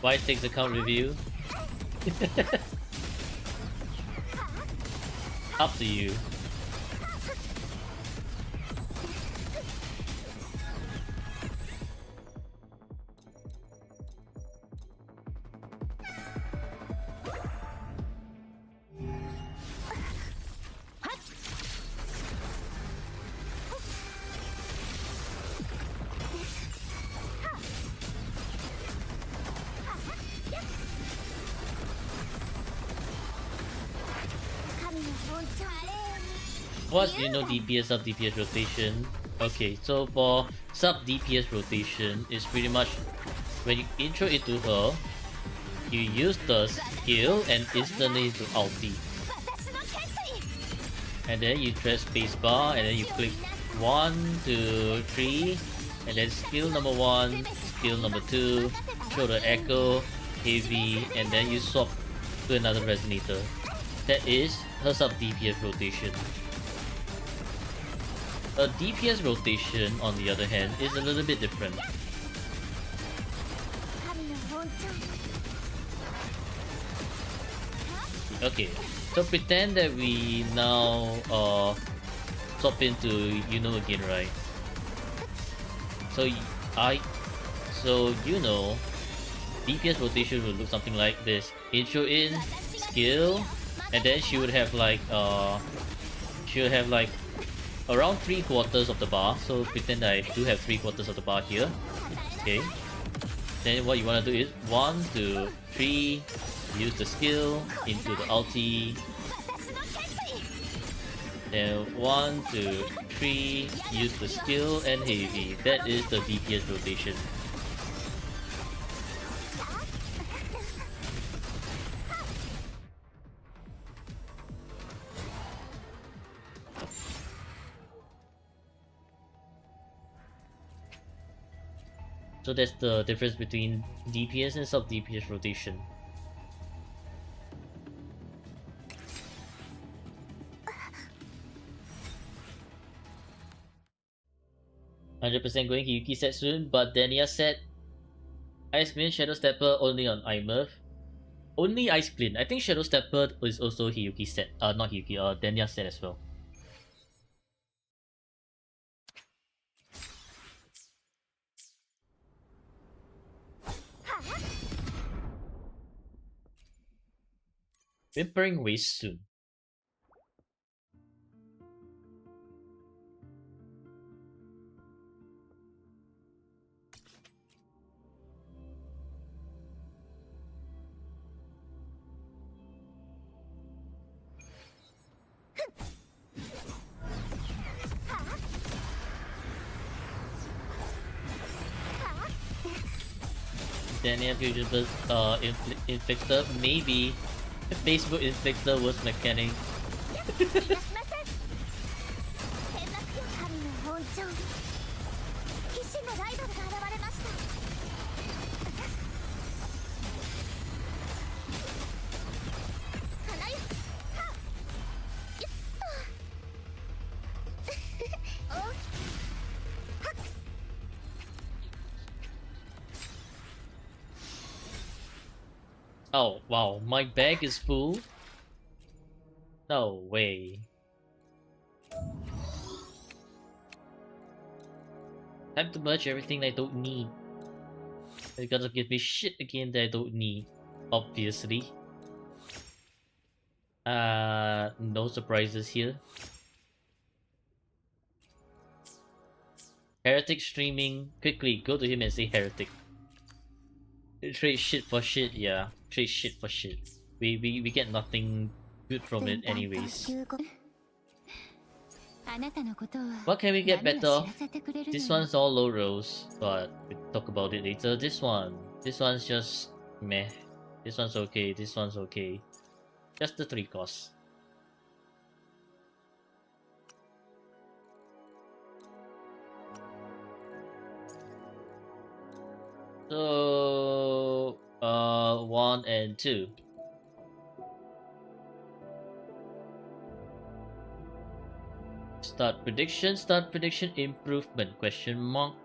Why takes account review? Up to you. What's DPS sub DPS rotation? Okay, so for sub DPS rotation, it's pretty much when you intro it to her, you use the skill and instantly to ulti. And then you press spacebar and then you click 1, 2, 3, and then skill number 1, skill number 2, show the echo, heavy, and then you swap to another resonator. That is her sub DPS rotation. A DPS rotation, on the other hand, is a little bit different. Okay, so pretend that we now swap into again, right? So DPS rotation will look something like this. Intro in, skill, and then she would have like around 3/4 of the bar. So pretend I do have 3/4 of the bar here. Okay. Then what you wanna do is 1, 2, 3, use the skill into the ulti. Then 1, 2, 3, use the skill and heavy. That is the DPS rotation. So that's the difference between DPS and sub DPS rotation. %, going Yuki set soon, but Denia said Ice Clean Shadow Stepper only on iMurph. Only Ice Clean. I think Shadow Stepper is also Hiyuki set. Not Hiyuki, Denia set as well. Whimpering Waste soon. Daniel Fusion Inflictor, maybe Facebook Inflictor was mechanic. Oh wow, my bag is full? No way. Time to merge everything I don't need. They're gonna give me shit again that I don't need, obviously. No surprises here. Heretic streaming, quickly go to him and say Heretic. Trade shit for shit, yeah. Trade shit for shit. We get nothing good from it anyways. What can we get better? This one's all low rolls, but we'll talk about it later. This one's just meh. This one's okay, this one's okay. Just the 3 costs. So 1 and 2. Start prediction improvement question mark.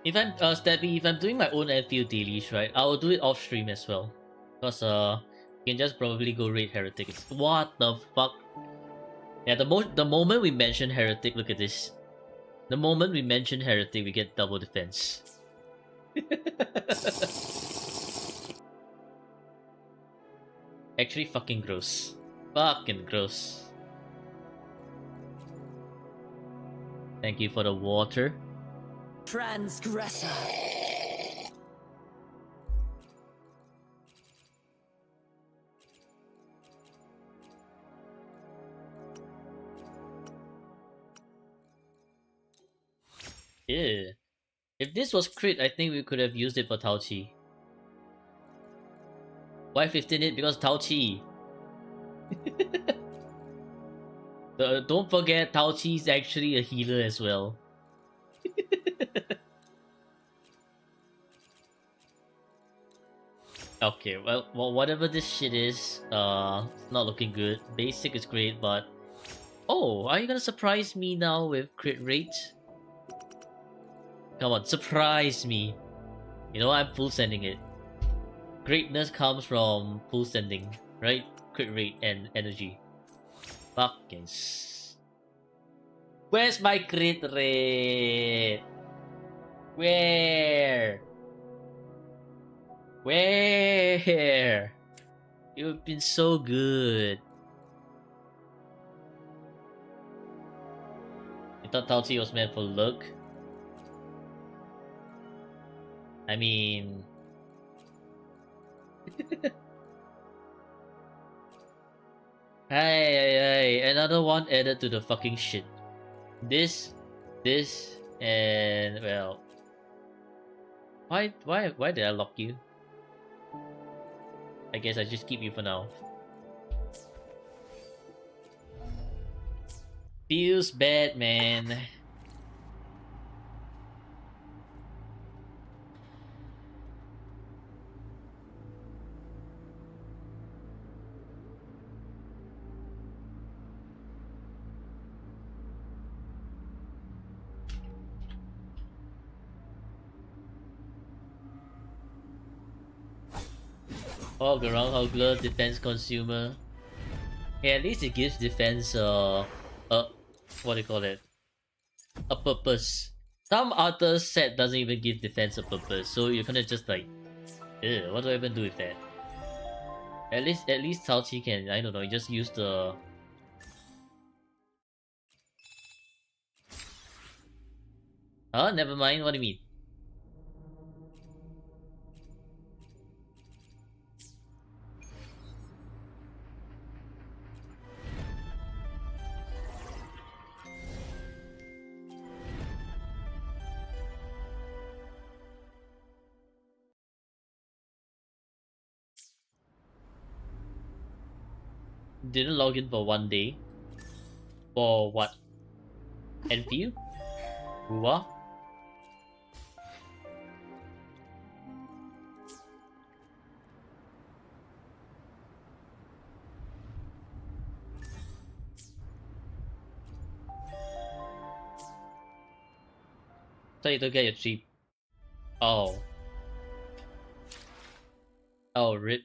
If I'm Stabby, if I'm doing my own Enfield dailies, right, I will do it off stream as well. Because you can just probably go raid Heretic. What the fuck? Yeah, the moment we mention Heretic, look at this. The moment we mention Heretic, we get double defense. Actually fucking gross. Fucking gross. Thank you for the water. Transgressor. Yeah. If this was crit, I think we could have used it for Tao Chi. Why 15 it? Because Tao Chi. Don't forget, Tao Chi is actually a healer as well. Okay, well, whatever this shit is, not looking good. Basic is great, but oh, are you gonna surprise me now with crit rate? Come on, surprise me. You know I'm full sending it. Greatness comes from full sending, right? Crit rate and energy. Fucking. Where's my crit rate? Where? Where? You've been so good. I thought Tao Chi was meant for luck. I mean... Hey, another one added to the fucking shit. This, and well... Why did I lock you? I guess I just keep you for now. Feels bad, man. Oh, Groundhog Glove defense consumer. Yeah, at least it gives defense what do you call it? A purpose. Some other set doesn't even give defense a purpose, so you're gonna just like, ew, what do I even do with that? At least Cao Chi can, I don't know, just use the... Huh? Never mind, what do you mean? Didn't log in for 1 day. For what? Enfield? Hua? So you don't get your cheap. Oh. Oh, rip.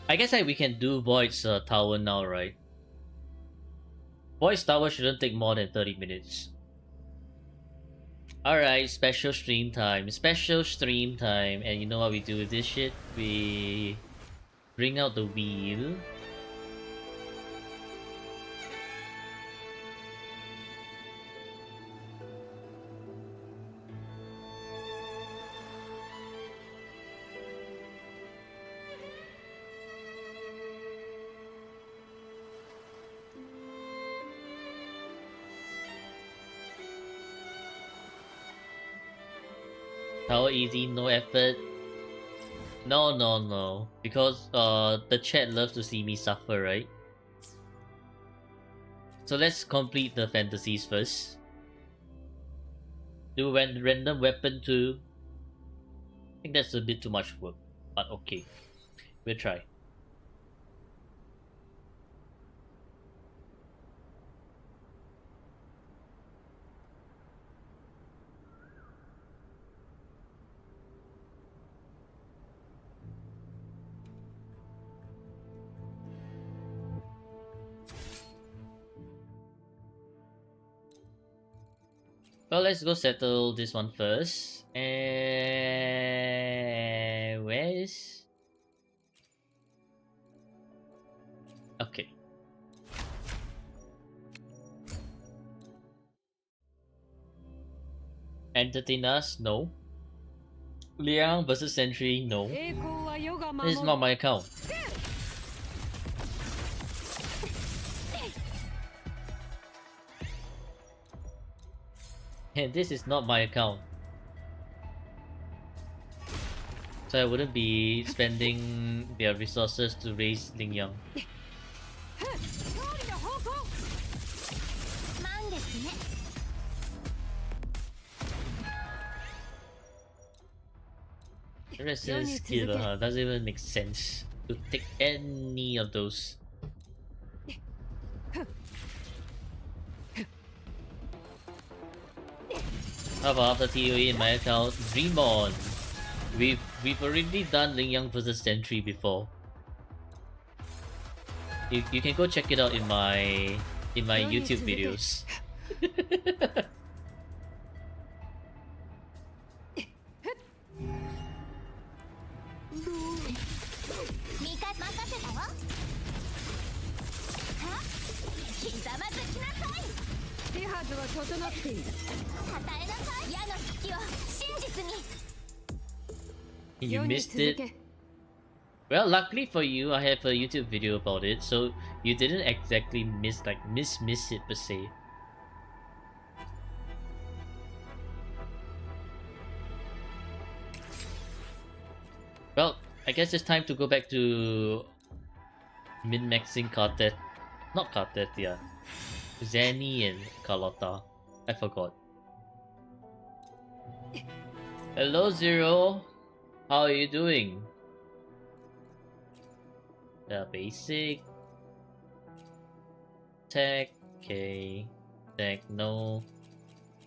I guess we can do Void's tower now, right? Void's tower shouldn't take more than 30 minutes. Alright, special stream time. Special stream time. And you know what we do with this shit? We bring out the wheel. Tower easy, no effort. No. Because the chat loves to see me suffer, right? So let's complete the fantasies first. Do random weapon too. I think that's a bit too much work, but okay. We'll try. Well, let's go settle this one first. And where is... Okay. Entertain us? No. Liang versus Sentry? No. This is not my account. And this is not my account. So I wouldn't be spending their resources to raise Ling Yang. なんですね。 Resistance skill, doesn't even make sense to take any of those. How about after TOE in my account? Dream on! We've already done Ling Yang vs Sentry before. You can go check it out in my YouTube videos. 任せたわ。は？ひざまずきなさい。手はずは整っている。与えなさい。矢の隙を真実に。 You missed it. Well, luckily for you, I have a YouTube video about it, so you didn't exactly miss it per se. Well, I guess it's time to go back to min-maxing Quartet. Not Quartet, yeah. Zanny and Carlotta. I forgot. Hello, Zero. How are you doing? Basic. Tech. Okay. Techno.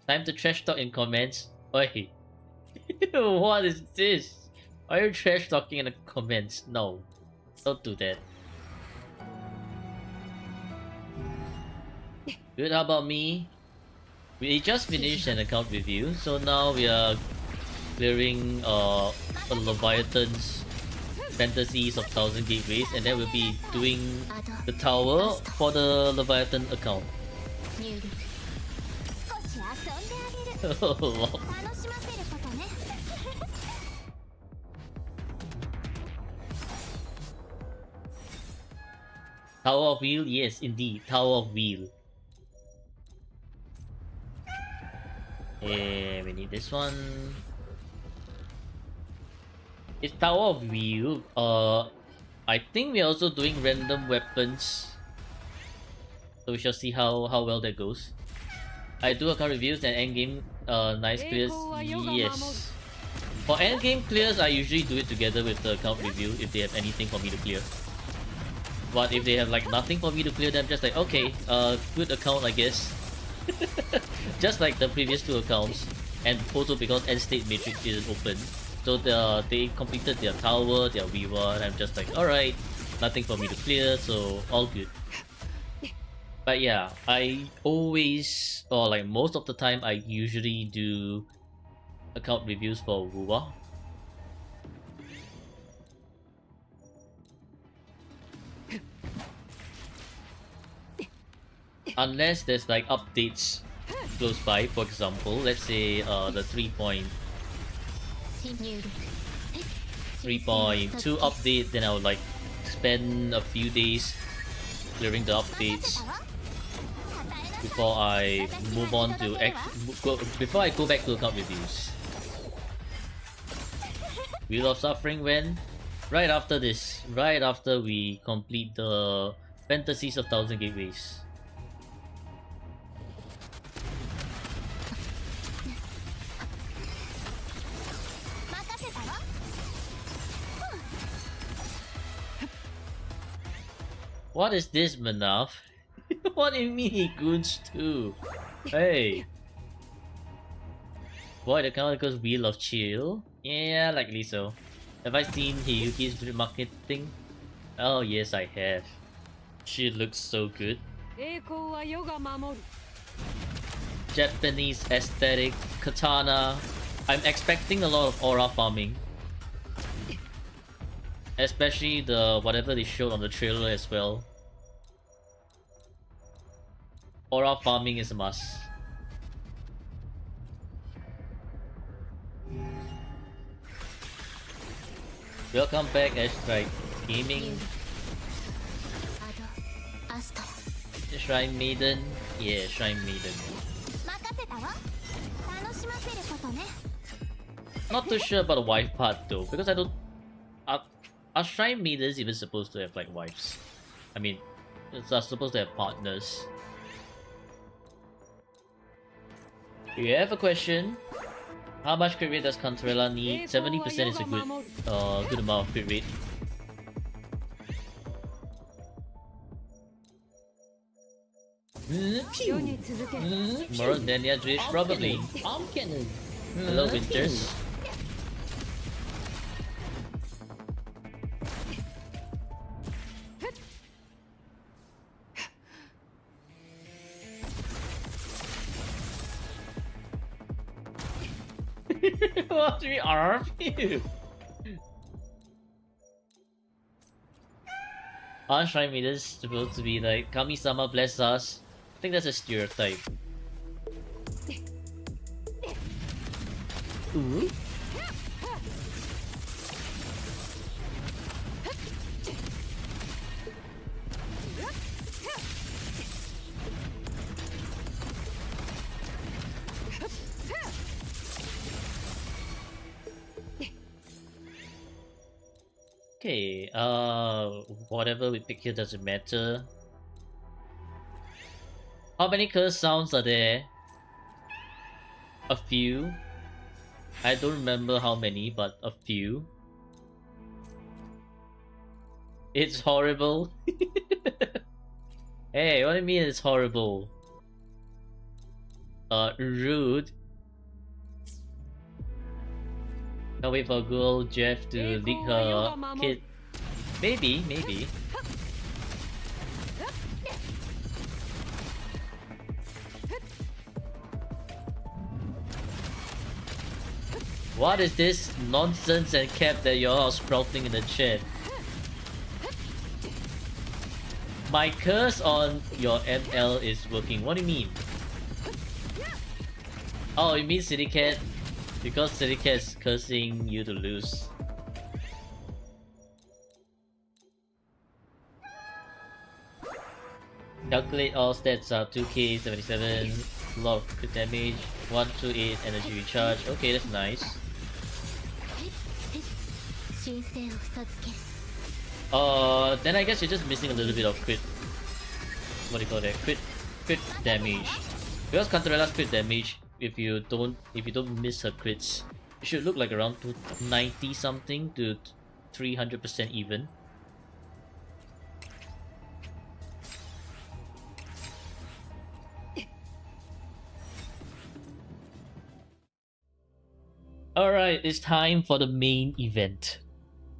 Time to trash talk in comments. Oi. What is this? Are you trash talking in the comments? No. Don't do that. Good, how about me? We just finished an account review, so now we are clearing Leviathan's Fantasies of 1000 Gateways, and then we'll be doing the tower for the Leviathan account. 入力。少し遊んであげる。 Tower 楽しませることね。of Wheel? Yes, indeed. Tower of Wheel. We need this one. It's Tower of Wheel. I think we're also doing random weapons. So we shall see how well that goes. I do account reviews and endgame nice clears. Yes. For endgame clears, I usually do it together with the account review if they have anything for me to clear. But if they have like nothing for me to clear, then I'm just like, okay, good account I guess. Just like the previous two accounts, and also because End State Matrix isn't open, so they completed their tower, their weaver, and I'm just like, alright, nothing for me to clear, so all good. But yeah, I always, or like most of the time, I usually do account reviews for Wuwa. Unless there's like updates close by, for example, let's say the 3.2 update, then I would like spend a few days clearing the updates before I move on to before I go back to account reviews. Wheel of Suffering when? Right after this, right after we complete the Fantasies of 1000 Gateways. What is this, Manaf? What do you mean he goons too? Hey! Boy, the counter goes Wheel of Chill? Yeah, likely so. Have I seen Hiyuki's marketing? Oh yes, I have. She looks so good. Japanese aesthetic, katana. I'm expecting a lot of aura farming. Especially the whatever they showed on the trailer as well. Aura farming is a must. Welcome back, Astrike Gaming. アドアストラ Shrine Maiden. Yeah, Shrine Maiden. 任せたわ楽しませることね Not too sure about the wife part though, because I don't. Are Shrine Maidens even supposed to have like wives? I mean, are supposed to have partners. You have a question? How much crit rate does Cantarella need? 70% is a good amount of crit rate. More than the Drish, probably. Hello, Winters. What do we arm you? Aren't Shrine Maidens supposed to be like Kami-sama bless us? I think that's a stereotype. Ooh. Okay, whatever we pick here doesn't matter. How many curse sounds are there? A few. I don't remember how many, but a few. It's horrible. Hey, what do you mean it's horrible? Rude. Can't wait for girl Jeff to leak her kid. Maybe. What is this nonsense and cap that you're all sprouting in the chat? My curse on your ML is working. What do you mean? Oh, you mean City Cat? Because City Cat is cursing you to lose. Calculate all stats are 2k, 77, a lot of crit damage, 128 energy recharge. Okay, that's nice. 神聖を授ける Then I guess you're just missing a little bit of crit. What do you call that? Crit damage. Because Cantarella's crit damage, if you don't miss her crits, it should look like around 290 something to 300% even. Alright, it's time for the main event.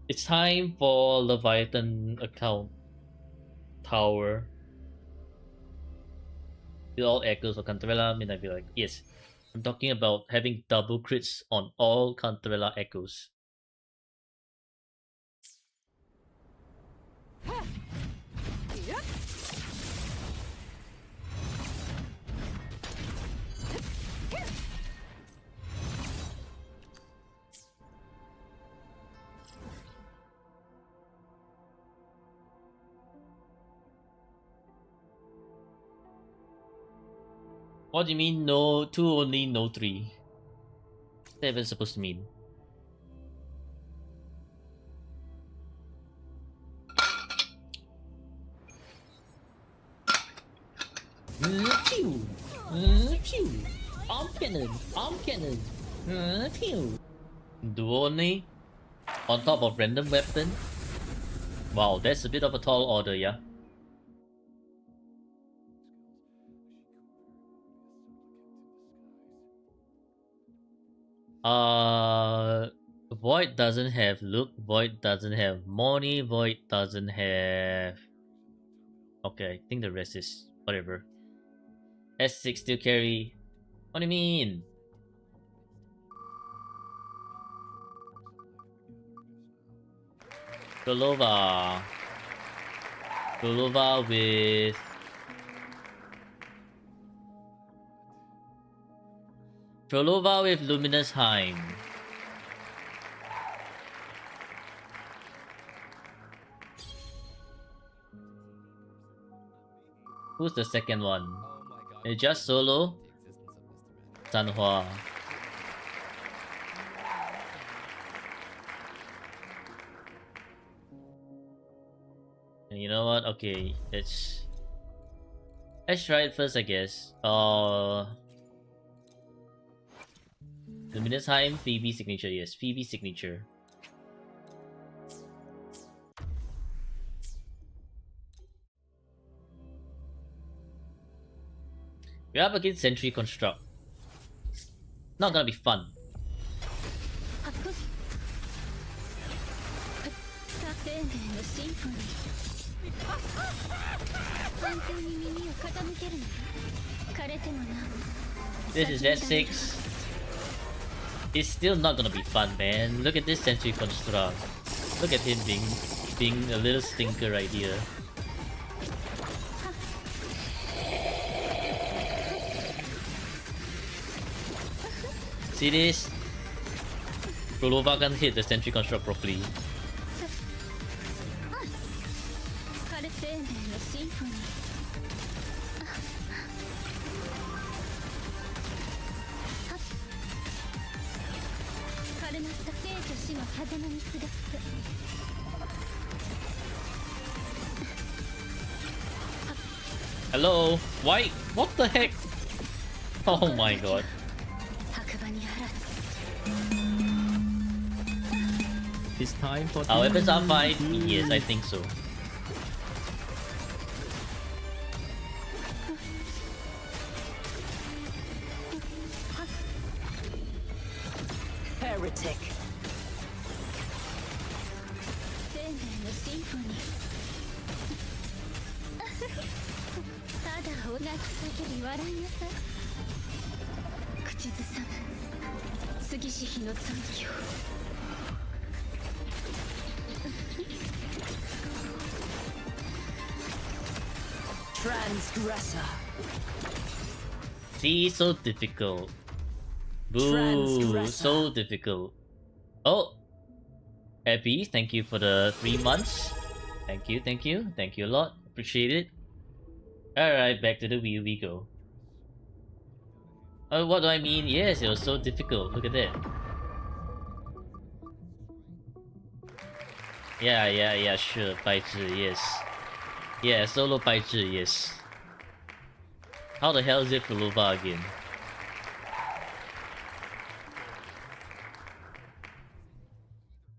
It's time for Leviathan account tower. It all echoes of Cantarella. I mean, I'd be like, yes. I'm talking about having double crits on all Cantarella echoes. What do you mean no 2 only, no 3? What's that even supposed to mean? Pew! Pew! Arm cannon! Pew! Duo only? On top of random weapon? Wow, that's a bit of a tall order, yeah? Void doesn't have look, Void doesn't have money, Void doesn't have... Okay, I think the rest is whatever. S6 still carry. What do you mean? Golova with... Golova with Luminous Heim. Who's the second one? It's just Solo? Sanhua. And you know what? Okay, let's try it first, I guess. Luminous Heim, Phoebe signature. Yes, Phoebe signature. We're up against Sentry Construct. Not gonna be fun. This is S6. It's still not gonna be fun, man. Look at this Sentry Construct. Look at him being a little stinker right here. See this? Rolova can't hit the Sentry Construct properly. Hello? Why? What the heck? Oh my god. It's time for Our weapons are fine? Yes, I think so. Heretic. Transgressor. See, so difficult. Boo, Transgressor. so difficult. Oh! Abby, thank you for the 3 months. Thank you a lot. Appreciate it. Alright, back to the wheel we go. Oh, what do I mean? Yes, it was so difficult. Look at that. Yeah, sure. Baizhi, yes. Yeah, solo Baizhi, yes. How the hell is it for Lova again?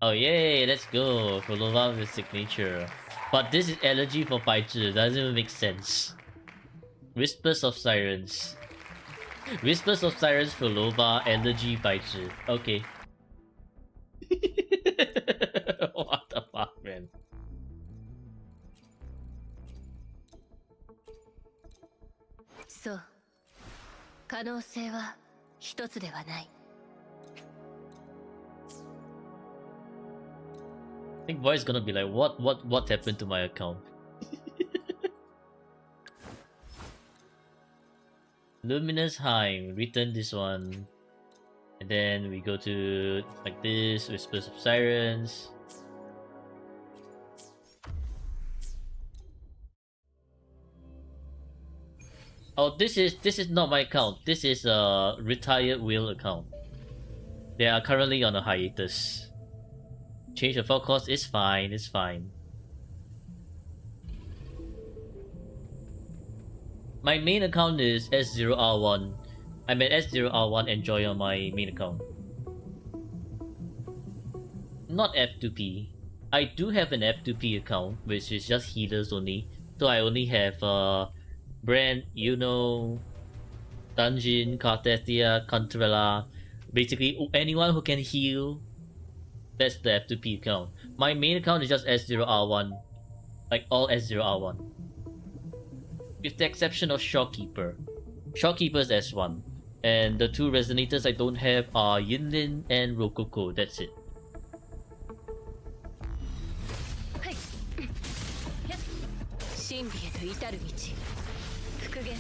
Oh yay, let's go for Lova with signature. But this is elegy for Baizhi, doesn't even make sense. Whispers of Sirens. Whispers of Sirens for Lova, elegy Baizhi. Okay. What the fuck, man? So, 可能性は一つではない。 I think boy's gonna be like, what happened to my account? Luminous Heim, return this one. And then we go to like this, Whispers of Sirens. Oh, this is not my account. This is a retired wheel account. They are currently on a hiatus. Change the file cost is fine, it's fine. My main account is S0R1. I'm an S0R1 enjoy on my main account. Not F2P. I do have an F2P account, which is just healers only. So I only have Brand, Dungeon, Cartesia, Contrella. Basically anyone who can heal. That's the F2P account. My main account is just S0R1. Like all S0R1. With the exception of Shopkeeper. Shopkeeper's S1. And the two resonators I don't have are Yinlin and Rococo. That's it. 神秘へと至る道復元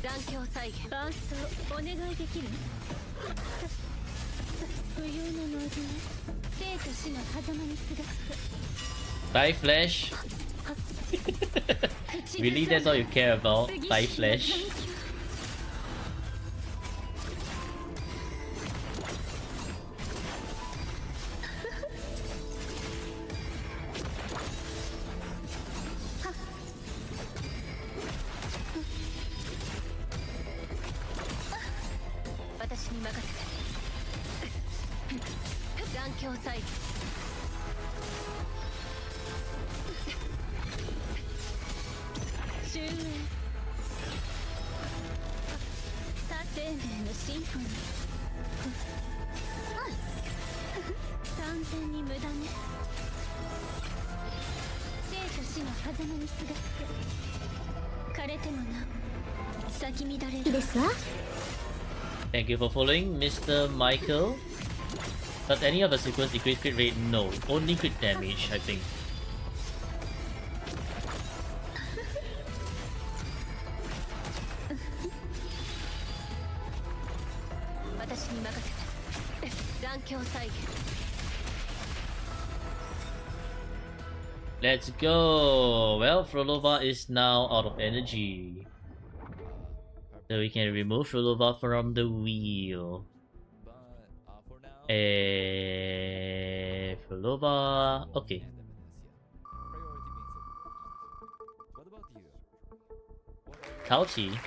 残響再現伴奏お願いできる不要のノイズね生と死の狭間にすがって Thigh flash. Really, that's all you care about? Thigh flash. Thank you for following, Mr. Michael. Does any of the sequence decrease crit rate? No, only crit damage, I think. Let's go! Well, Frolova is now out of energy. So we can remove Frolova from the wheel. Frolova... Okay. Tauchi.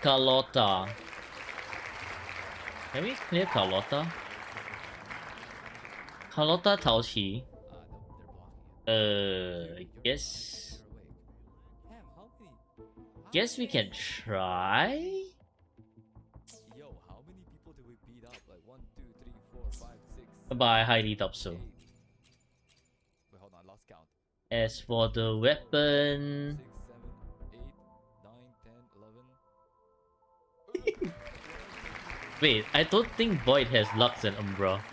Carlotta. Can we clear Carlotta? Carlotta Tauchi. Guess we can try. But I highly doubt so. As for the weapon, wait, I don't think Void has Lux and Umbra.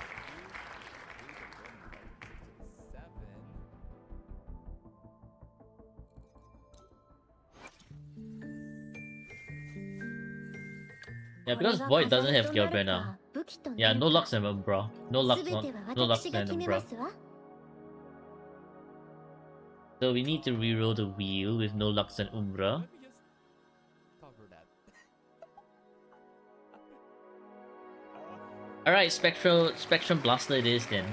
Yeah, because Void doesn't have Galbrenna. Yeah, no Lux and Umbra. No Lux and Umbra. So we need to reroll the wheel with no Lux and Umbra. Alright, Spectrum Blaster it is then.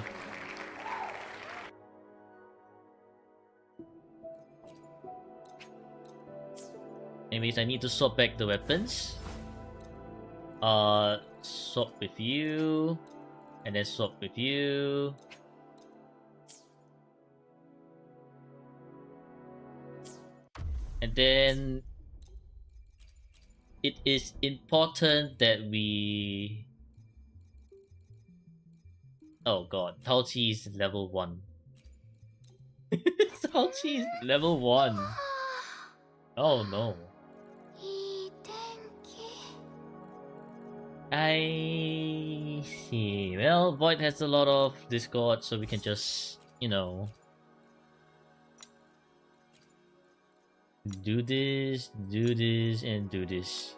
Anyways, I need to swap back the weapons. Swap with you, and then swap with you. And then it is important that we... Oh god, Tauchi is level 1. Tauchi is level 1. Oh no. I see. Well, Void has a lot of Discord, so we can just, you know, do this, and do this.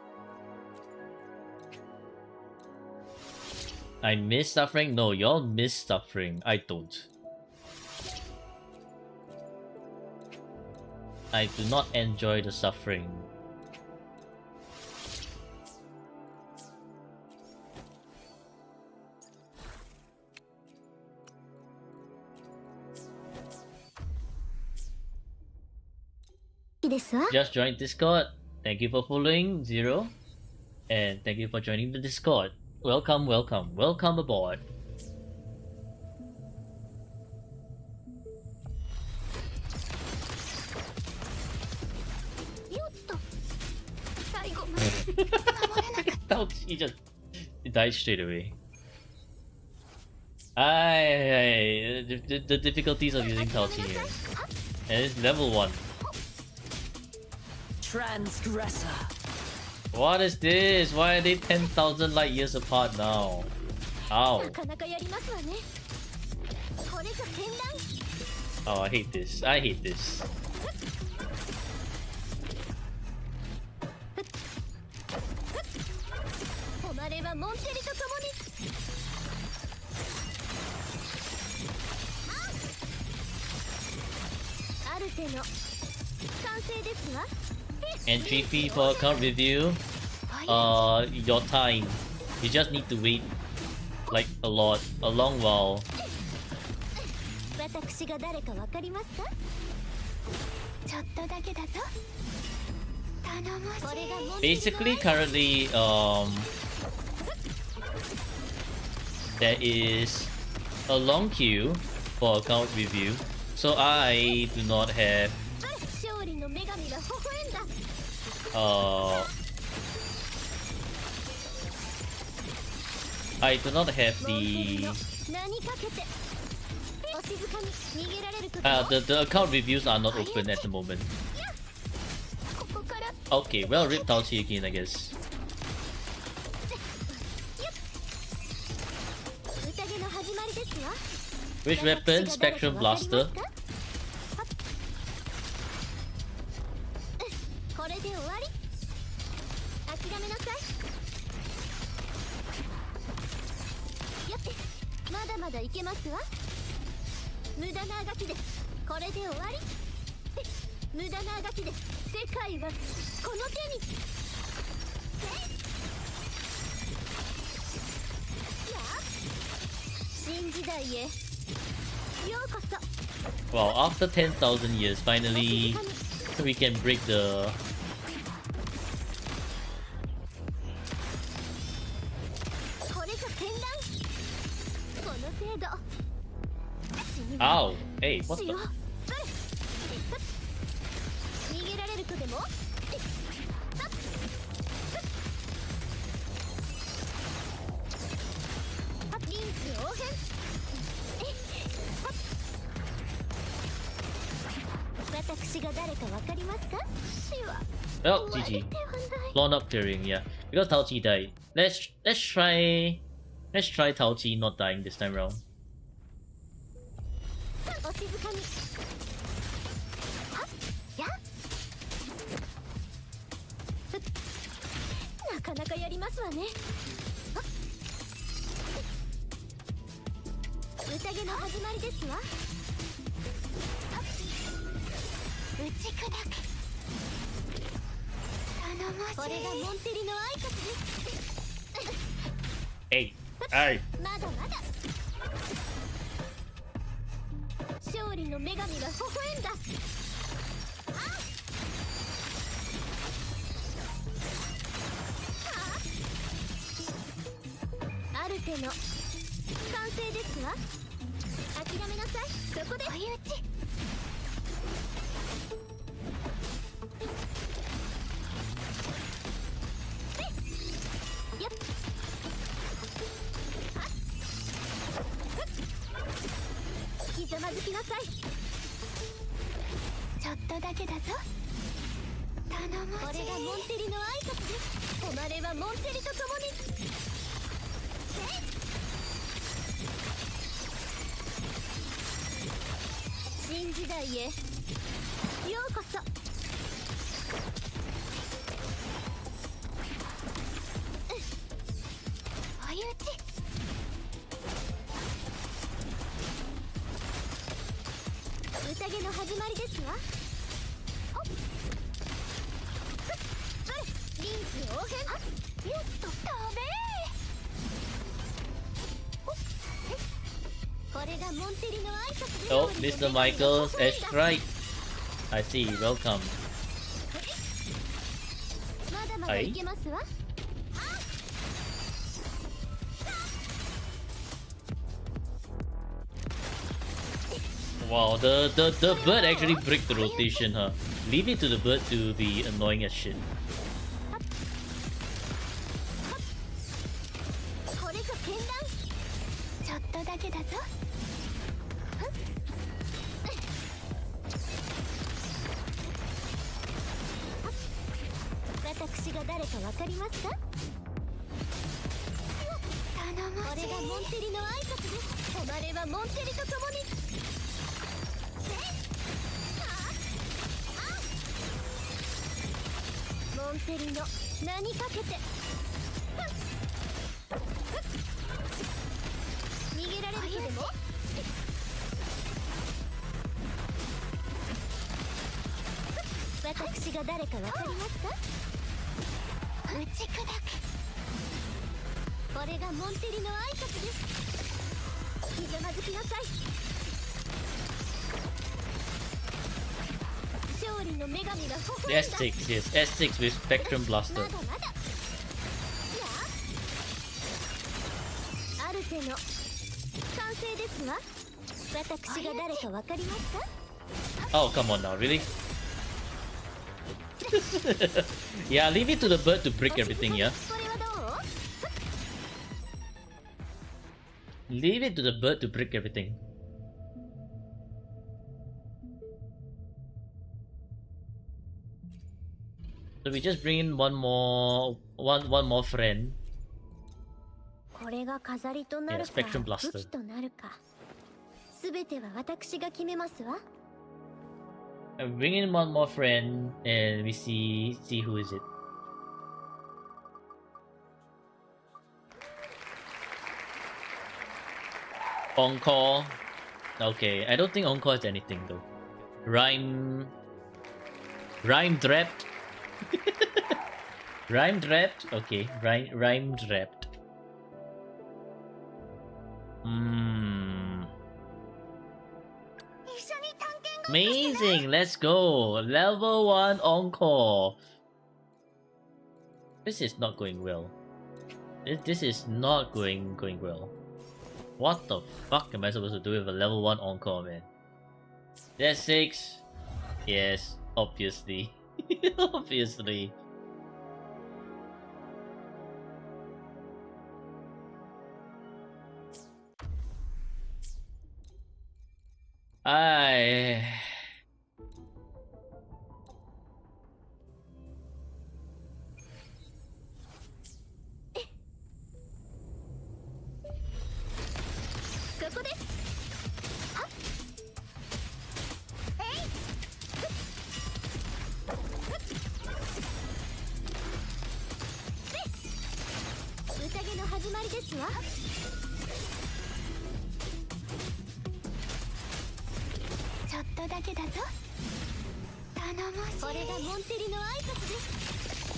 I miss suffering? No, y'all miss suffering. I don't. I do not enjoy the suffering. Just joined Discord. Thank you for following, Zero. And thank you for joining the Discord. Welcome, welcome, welcome aboard. He just died straight away. The difficulties of using Tauchi here. And it's level 1. Transgressor. What is this? Why are they 10,000 light years apart now? Ow. Oh, I hate this. I hate this. Entry fee for account review. Your time. You just need to wait like a long while. 私が誰かわかりますか？ちょっとだけだぞ。頼もしい。これがもう Basically, currently, there is a long queue for account review, so I do not have 勝利の女神が微笑んだ。I do not have the 何かけて。お静かに逃げられること。the account reviews are not open at the moment. ここから。Okay, well, rip Tauchi again, I guess. 宴の始まりですわ。 Which weapon? Spectrum Blaster. これで終わり。諦めなさい。やって、まだまだいけますわ。無駄なあがきです。これで終わり。無駄なあがきです。世界はこの手に。新時代へようこそ。 Wow, after 10,000 years, finally we can break the これが剣弾。この程度。 Ow! Hey, what the? 逃げられるとでも。臨機応変。私が誰かわかりますか？死は Well, GG. Blown up clearing, yeah. Because Tauchi died. Let's try Tauchi not dying this time around. お静かに。はっや。なかなかやりますわね。宴の始まりですわ。打ち砕く。頼もしい。これがモンテリの挨拶です。 Hey! Hey! まだまだ。勝利の女神が微笑んだ。ある手の完成ですわ。諦めなさい。そこで追い打ち。やっ。ひざまずきなさい。ちょっとだけだぞ。頼もしい。これがモンテリの挨拶です。止まればモンテリと共に。新時代へようこそ。追い打ち。宴の始まりですわ。ほっ。臨機応変。よっと食べ。これがモンテリの挨拶です。 Oh, Mr. Michael's edge strike. I see. Welcome. まだまだいけますわ。Wow, the bird actually break the rotation, huh? Leave it to the bird to be annoying as shit. これが剣弾。ちょっとだけだぞ。私が誰かわかりますか？頼もしい。これがモンテリの挨拶です。止まればモンテリと共に。モンテリの名にかけて。逃げられるとでも。私が誰かわかりますか？打ち砕く。これがモンテリの挨拶です。ひざまずきなさい。勝利の女神が微笑んだ。 S6, yes, S6 with Spectrum Blaster. まだまだ。やあ、アルテの完成ですわ。私が誰かわかりますか？ Oh, come on now, really? Yeah, leave it to the bird to break everything, yeah? これはどう？ Leave it to the bird to break everything. So we just bring in one more friend. これが飾りとなるか Yeah, Spectrum Blaster. 武器となるか、すべては私が決めますわ。 Bring in one more friend and we see who is it. Encore. Okay, I don't think Encore has anything though. Rhyme Draft. Rhyme Draft. Okay, Rhyme Draft. Amazing, let's go. Level 1 Encore. This is not going well. This is not going well. What the fuck am I supposed to do with a level 1 Encore, man? That's 6. Yes, obviously. Obviously.そこです。はっ。えい。宴の始まりですわ。ちょっとだけだぞ。頼もしい。これがモンテリの挨拶です。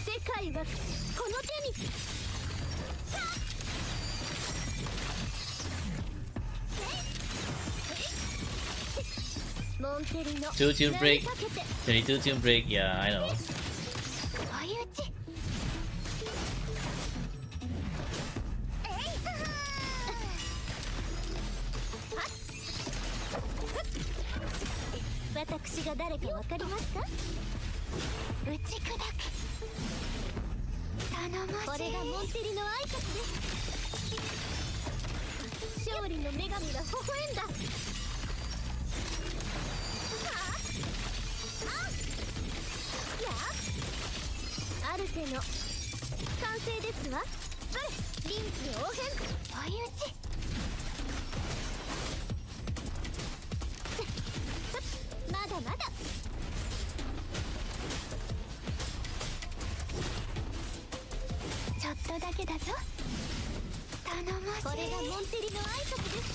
世界はこの手に。モンテリの 2 tune break. 22 tune break, yeah, I know. 追い打ち。私が誰かわかりますか？打ち砕く。頼もしい。これがモンテリの挨拶です。勝利の女神が微笑んだ。アルテの完成ですわ。臨機応変。追い打ち。まだまだ。ちょっとだけだぞ。頼もしい。これがモンテリの挨拶です。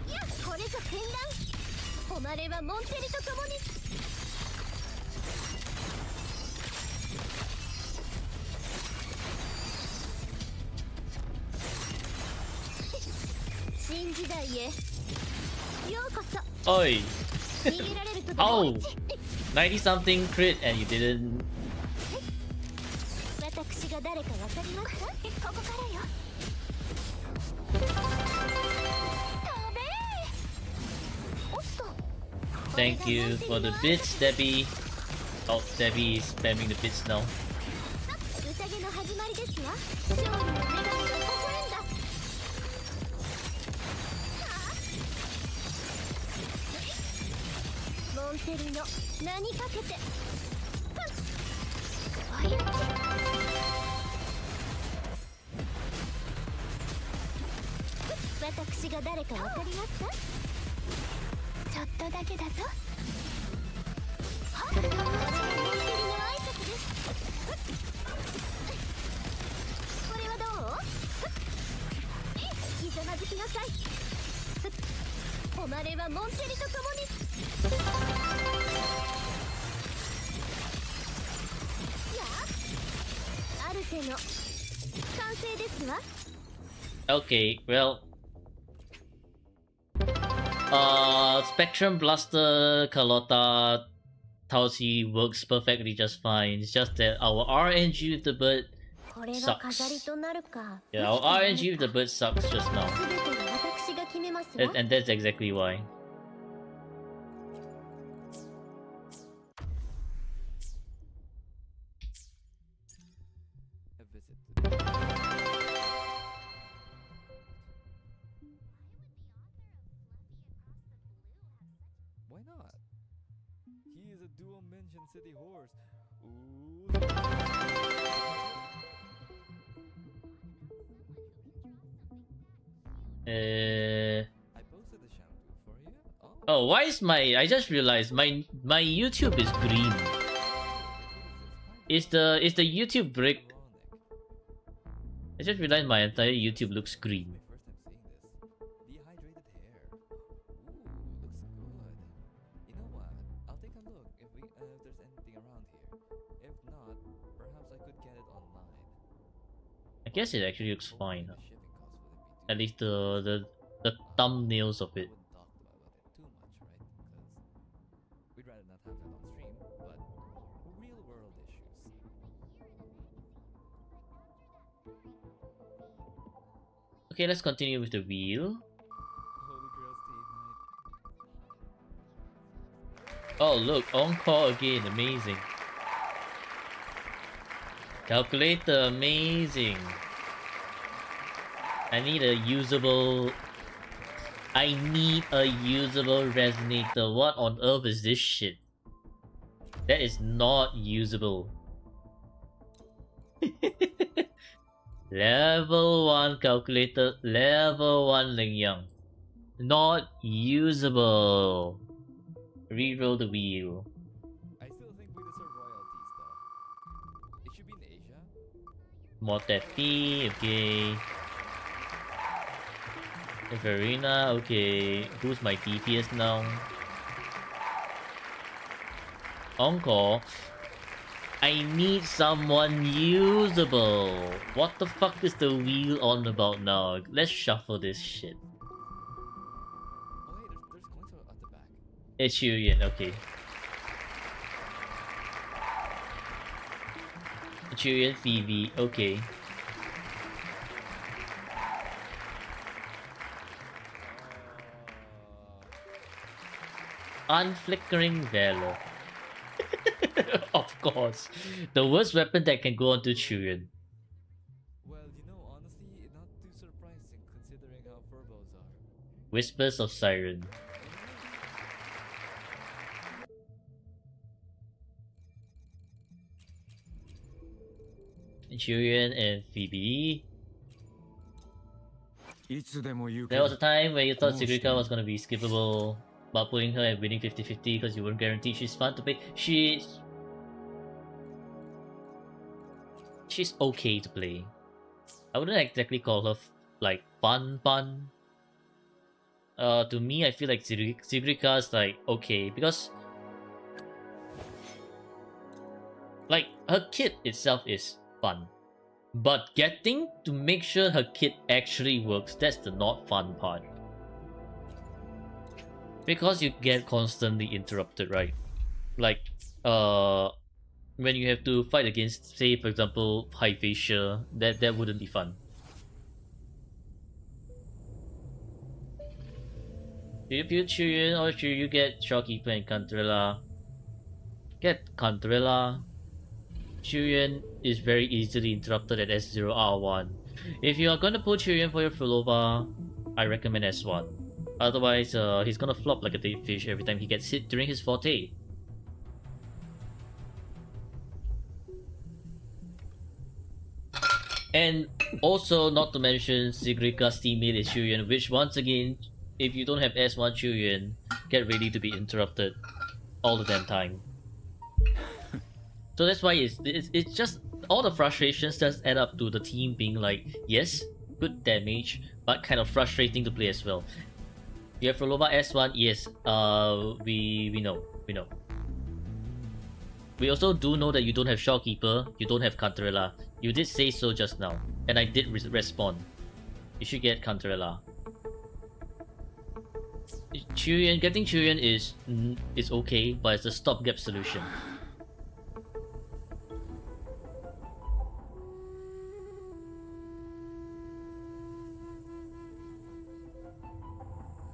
いや、これぞ天覧。誉れはモンテリと共に。新時代へようこそ。Oi! 逃げられると Oh! 90 something crit and you didn't. 私が誰かわかりますか？ここからよ。おっと。 Thank you for the bits, Debbie. Oh, Debbie is spamming the bits now. 宴の始まりですわ。勝利の女神が微笑んだ。モンテリの名にかけて。追い打ち。私が誰かわかりますか？ちょっとだけだぞ。これはモンテリの挨拶です。これはどう？ひざまずきなさい。誉れはモンテリと共に。ある手の完成ですわ。 Okay, well, Spectrum Blaster Carlotta Tausi works perfectly just fine. It's just that our RNG with the bird これが飾り sucks. となるか。 Yeah, our RNG with the bird sucks just now. すべては私が決めますわ。 And that's exactly why. A visit to the... Why not? He is a dual mention city horse. Ooh. I posted the shampoo for you. Oh, why is my? I just realized my YouTube is green. Is the YouTube brick? I just realized my entire YouTube looks green. My first time seeing this. Dehydrated hair. Ooh, looks good. You know what? I'll take a look if there's anything around here. If not, perhaps I could get it online. I guess it actually looks fine. The shipping cost wouldn't be At least the thumbnails of it. wouldn't talk about it too much, right? Because we'd rather not have that on stream, but real world issues. Okay, let's continue with the wheel. Holy Grail State Night. Oh look, encore again, amazing. Calculator, amazing. I need a usable resonator. What on earth is this shit? That is not usable. Level 1 calculator, level 1 Ling Yang. Not usable. Reroll the wheel. I still think we deserve royalties though. It should be in Asia. Motefi, okay. Verena, okay. Who's my DPS now? Encore. I need someone usable. What the fuck is the wheel on about now? Let's shuffle this shit. Oh hey, there's coins at the back. It's Yuyan, okay. Yuyan Phoebe, okay. Unflickering Valor. Of course. The worst weapon that can go onto Chuyen. Well, you know, honestly, not too surprising considering how Furbows are. Whispers of Siren. Chuyen and Phoebe. There was a time where you thought Sigrika was gonna be skippable, but putting her and winning 50-50 because you weren't guaranteed she's fun to play. She's okay to play. I wouldn't exactly call her like fun. To me, I feel like Sigrika's like okay because like her kit itself is fun. But getting to make sure her kit actually works, that's the not fun part. Because you get constantly interrupted, right? Like, when you have to fight against, say, for example, Hypatia, that wouldn't be fun. Do you build Chuyen or should you get Shopkeeper and Cantrella? Get Cantrella. Chuyen is very easily interrupted at S0R1. If you are gonna pull Chuyen for your Fulova, I recommend S1. Otherwise, he's gonna flop like a dead fish every time he gets hit during his forte. And also, not to mention, Sigrika's teammate is Chuyen, which once again, if you don't have S1 Chuyen, get ready to be interrupted all the damn time. So that's why it's just all the frustrations just add up to the team being like, yes, good damage, but kind of frustrating to play as well. You have Rolova S1, yes, we know. we also do know that you don't have Shopkeeper, you don't have Cantarella. You did say so just now, and I did respond. You should get Cantarella. Chuyen, getting Chuyen is okay, but it's a stopgap solution.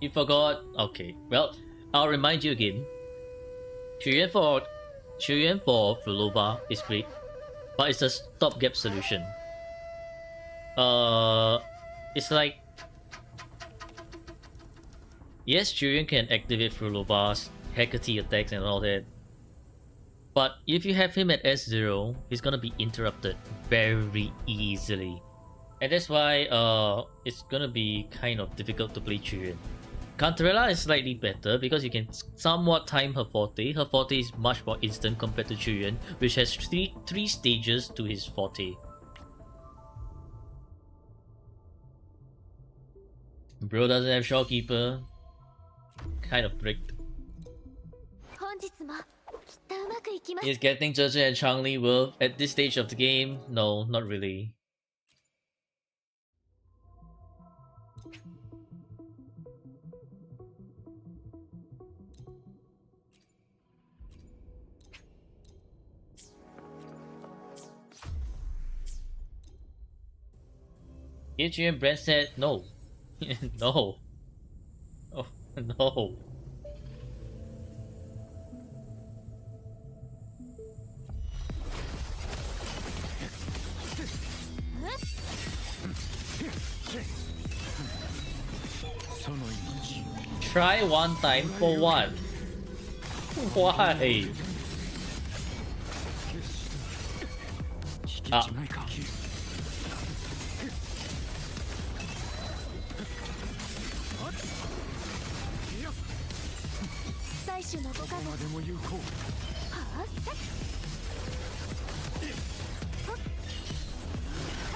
You forgot? Okay, well, I'll remind you again. Chuyen for Flulova is great, but it's a stopgap solution. It's like, yes, Chuyen can activate Frulova's Hecate attacks and all that, but if you have him at S0, he's gonna be interrupted very easily, and that's why it's gonna be kind of difficult to play Chuyen. Cantarella is slightly better because you can somewhat time her forte. Her forte is much more instant compared to Chuyen, which has three stages to his forte. Bro doesn't have Shopkeeper. Kind of bricked. Is getting Zhe and Changli worth at this stage of the game? No, not really. Adrian Brand said no. No. Oh, no. Try one time for what? Why? Ah.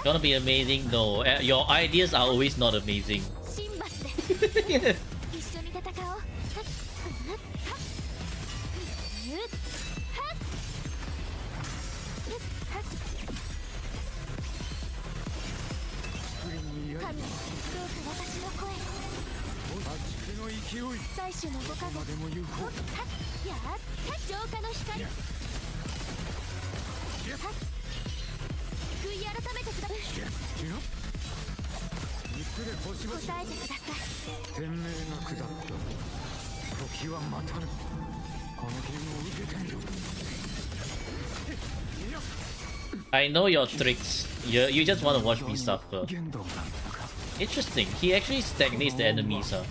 Gonna be amazing? No, your ideas are always not amazing. I know your tricks. You just want to watch me suffer. Interesting. He actually stagnates the enemies, huh?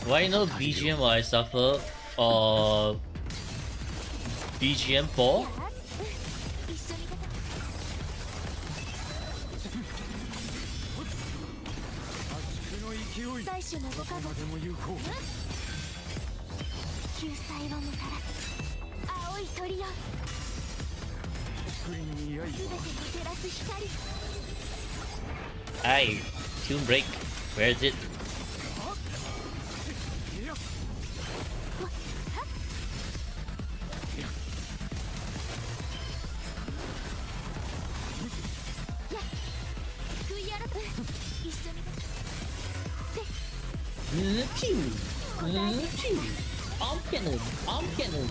Why no BGM while I suffer? Or BGM 4? Aye, tune break. Where is it? Arm cannon! Arm cannon!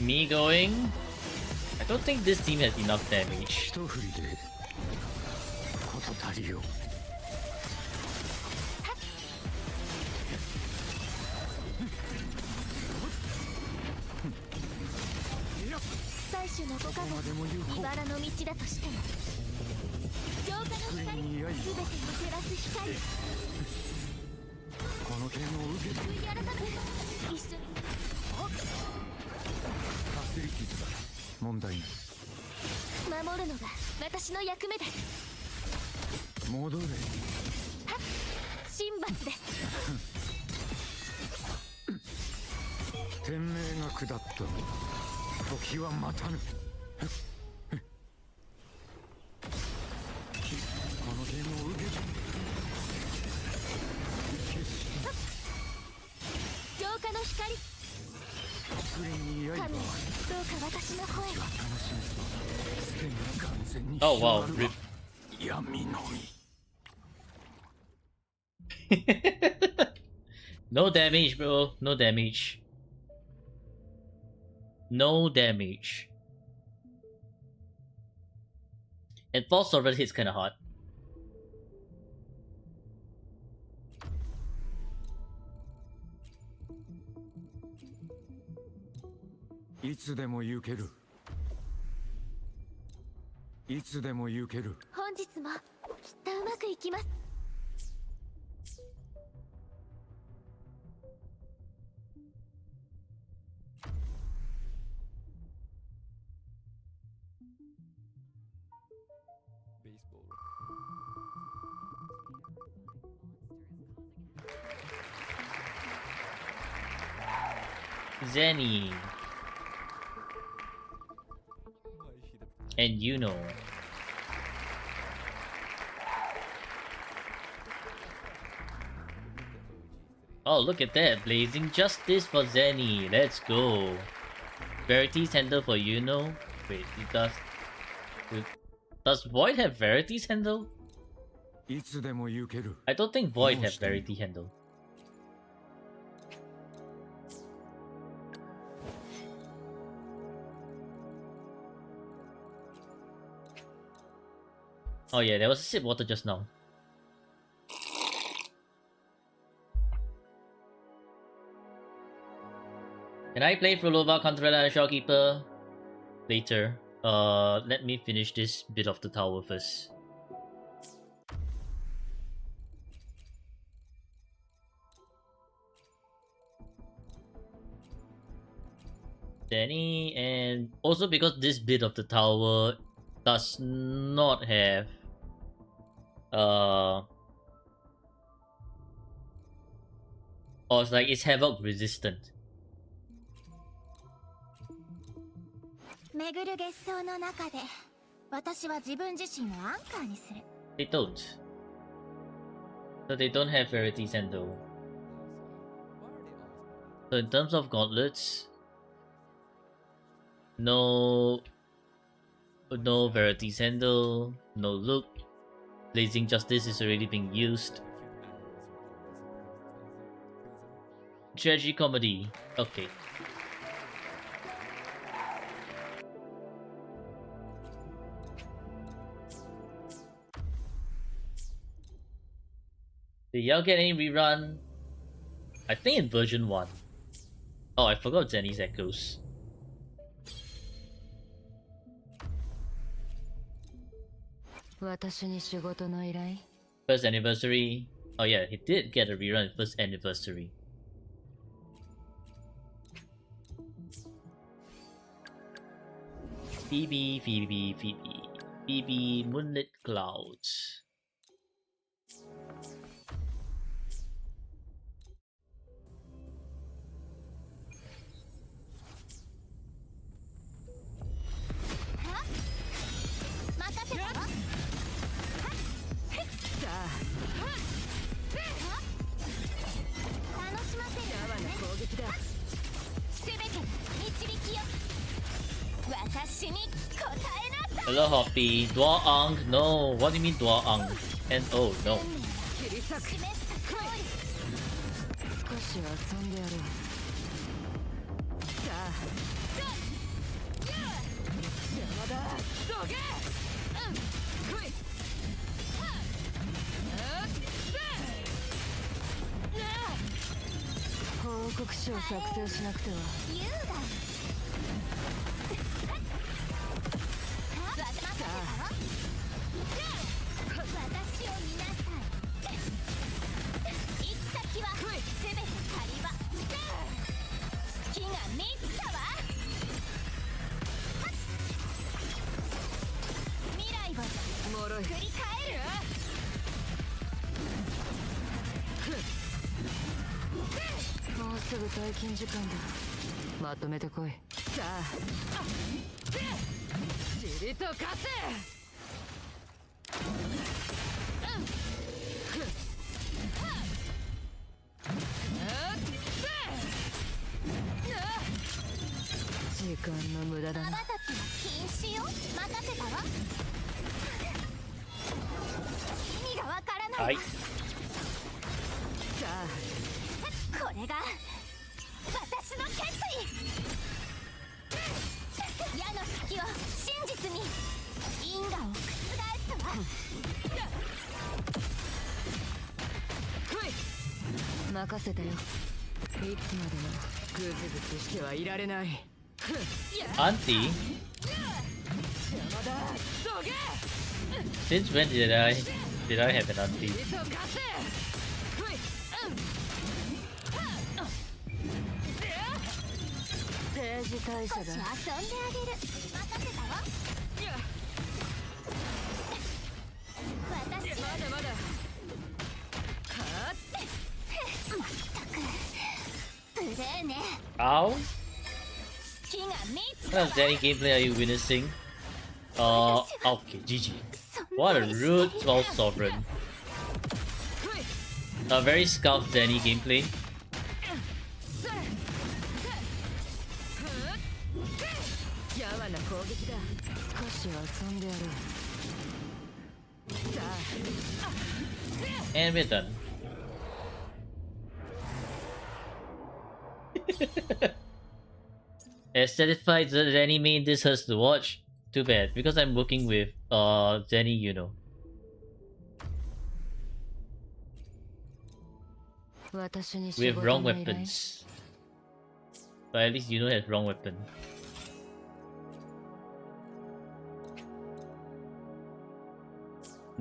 Me going? I don't think this team has enough damage. 一振りで事足りよう。最初のご加護茨の道だとしても浄化の光全てを照らす光この剣を受けて悔い改め一緒にかすり傷だ。問題ない。守るのが私の役目です。戻れ。神罰です。天命が下った。時は待たぬ。この剣を受けて浄化の光それに刃は神どうか私の声を楽しみそう。すでに完全に Oh wow, 広がる rip. わ。闇のみ。No damage, bro. No damage. No damage. And false server hits kinda hard. いつでも行ける。いつでも行ける。本日もきっとうまくいきます。Baseball. Zenny. Why is she the And you know. Oh, look at that. Blazing Justice for Zenny. Let's go. Verity's handle for you know. Wait, it does. Does Void have Verity's handle? いつでも行ける。 I don't think Void have Verity handle. Oh yeah, there was a sip water just now. Can I play Frolova Contrada Shopkeeper later? Let me finish this bit of the tower first. Danny, and also because this bit of the tower does not have or it's like it's havoc resistant. 巡る月相の中で私は自分自身のアンカーにする。 They don't. So they don't have Verity Sandal. So in terms of gauntlets, no Verity Sandal, no look. Blazing Justice is already being used. Tragedy comedy. Okay. Did y'all get any rerun? I think in version 1. Oh, I forgot Zenny's echoes. First anniversary. Oh yeah, he did get a rerun first anniversary. Phoebe, Moonlit Clouds. Hello Hoppy, Dua Ang, no, what do you mean Dua Ang? And oh no. 報告書を作成しなくては。優雅私を見なさい。行き先はせめて狩り場。月が満ちたわ。未来を脆い。振り返る。もうすぐ退勤時間だ。まとめてこい。さあ、尻と貸せ。時間の無駄だな。まばたきは禁止よ。任せたわ。意味がわからないわ。はい。さあ、これが私の決意。矢の隙を真実に。因果を覆すわ。任せたよ。いつまでもグズグズしてはいられない。 Auntie? 邪魔だ。どけ。 Since when did I have an auntie? 尻と貸せ。政治大社少し遊んであげる。任せたわ。私まだまだ。まったく無礼ね。 Ow? 月が満ち What たわ。 kind of Danny gameplay are you witnessing? Okay, GG. 存 What a 在してい rude る small sovereign. A very scuffed Danny gameplay. やわな攻撃だ。少し遊んでやる。さあ、 And we're done. As satisfied as Danny made this hurts to watch. Too bad, because I'm working with Danny, you know. 私に We 仕 have 事 wrong の依頼。 weapons. But at least you don't have wrong weapon.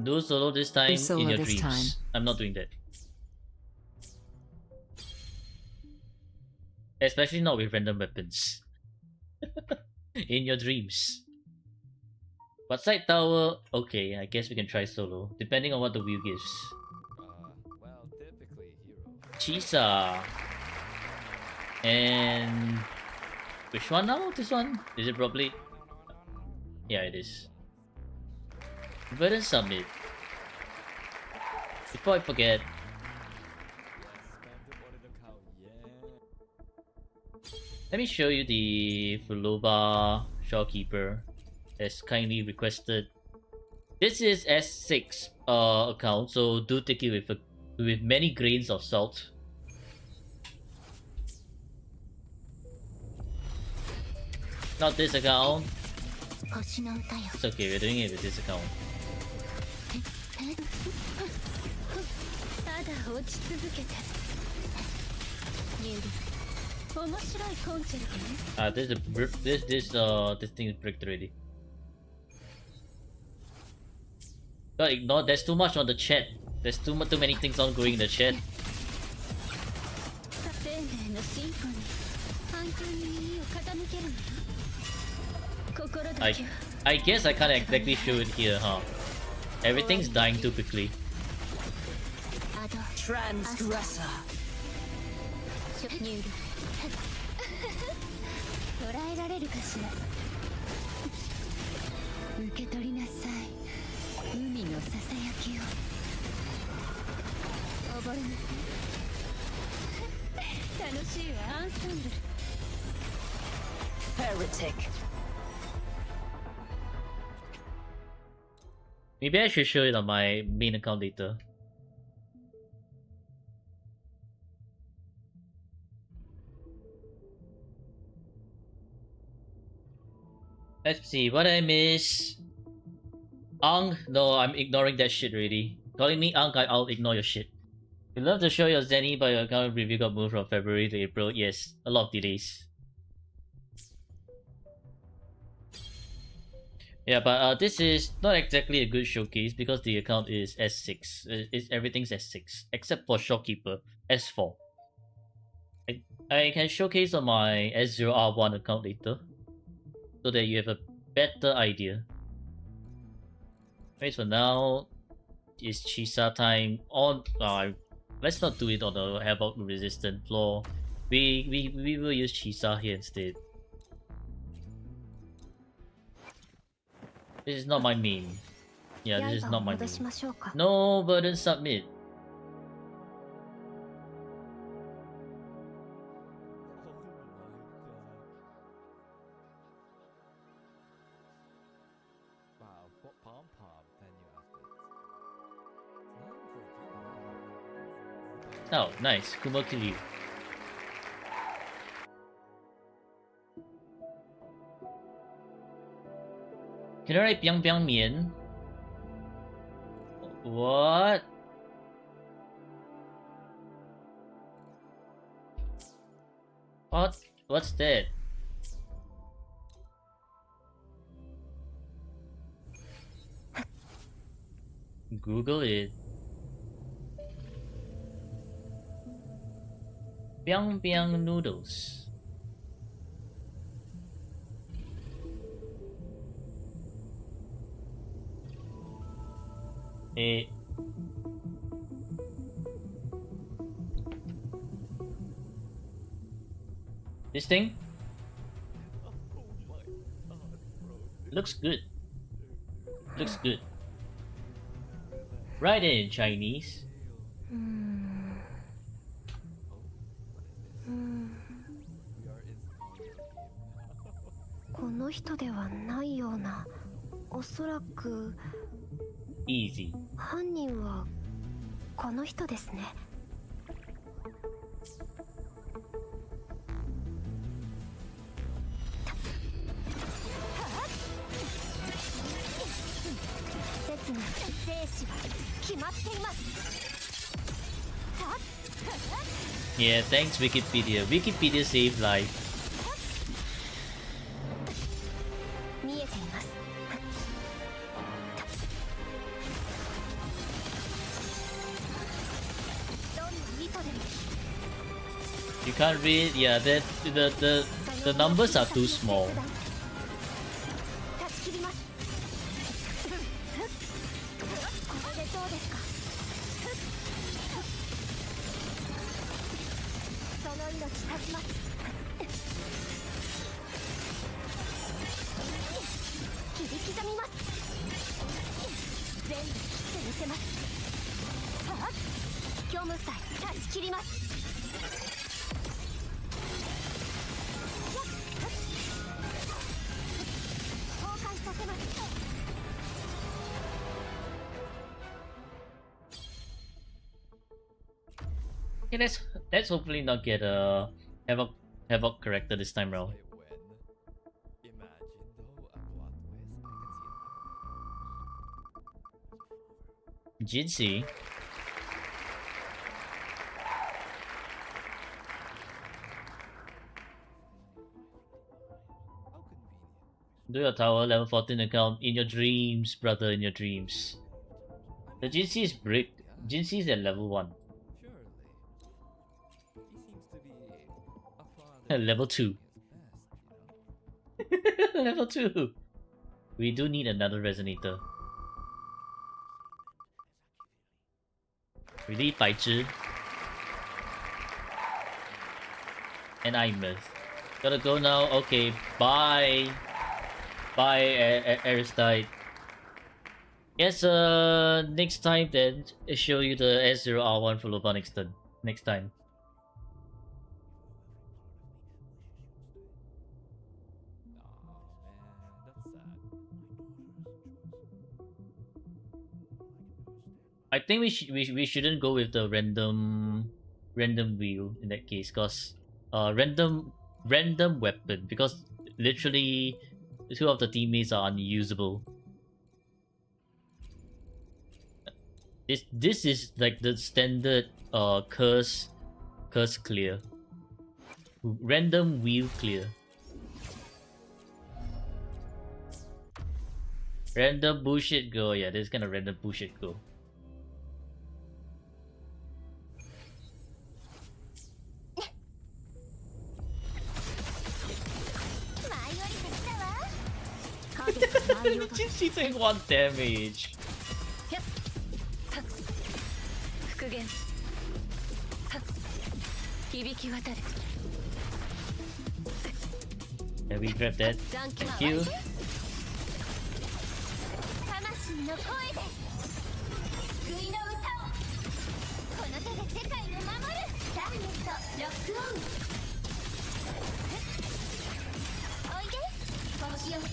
Do solo this time solo in your this dreams. time. I'm not doing that. Especially not with random weapons. In your dreams. But side tower, okay, I guess we can try solo, depending on what the wheel gives. Well, typically hero. Chisa. And which one now? This one? Is it probably? Yeah, it is. Burden Summit. Before I forget, Yes, spam the order the cow. Yeah. let me show you the Fuloba Shopkeeper as kindly requested. This is S6 account, so do take it with many grains of salt. Not this account. 星の歌よ。 It's okay, we're doing it with this account. ただ落ち続けて。ユリ、面白いコンチェルトね。This thing is bricked already. God, ignore. There's too much on the chat. There's too many things ongoing in the chat. 生命の進歩に反響に耳を傾けるのよ。心だ I けは I guess I can't exactly show it here, huh? Everything's dying too quickly. アド Transgressor. ニュール捉えられるかしら。受け取りなさい。海のささやきを溺れなさい。楽しいわ。アンサンブル。 Heretic. Maybe I should show it on my main account later. Let's see what I miss. Ang, no, I'm ignoring that shit already. Calling me Ang, I'll ignore your shit. You love to show your Zenny, but your account review got moved from February to April. Yes, a lot of delays. Yeah, but this is not exactly a good showcase because the account is S6. Everything's S6 except for Shopkeeper S4. I can showcase on my S0R1 account later so that you have a better idea. Wait, for now, it's Chisa time on. Let's not do it on the Havoc resistant floor. We will use Chisa here instead. This is not my main. Yeah, this is not my main. No, burden submit. Wow, palm palm, 10 new aspects. Oh, nice. Kumo Kiryu. Can I write Biang Biang Mian? What? What's that? Google it. Biang Biang noodles. This thing looks good. Looks good. Right in Chinese. Easy. 犯人はこの人ですね。刹那生死は決まっています。 Yeah, thanks Wikipedia. Wikipedia saved life. 見えています。 You can't read. Yeah, that the numbers are too small. 断ち切ります。これでどうですか。その命断ちます。切り刻みます。全部切ってみせます。虚無さえ断ち切ります。 Okay, let's hopefully not get a Havoc character this time round. Imagine though a plot twist. I can see it Jinxie. happening. How convenient. Do your tower level 14 account in your dreams, brother, in your dreams. The Jinxie is bricked. Jinxie is at level 1. Surely. He seems to be a father. Level 2. His best, you know? Level 2. We do need another resonator. We need Bai Zhi. And Imeth. Gotta go now. Okay, bye. Bye, Aristide. Yes, next time then, I'll show you the S0R1 for Loba next turn. Next time. Aw, man, that's sad. I think we shouldn't go with the random wheel in that case, cause random weapon, because literally two of the teammates are unusable. This is like the standard curse clear. Random wheel clear. Random bullshit go, yeah, this kind of random bullshit go. She take 1 damage. 復元響き渡る Yeah, we grab that. Thank you. 魂の声で救いの歌をこの手で世界を守るターゲットロックオンおいで星よ熱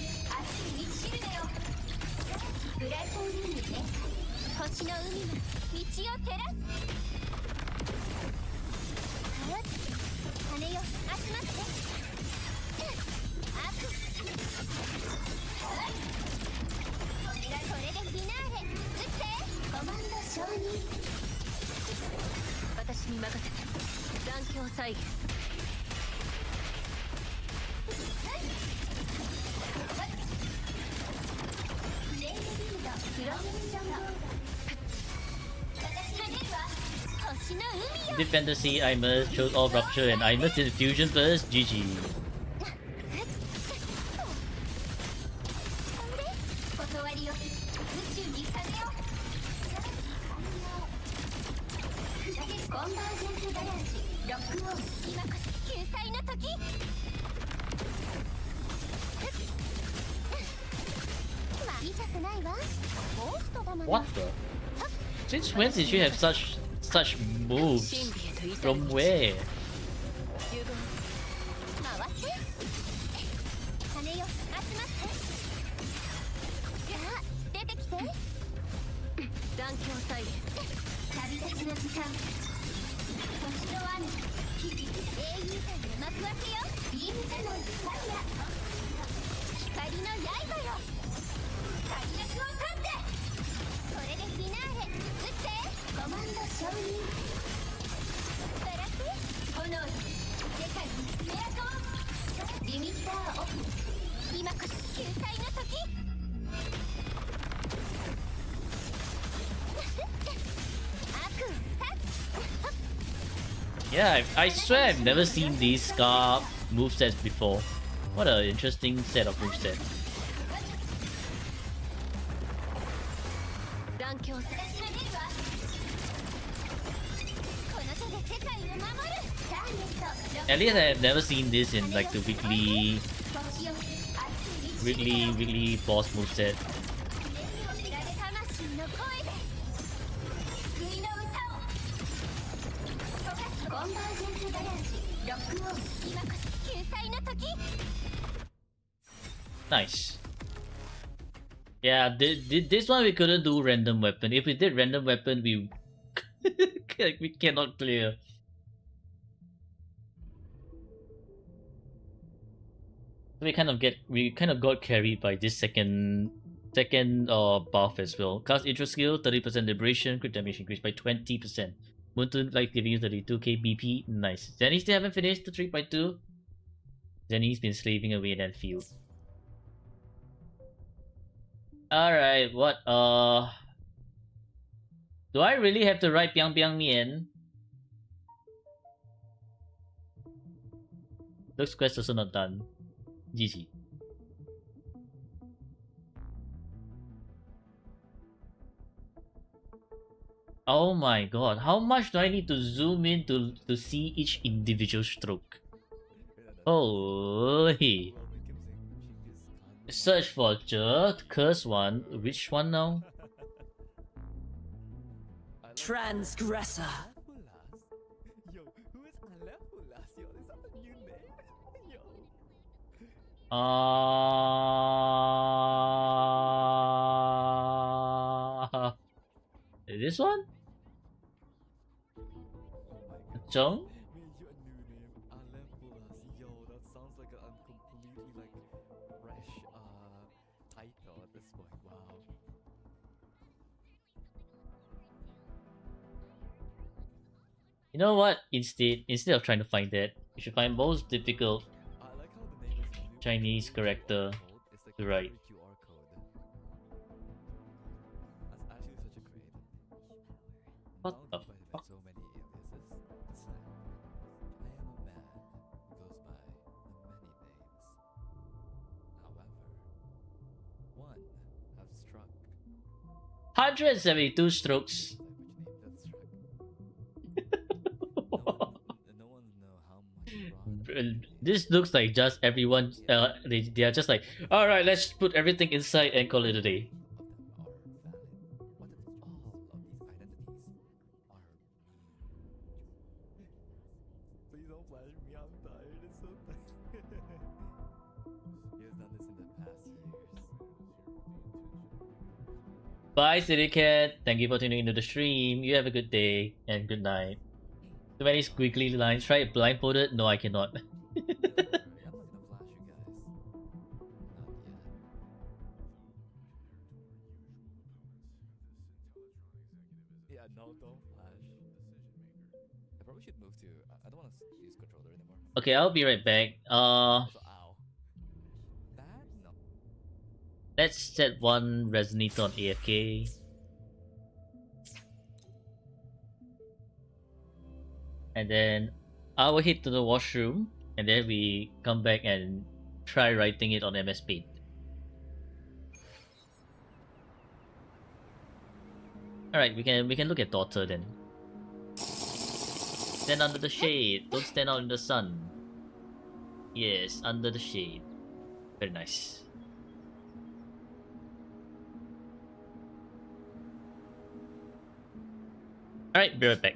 い道しるべよブライトウィングで星の海が道を照らす羽よ集まって悪これでフィナーレ撃ってコマンド承認私に任せて残響再現レイルビルドプロミッションロード私が出るわ星の海よ Did fantasy Imus chose all rupture and Imus did fusion first. GG. 断りよ宇宙に風よコンバージェンスガランジロックオン今こそ救済の時まあ痛くないわゴーストだもの What the? Since when did she have such moves? 真理へと至る From where? 融合回って羽よ集まってじゃあ出てきて残響再現旅立ちの時間星の雨日々英雄感の幕開けよビームキャノンファイヤ光の刃よ火力を立ってこれでフィナーレ撃ってコマンド承認ガラス炎よ世界にメラコンリミッターオフ今こそ救済の時悪タッチ Yeah, I swear I've never seen these Scar movesets before. What an interesting set of movesets. 残響再私が出るわこの手で世界を守るターゲット At least I have never seen this in like the weekly 星よ熱い道 weekly boss moveset. 魂の声で救いの歌をコンバージェンスガランジロックオン今こそ救済の時 Nice. Yeah, this one we couldn't do random weapon. If we did random weapon, we we cannot clear. We kind of got carried by this second buff as well. Cast intro skill, 30% liberation, crit damage increased by 20%. Moonton like giving you 32k BP. Nice. Zenny still haven't finished the 3x2. Zenny's been slaving away in that field. Alright, what do I really have to write Biang Biang Mian? Looks quest also not done. GG. Oh my god, how much do I need to zoom in to see each individual stroke? Holy. Search for curse one. Which one now? Transgressor. Yo, who is Alepulas? Yo, is that a new name? Yo. This one? Chong? Made you a new name, Alepulas. Yo, that sounds like a completely like fresh You know what? Instead of trying to find that, you should find most difficult I like how the name is blue. Chinese character It's like to write. every QR code. That's actually such a great. What the Mounted by fuck? so many aliases. I am a man who goes by many names. However, one have struck. 172 strokes. No one know how much fraud This looks like just everyone. They are just like, all right, let's put everything inside and call it a day. of them are valid. What if all of these identities are me? Please don't flash me, I'm tired, it's so tired. He has done this in the past years. Bye, City Cat. Thank you for tuning into the stream. You have a good day and good night. Too many squiggly lines. Try it blindfolded. No, I cannot. Don't worry, I'm not gonna flash you guys. Not yet. Yeah, no, don't flash. I probably should move to. I don't want to use controller anymore. Okay, I'll be right back. Also, ow. That? No. Let's set one resonator on AFK. And then I will hit to the washroom, and then we come back and try writing it on MS Paint. Alright, we can look at daughter then. Stand under the shade. Don't stand out in the sun. Yes, under the shade. Very nice. Alright, be right back.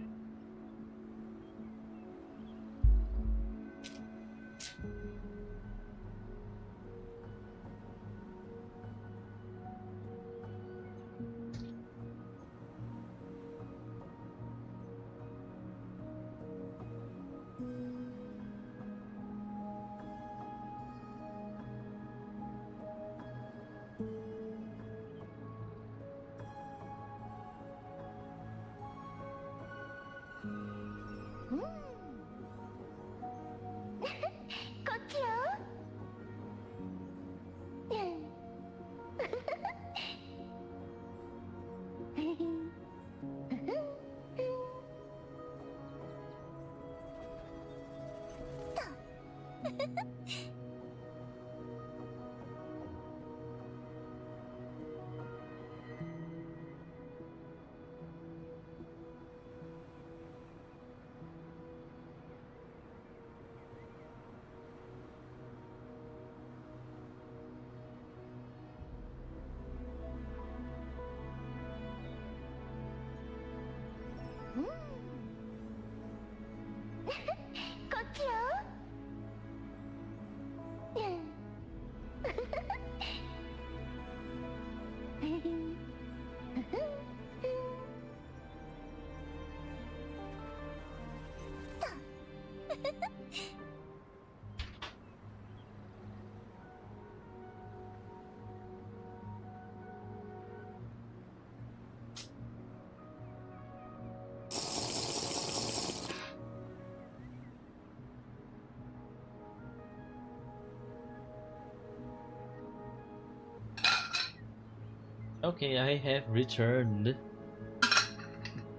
Okay, I have returned.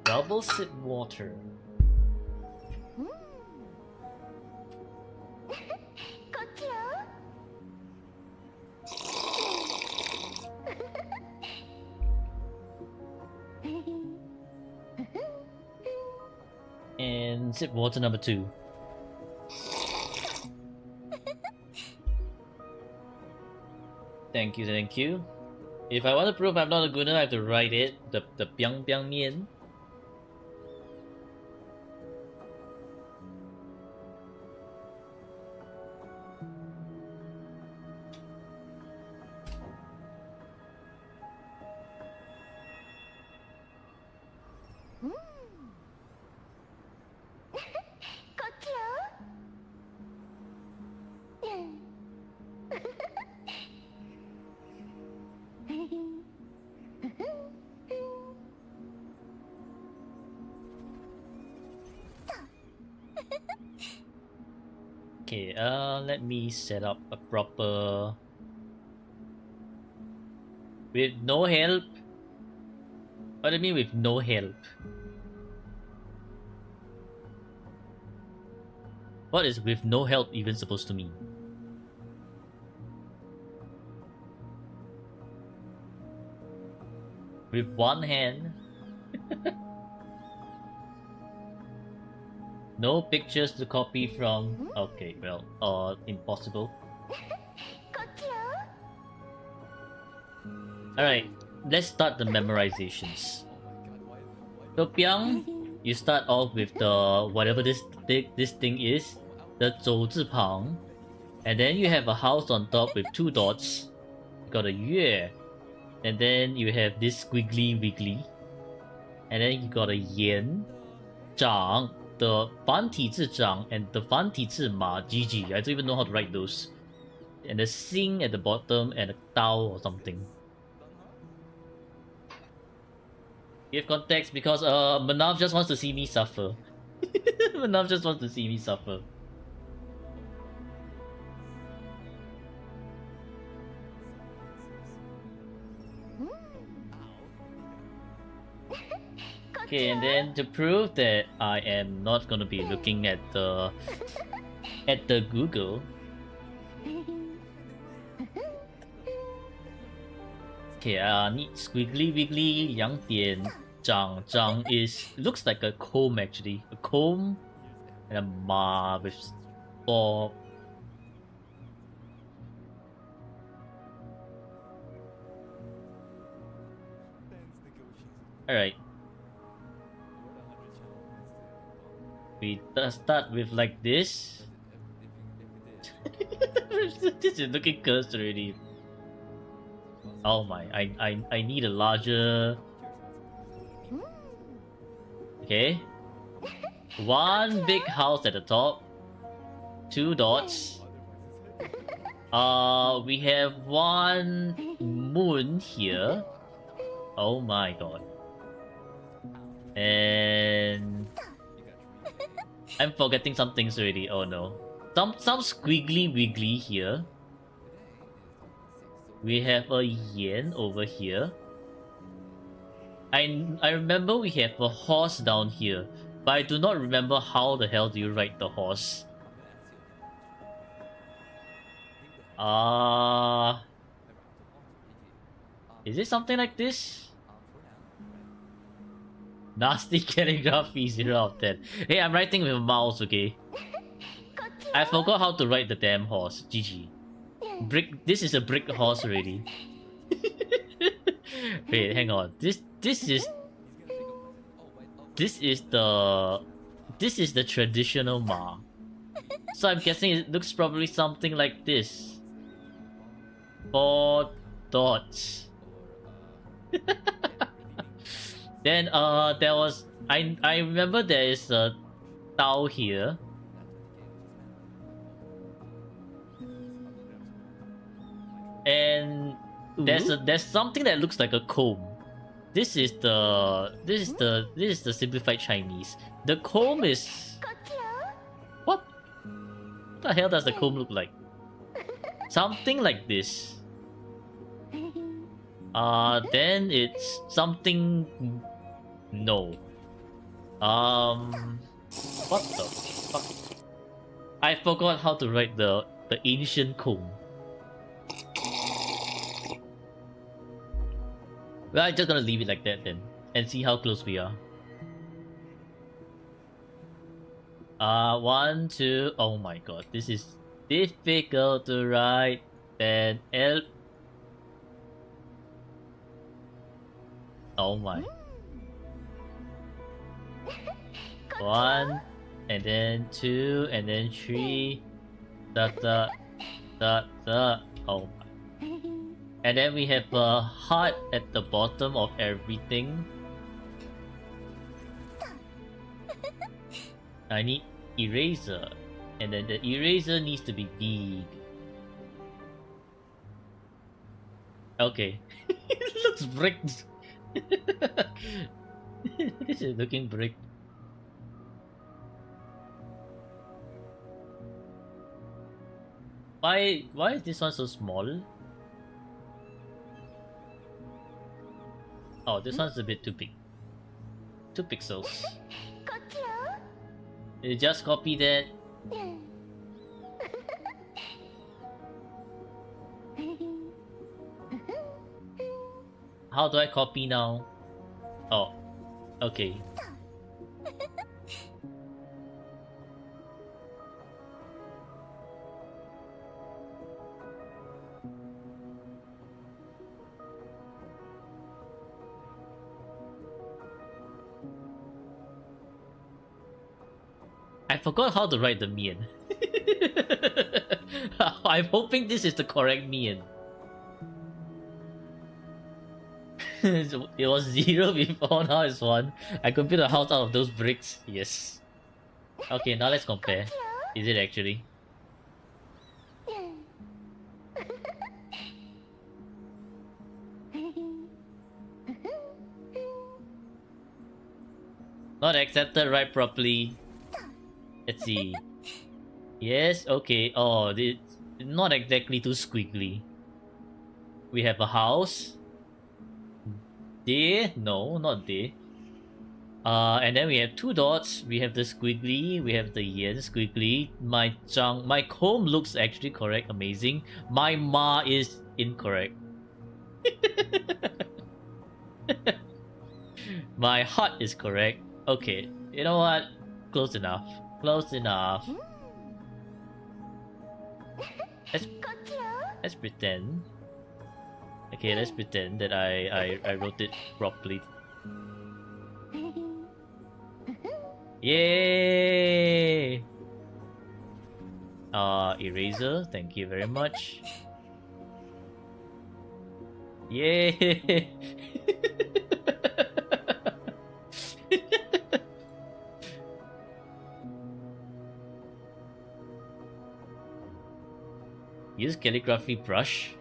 Double sip water. And sip water number 2. Thank you, thank you. If I want to prove I'm not a gooner, I have to write it. The biang biang mian. Okay, let me set up a proper... With no help? What do you mean with no help? What is with no help even supposed to mean? With one hand? No pictures to copy from. Okay, well, impossible. Alright, let's start the memorizations. So Piang, you start off with the whatever this thing is, the 走字旁, and then you have a house on top with 2 dots. You got a 月, and then you have this squiggly wiggly, and then you got a 言, 长, the 繁体字长 and the 繁体字马 GG. I don't even know how to write those. And the sing at the bottom and a tao or something. Give context because Manav just wants to see me suffer. Manav just wants to see me suffer. Okay, and then to prove that I am not gonna be looking at the Google. Okay, need squiggly wiggly 2点 zhang is looks like a comb actually. A comb and a ma with 4. Alright. We start with like this. This is looking cursed already. Oh my, I need a larger... Okay. 1 big house at the top. 2 dots. We have 1 moon here. Oh my god. And... I'm forgetting some things already, oh no. Some squiggly wiggly here. We have a yen over here. I remember we have a horse down here, but I do not remember how the hell do you ride the horse. Is it something like this? Nasty calligraphy 0 out of 10. Hey, I'm writing with a mouse, okay? I forgot how to ride the damn horse. GG. This is a brick horse already. Wait, hang on. This is the traditional ma. So I'm guessing it looks probably something like this. 4 dots. Then there was I remember there is a Tao here. And there's something that looks like a comb. This is the simplified Chinese. The comb is what the hell does the comb look like? Something like this. Then it's something. No. What the fuck? I forgot how to write the ancient comb. Well, I'm just gonna leave it like that then, and see how close we are. 1, 2. Oh my god, this is difficult to write. Then L. Oh my. 1, and then 2, and then 3. Oh my. And then we have a heart at the bottom of everything. I need eraser. And then the eraser needs to be big. Okay. It looks bricked. This is looking bricked. Why is this one so small? Oh, this one's a bit too big. 2 pixels. こっちよ You just copy that. How do I copy now? Oh, okay. I forgot how to write the mian. I'm hoping this is the correct mian. It was 0 before, now it's 1. I could build a house out of those bricks. Yes. Okay, now let's compare. Is it actually? Not accepted right properly. Let's see. Yes, okay. Oh, it's not exactly too squiggly. We have a house. There? No, not there. And then we have 2 dots. We have the squiggly. We have the yen squiggly. My home looks actually correct. Amazing. My ma is incorrect. My hut is correct. Okay, you know what? Close enough. Close enough. Let's pretend. Okay, let's pretend that I wrote it properly. Yay! Eraser, thank you very much. Yay! Use calligraphy brush.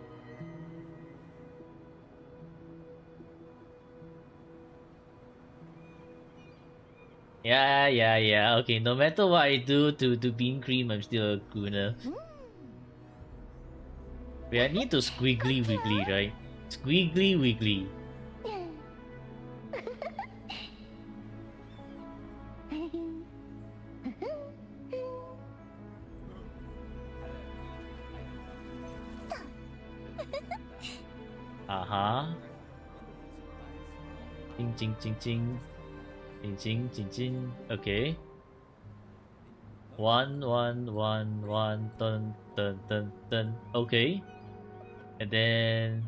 Yeah. Okay, no matter what I do to bean cream, I'm still a gooner. Wait, I need to squiggly wiggly, right? Squiggly wiggly. Ching ching ching ching. Ching ching ching ching. Okay. 1 1 1 1 dun dun dun dun. Okay. And then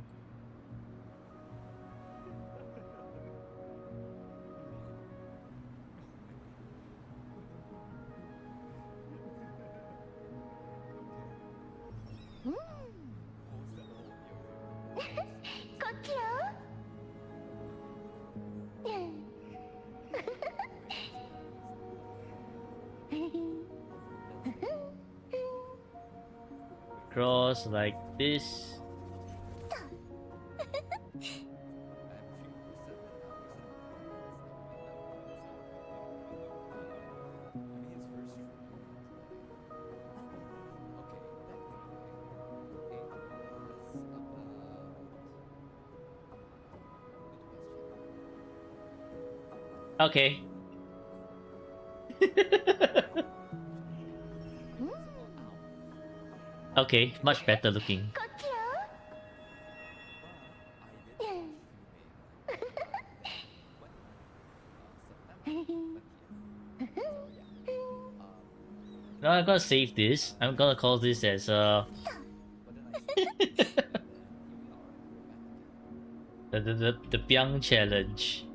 cross like this. Okay. Okay, much better looking. Now I'm gonna save this. I'm gonna call this as the Pyong challenge.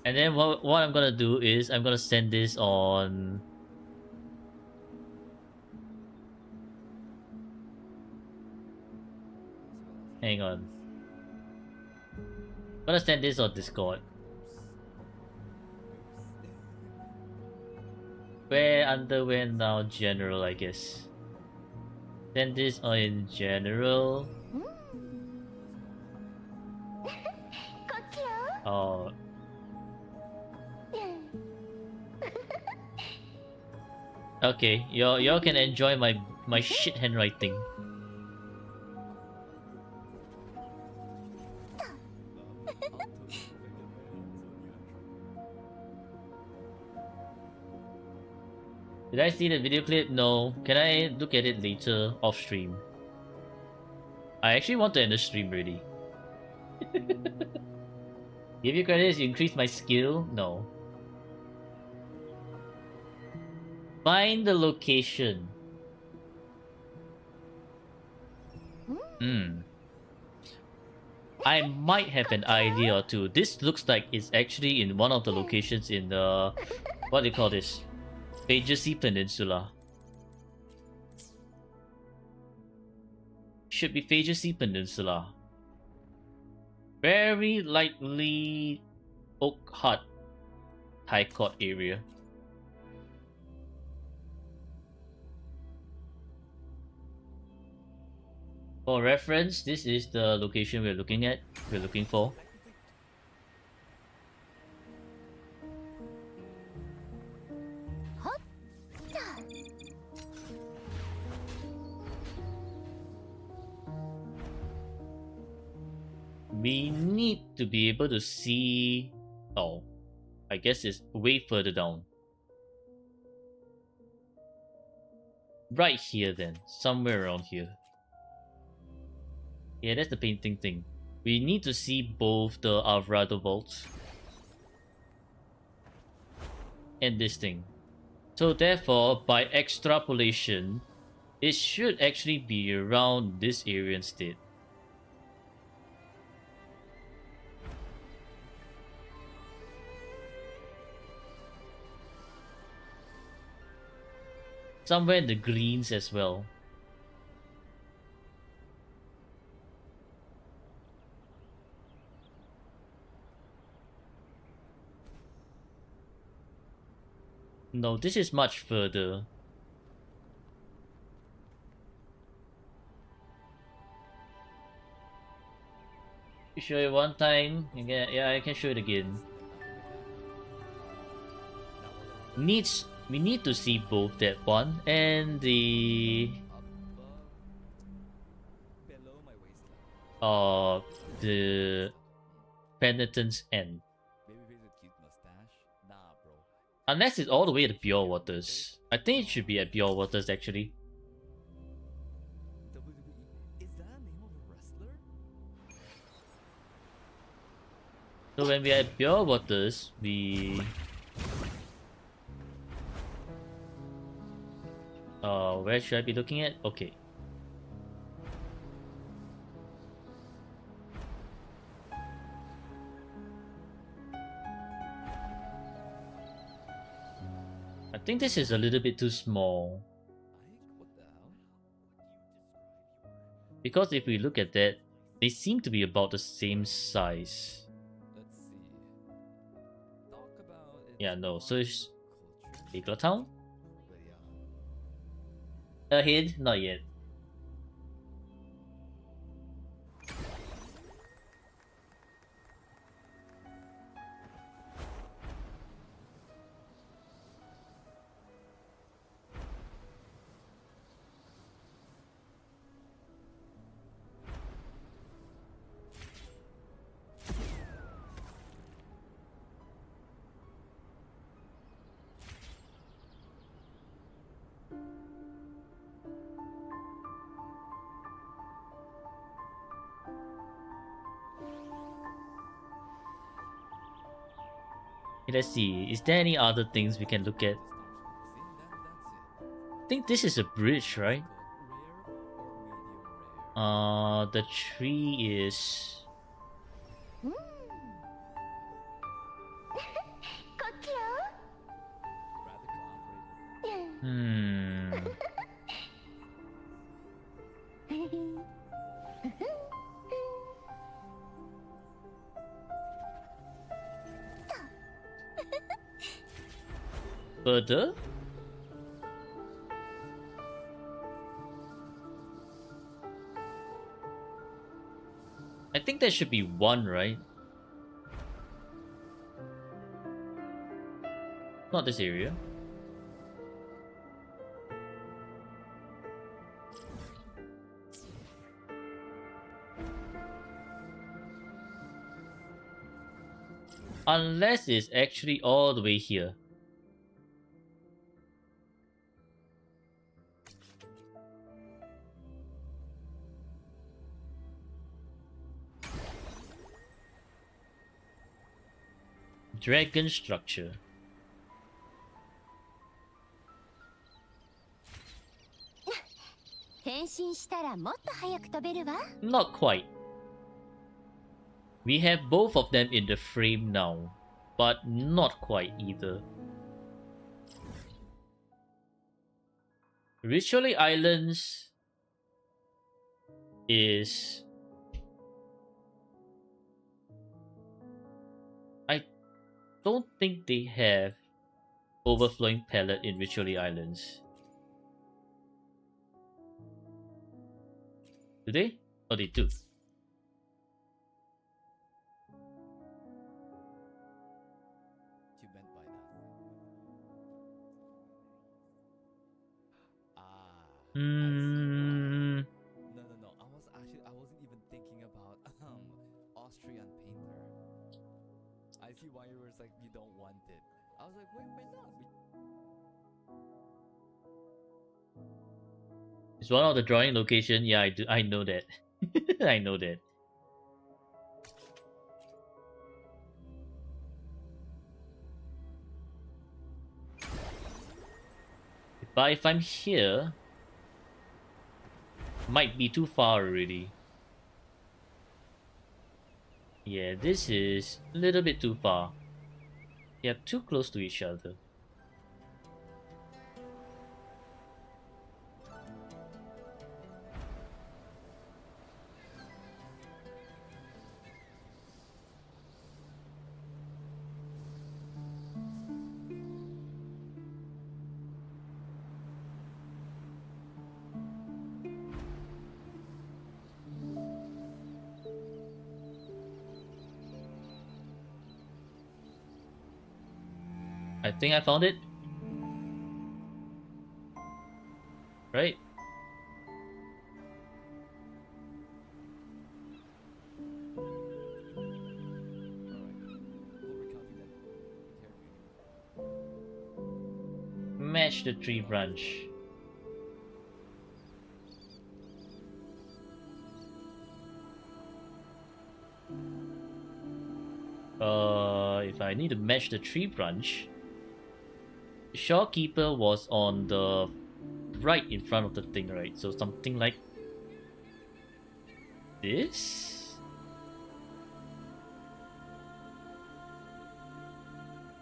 And then what I'm gonna do is I'm gonna send this on. Hang on. I'm gonna send this on Discord. Wear underwear now general, I guess. Send this on in general. Oh. Okay, y'all can enjoy my my shit handwriting. Did I see the video clip? No. Can I look at it later off stream? I actually want to end the stream already. Give you credits, you increase my skill? No. Find the location. I might have an idea or two. This looks like it's actually in one of the locations in the... What do you call this? Phaeacious Peninsula. Should be Phaeacious Peninsula. Very likely Oak Hut High Court area. For reference, this is the location we're looking for. We need to be able to see... Oh, I guess it's way further down. Right here then, somewhere around here. Yeah, that's the painting thing. We need to see both the Alvarado vaults and this thing. So therefore, by extrapolation, it should actually be around this area instead. Somewhere in the greens as well. No, this is much further. You show it one time, again, yeah, I can show it again. We need to see both that one and the below my waistline. the penitent's end. Maybe with a cute mustache. Nah, bro. Unless it's all the way to Pure Waters. I think it should be at Pure Waters actually. WWE. Is that a name of a wrestler? So when we are at Pure Waters, we... where should I be looking at? Okay. I think this is a little bit too small. What the hell? Because if we look at that, they seem to be about the same size. Let's see. Talk about its Yeah, no, so it's culture. Bigla Town? But yeah. Ahead? Not yet. Let's see, is there any other things we can look at? I think this is a bridge, right? The tree is... Further? I think there should be one, right? Not this area. Unless it's actually all the way here. Dragon structure. 変身したらもっと早く飛べるわ。 Not quite. We have both of them in the frame now, but not quite either. Ritually Islands is... I don't think they have overflowing palette in Ritually Islands. Do they? Oh, they do. You meant by that? Ah. I see why. No. I wasn't even thinking about Austrian painter. I see why you were like you don't want it. I was like, wait not? It's one of the drawing location. Yeah, I do. I know that. I know that. But if I'm here, might be too far already. Yeah, this is a little bit too far. Yeah, too close to each other. I think I found it. Right? Match the tree branch. If I need to match the tree branch, Shopkeeper was on the right in front of the thing, right? So something like this?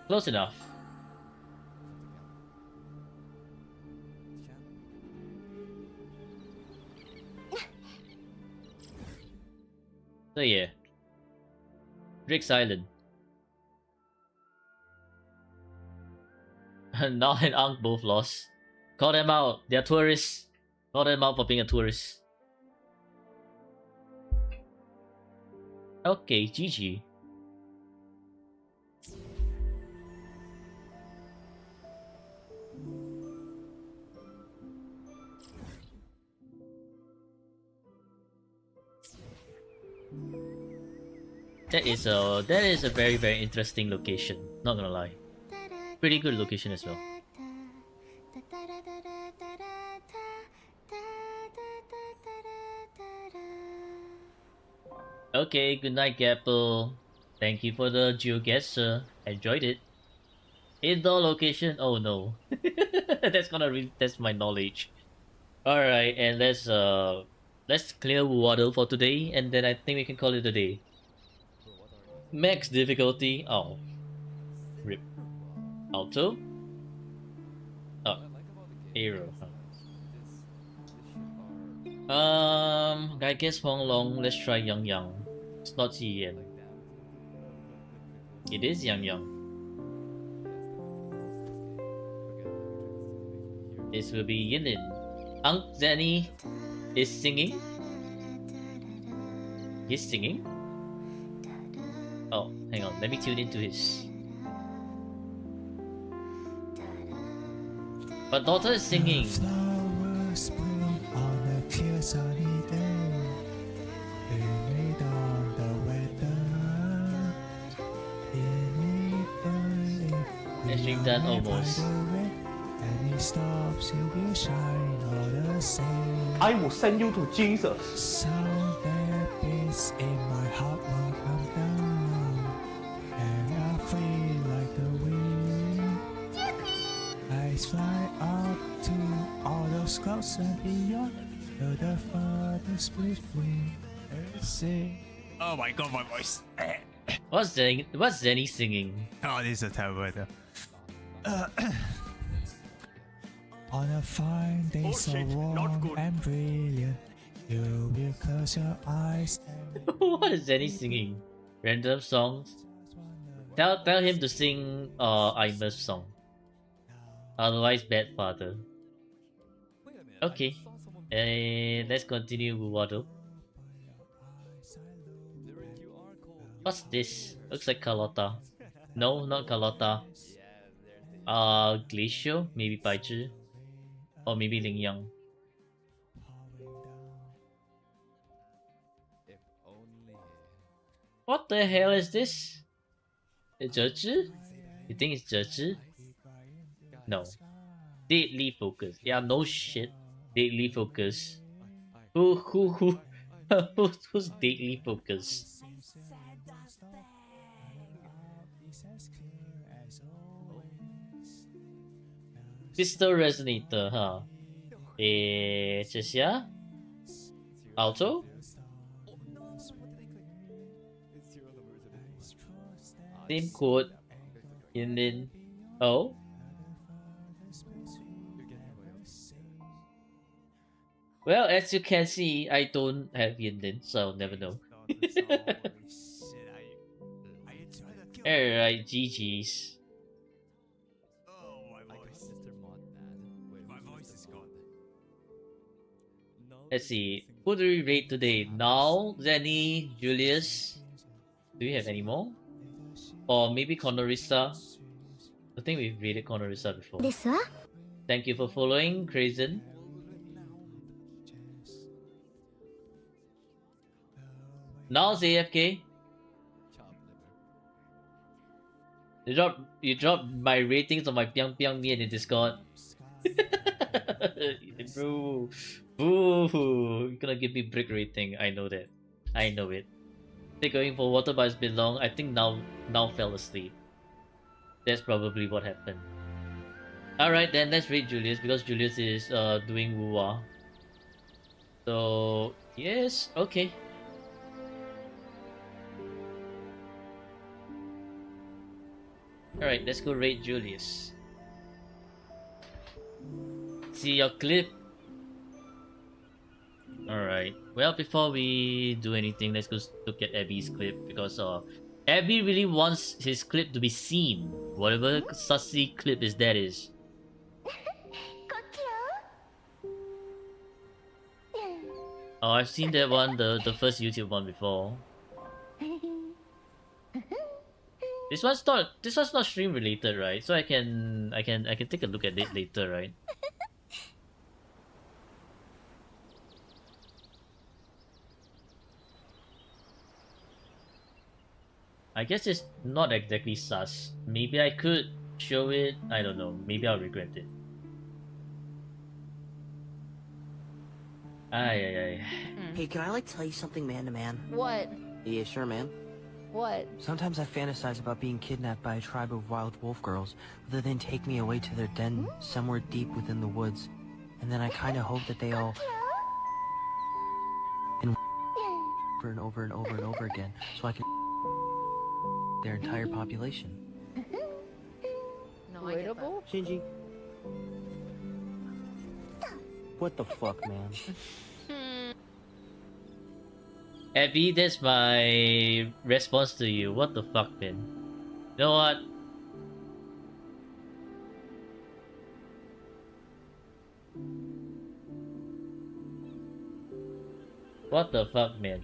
Close enough. So yeah. Drake's Island. Now and Ankh both lost. Call them out. They're tourists. Call them out for being a tourist. Okay, GG. That is a very interesting location. Not gonna lie. Pretty good location as well. Okay, good night, Gapple. Thank you for the geoguessr. I enjoyed it. Indoor location. Oh no, that's gonna test my knowledge. All right, and let's clear water for today, and then I think we can call it a day. Max difficulty. Oh, rip. Auto. Oh, arrow. I guess Hong Long. Let's try Yang Yang. It's not Xiyan. It is Yang Yang. This will be Yilin. Ankh Zeni is singing. He's singing. Oh, hang on. Let me tune into his. But daughter is singing. Flowers bloom on a clear sunny day. They lay down the weather in stream done almost. And he stops, he will shine all the same. I will send you to Jesus. Sound that beats in my heart won't come down. And I feel like the wind. I fly up to all those clouds and beyond. To the farthest split between. Oh my god, my voice. What's Zenny singing? Oh, this is a terrible idea. On a fine day so warm and brilliant, you will close your eyes and What is Zenny singing? Random songs? Tell him to sing Imus song. Otherwise, bad father. Okay. Let's continue with Waddle. What's this? Looks like Carlotta. No, not Carlotta. Glacial? Maybe Baichi. Or maybe Ling Yang. What the hell is this? Zhe? You think it's Zhe? No. Deadly focus. Yeah, no shit. Deadly focus. Who's deadly focus? Pistol resonator, huh? Cheshire? Alto? Same code. Yinlin. Oh? Well, as you can see, I don't have Yinlin, so I'll never know. Alright, GG's. Let's see. Who do we rate today? Now, Zenny, Julius. Do we have any more? Or maybe Conorissa? I think we've rated Conorissa before. Thank you for following, Crazen. Now's AFK. You dropped my ratings on my Piang Piang Mian in Discord. Bro. Boo. You're gonna give me brick rating. I know that. I know it. They're going for water, but it's been long. I think now fell asleep. That's probably what happened. Alright then, let's rate Julius because Julius is doing woo-wah. So yes, okay. Alright, let's go rate Julius. See your clip. Alright. Well, before we do anything, let's go look at Abby's clip because Abby really wants his clip to be seen. Whatever sussy clip that is. Oh, I've seen that one, the first YouTube one before. This one's not stream related, right? So I can take a look at it later, right? I guess it's not exactly sus. Maybe I could show it. I don't know. Maybe I'll regret it. Ay. Hey, can I tell you something man to man? What? Yeah, sure, man. What? Sometimes I fantasize about being kidnapped by a tribe of wild wolf girls, who then take me away to their den somewhere deep within the woods, and then I kind of hope that they all and over and over and over and over again, so I can their entire population. No, relatable? Shinji. What the fuck, man? Abby, that's my response to you. What the fuck, man? You know what? What the fuck, man?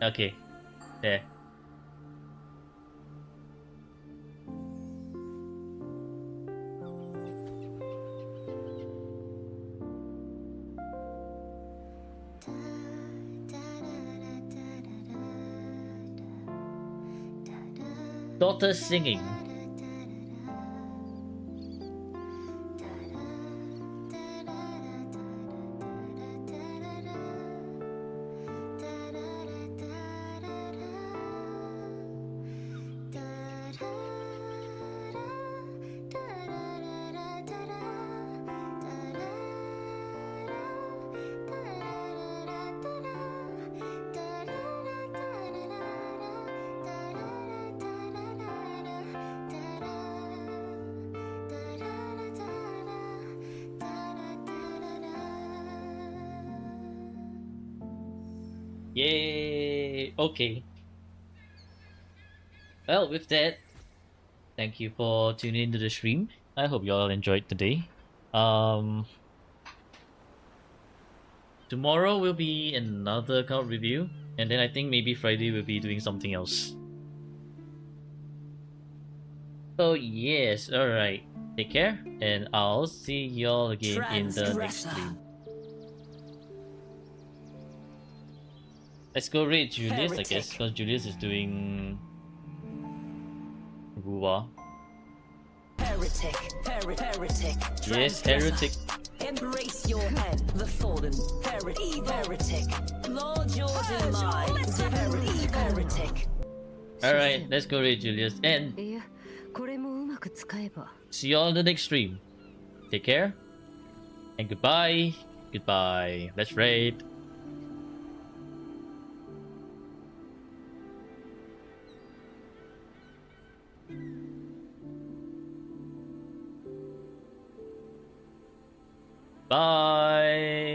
Okay. There. Daughter singing. Yay! Okay. Well, with that, thank you for tuning into the stream. I hope you all enjoyed today. Tomorrow will be another card review, and then I think maybe Friday we'll be doing something else. So yes, alright. Take care, and I'll see y'all again in the next stream. Let's go raid Julius, I guess, because Julius is doing Ruwa. Heretic, heretic. Yes, heretic. Embrace your end, the fallen. Heretic. Lord Jordan lies. Heretic. Alright, let's go raid Julius, and see y'all in the next stream. Take care, and goodbye. Goodbye. Let's raid. Bye.